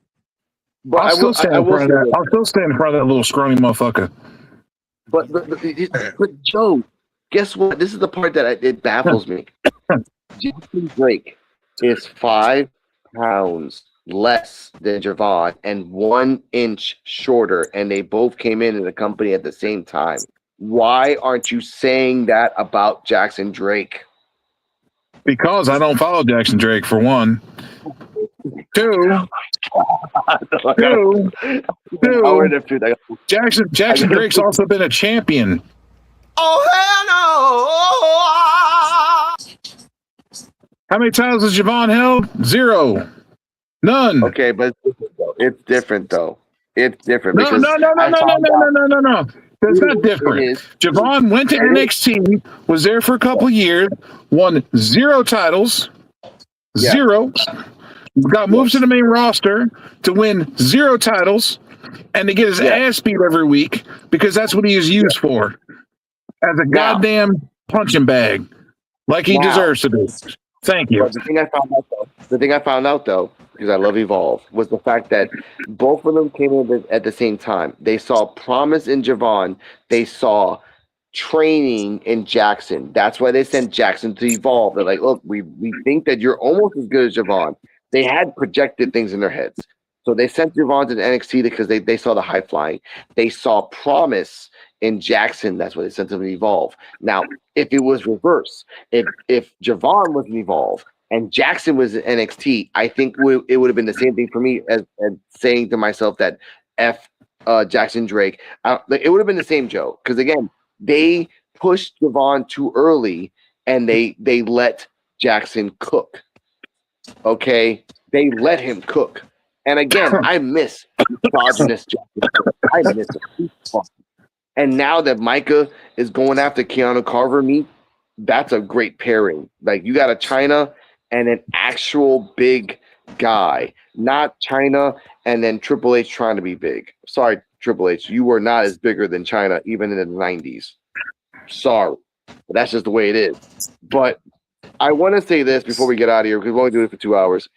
But I'll still stand in front of say that. this. I'll still stand in front of that little scrawny motherfucker. But Joe, guess what? This is the part that it baffles me. Jason Drake is 5 pounds less than Javon and 1 inch shorter, and they both came in the company at the same time. Why aren't you saying that about Jackson Drake? Because I don't follow Jackson Drake, for one. Two, Jackson Drake's also been a champion. Oh hell no! How many titles has Javon held? 0. None. Okay, but it's different though. It's different No. because No. That's not different. Javon went to NXT, was there for a couple years, won 0 titles, 0. Got moved to the main roster to win 0 titles and to get his ass beat every week because that's what he is used for, as a goddamn punching bag, like he deserves to be. Thank you. But the thing I found out though, because I love Evolve, was the fact that both of them came in at the same time. They saw promise in Javon. They saw training in Jackson. That's why they sent Jackson to Evolve. They're like, look, we think that you're almost as good as Javon. They had projected things in their heads. So they sent Javon to the NXT because they saw the high flying. They saw promise in Jackson. That's why they sent him to Evolve. Now, if it was reverse, if Javon was in Evolve and Jackson was in NXT, I think it would have been the same thing for me as saying to myself that Jackson Drake. It would have been the same, Joe. Because again, they pushed Javon too early and they let Jackson cook. Okay, they let him cook. And again, I miss misogynist Jackson. I miss him. And now that Micah is going after Keanu Carver meat, that's a great pairing. Like you got a China and an actual big guy, not China and then Triple H trying to be big. Sorry, Triple H, you were not as bigger than China even in the 90s. Sorry, but that's just the way it is. But I want to say this before we get out of here because we're only doing it for 2 hours.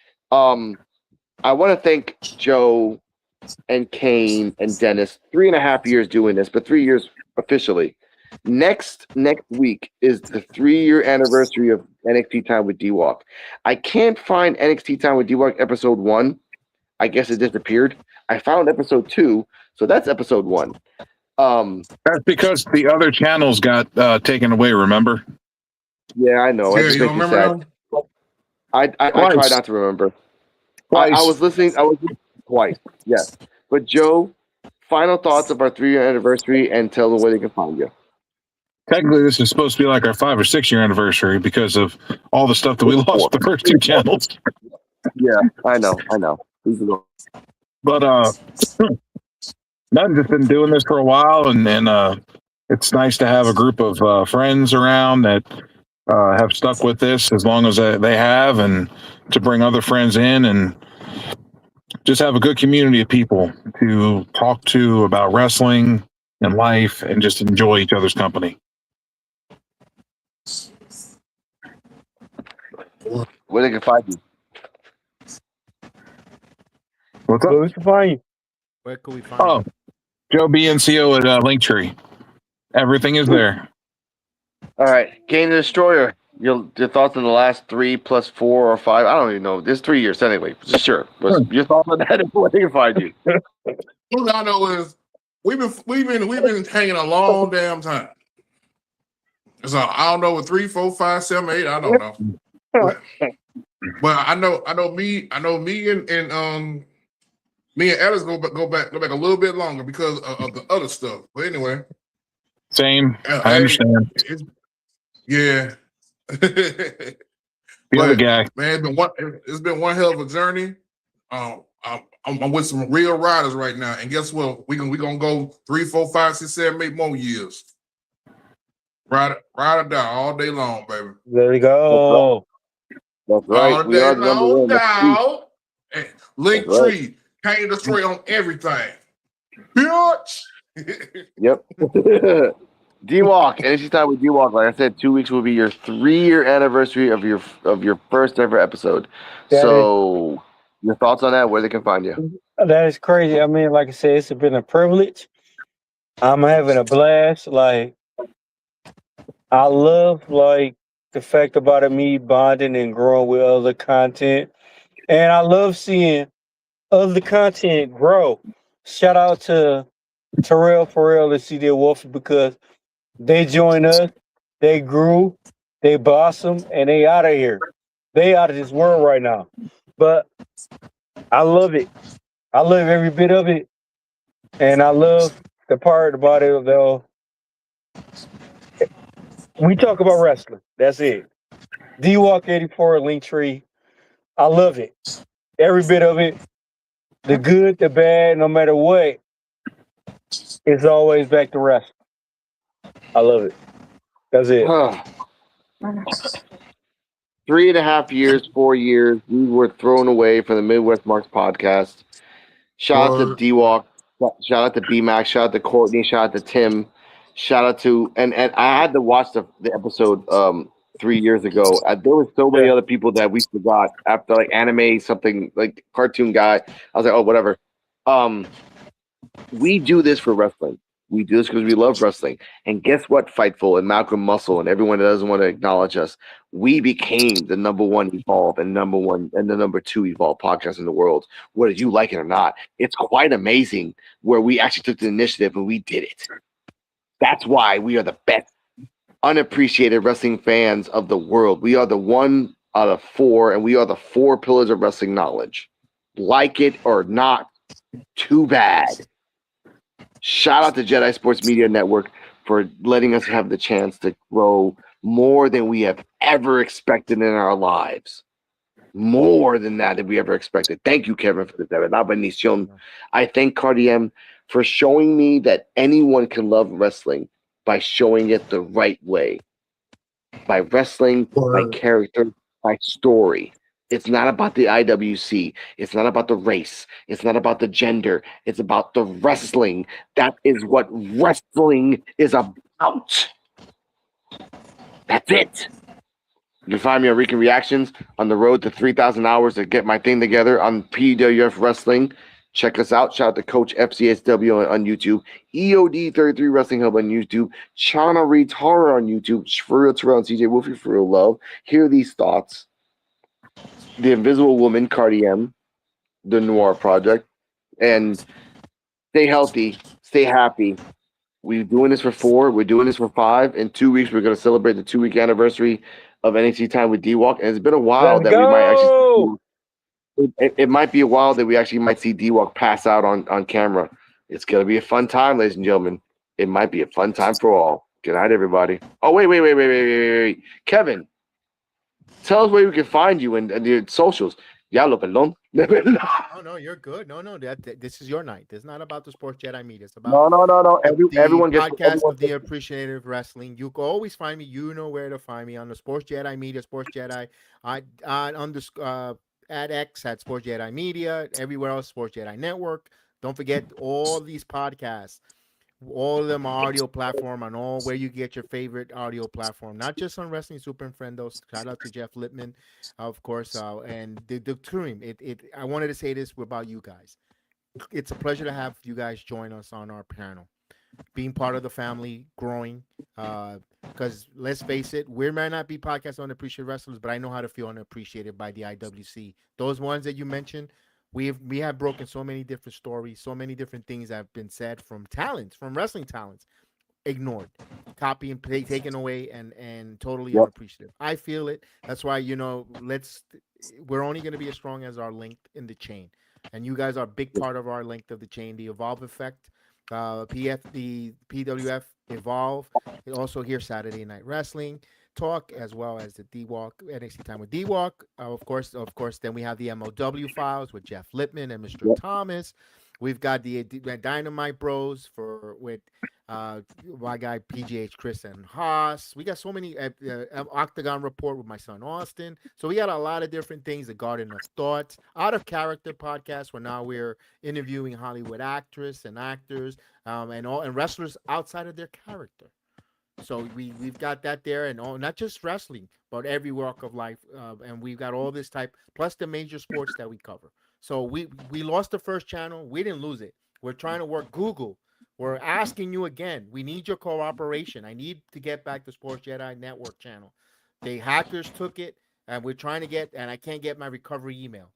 I want to thank Joe and Kane and Dennis. 3.5 years doing this, but 3 years officially. Next week is the 3-year anniversary of NXT Time with D-Walk. I can't find NXT Time with D-Walk episode 1. I guess it disappeared. I found episode 2, so that's episode 1. That's because the other channels got taken away, remember? Yeah, I know. Yeah, It you makes don't me remember? sad. I try not to remember. I was listening twice, yes. But Joe, final thoughts of our 3-year anniversary and tell them where they can find you. Technically, this is supposed to be like our 5 or 6 year anniversary because of all the stuff that we lost the first 2 channels. Yeah, I know. But nothing, just been doing this for a while, and it's nice to have a group of friends around that have stuck with this as long as they have, and to bring other friends in and just have a good community of people to talk to about wrestling and life and just enjoy each other's company. Where they can find you? What's up? Where we can find you? Where can we find Oh, Joe BNCO at Linktree. Everything is there. All right, Gain the Destroyer. Your thoughts on the last 3 plus 4 or 5? I don't even know. This 3 years anyway. Sure. Your thoughts on that and where they can find you? All I know is we've been hanging a long damn time. So I don't know what 3, 4, 5, 7, 8. I don't know. But I know me and me and Ellis go back a little bit longer because of the other stuff. But anyway, Same. I understand. Yeah. The other guy. Man, it's been one hell of a journey. I'm with some real riders right now, and guess what? We gonna go 3, 4, 5, 6, 7, 8 more years. Ride or die all day long, baby. There you go. That's right. All We day are the number long, one. dog. Link That's right. tree, Paint Destroy on everything. Bitch. Yep. D-Walk. Energy time with D-Walk. Like I said, 2 weeks will be your 3-year anniversary of your first ever episode. So, your thoughts on that? Where they can find you? That is crazy. I mean, like I said, it's been a privilege. I'm having a blast. Like, I love like the fact about it, me bonding and growing with other content, and I love seeing other content grow. Shout out to Terrell and P.U.W.F because they joined us, they grew, they blossomed, and they out of here. They out of this world right now. But I love it. I love every bit of it. And I love the part about it though. We talk about wrestling. That's it. D-Walk 84 Linktree. I love it. Every bit of it. The good, the bad, no matter what, it's always back to wrestling. I love it. That's it. 3.5 years, 4 years, we were thrown away from the Midwest Marks podcast. Shout out to D-Walk. Shout out to B-Max. Shout out to Courtney. Shout out to Tim. Shout out to and I had to watch the episode 3 years ago. There were so many other people that we forgot after like anime, something like cartoon guy. I was like, oh, whatever. We do this for wrestling. We do this because we love wrestling. And guess what, Fightful and Malcolm Muscle and everyone that doesn't want to acknowledge us, we became the number one Evolve and the number 2 Evolve podcast in the world, whether you like it or not. It's quite amazing where we actually took the initiative and we did it. That's why we are the best unappreciated wrestling fans of the world. We are the 1 out of 4, and we are the 4 pillars of wrestling knowledge. Like it or not, too bad. Shout out to Jedi Sports Media Network for letting us have the chance to grow more than we have ever expected in our lives. More than we ever expected. Thank you, Kevin, for this. I thank Cardi for showing me that anyone can love wrestling by showing it the right way. By wrestling, by character, by story. It's not about the IWC. It's not about the race. It's not about the gender. It's about the wrestling. That is what wrestling is about. That's it. You can find me on Rican Reactions on the road to 3,000 hours to get my thing together on P.U.W.F Wrestling. Check us out. Shout out to Coach FCSW on YouTube. EOD33 Wrestling Hub on YouTube. Chana Reed Horror on YouTube. For real Terrell and CJ Wolfie for real love. Hear these thoughts. The Invisible Woman, Cardi M, the Noir Project, and stay healthy, stay happy. We're doing this for 4. We're doing this for 5. In 2 weeks, we're going to celebrate the 2-week anniversary of NXT Time with D-Walk. And it's been a while that we might actually. It might be a while that we actually might see D-Walk pass out on camera. It's going to be a fun time, ladies and gentlemen. It might be a fun time for all. Good night, everybody. Oh, wait. Kevin, tell us where we can find you and your socials. Diablo, perdón. De verdad. Oh no, you're good. No, this is your night. It's not about the Sports Jedi media. It's about No. Everyone gets podcast of the Appreciative Wrestling. You can always find me. You know where to find me on the Sports Jedi Media, Sports Jedi, at X at Sports Jedi Media, everywhere else, Sports Jedi Network. Don't forget all these podcasts. All of them are audio platform on all where you get your favorite audio platform, not just on Wrestling Super Friendos. Shout out to Jeff Lippman, of course, and the team. I wanted to say this about you guys. It's a pleasure to have you guys join us on our panel, being part of the family, growing. Because let's face it, we might not be podcast unappreciated wrestlers, but I know how to feel unappreciated by the IWC. Those ones that you mentioned. We have broken so many different stories, so many different things that have been said from wrestling talents, ignored, copy and play, taken away, and totally unappreciative. I feel it. That's why, we're only going to be as strong as our link in the chain. And you guys are a big part of our length of the chain, the Evolve Effect, the P.W.F. Evolve. Also here Saturday Night Wrestling Talk, as well as the D-Walk, NXT Time with D-Walk. Of course, then we have the MOW files with Jeff Lippman and Mr. Thomas. We've got the Dynamite Bros with my guy PGH Chris and Haas. We got so many Octagon Report with my son Austin. So we got a lot of different things. The Garden of Thoughts, Out of Character podcast, where now we're interviewing Hollywood actors and actors and wrestlers outside of their character. So we've got that there, and not just wrestling, but every walk of life, and we've got all this type plus the major sports that we cover. So we lost the first channel. We didn't lose it. We're trying to work Google. We're asking you again. We need your cooperation. I need to get back the Sports Jedi Network channel. The hackers took it, and we're trying to get, and I can't get my recovery email.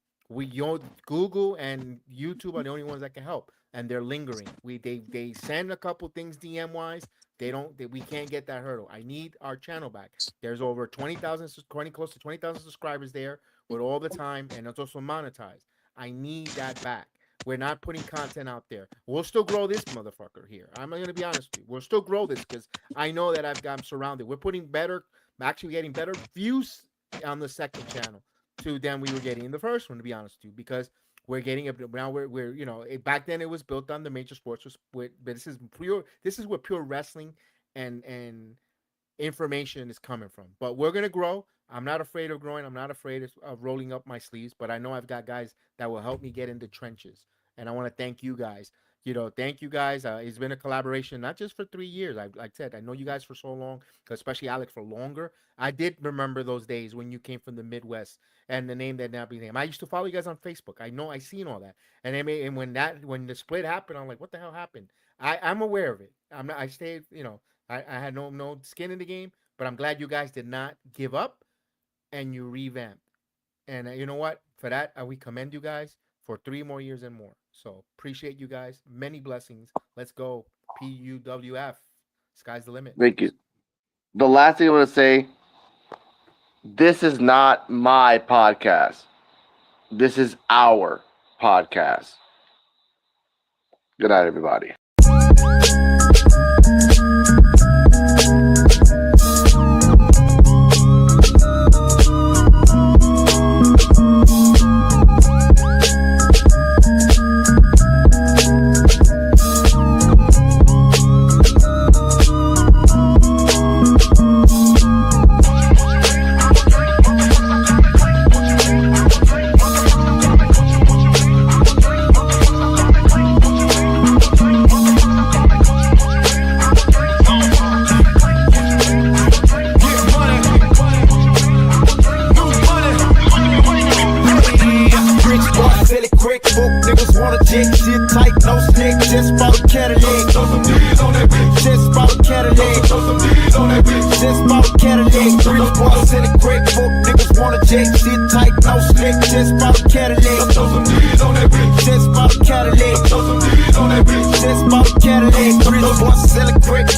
Google and YouTube are the only ones that can help, and they're lingering. They send a couple things DM wise. We can't get that hurdle. I need our channel back. There's over 20,000, close to 20,000 subscribers there with all the time, and it's also monetized. I need that back. We're not putting content out there. We'll still grow this motherfucker here. I'm going to be honest with you. We'll still grow this because I know that I'm surrounded. We're getting better views on the second channel than we were getting in the first one, to be honest with you, because we're getting now we're back then it was built on the major sports, but this is where pure wrestling and information is coming from. But we're going to grow. I'm not afraid of growing. I'm not afraid of rolling up my sleeves, but I know I've got guys that will help me get in the trenches. And I want to thank you guys. Thank you guys. It's been a collaboration, not just for 3 years. Like I said, I know you guys for so long, especially Alex for longer. I did remember those days when you came from the Midwest and the name that now be named. I used to follow you guys on Facebook. I know I seen all that. And when the split happened, I'm like, what the hell happened? I'm aware of it. I stayed, I had no skin in the game, but I'm glad you guys did not give up and you revamped. And you know what? For that, we commend you guys for 3 more years and more. So appreciate you guys. Many blessings. Let's go. P.U.W.F. Sky's the limit. Thank you. The last thing I want to say, this is not my podcast. This is our podcast. Good night, everybody. Just bought a Cadillac. Throw some D's on that bitch. Just bought a Cadillac. Throw some D's on that bitch. Just bought a Cadillac. Rich boys in a great book. Niggas wanna jet. Sit tight, no slick. Just bought a Cadillac. Throw some D's on that bitch. Just bought a Cadillac. Throw some D's on that bitch. Just bought a Cadillac. Rich boys selling crack.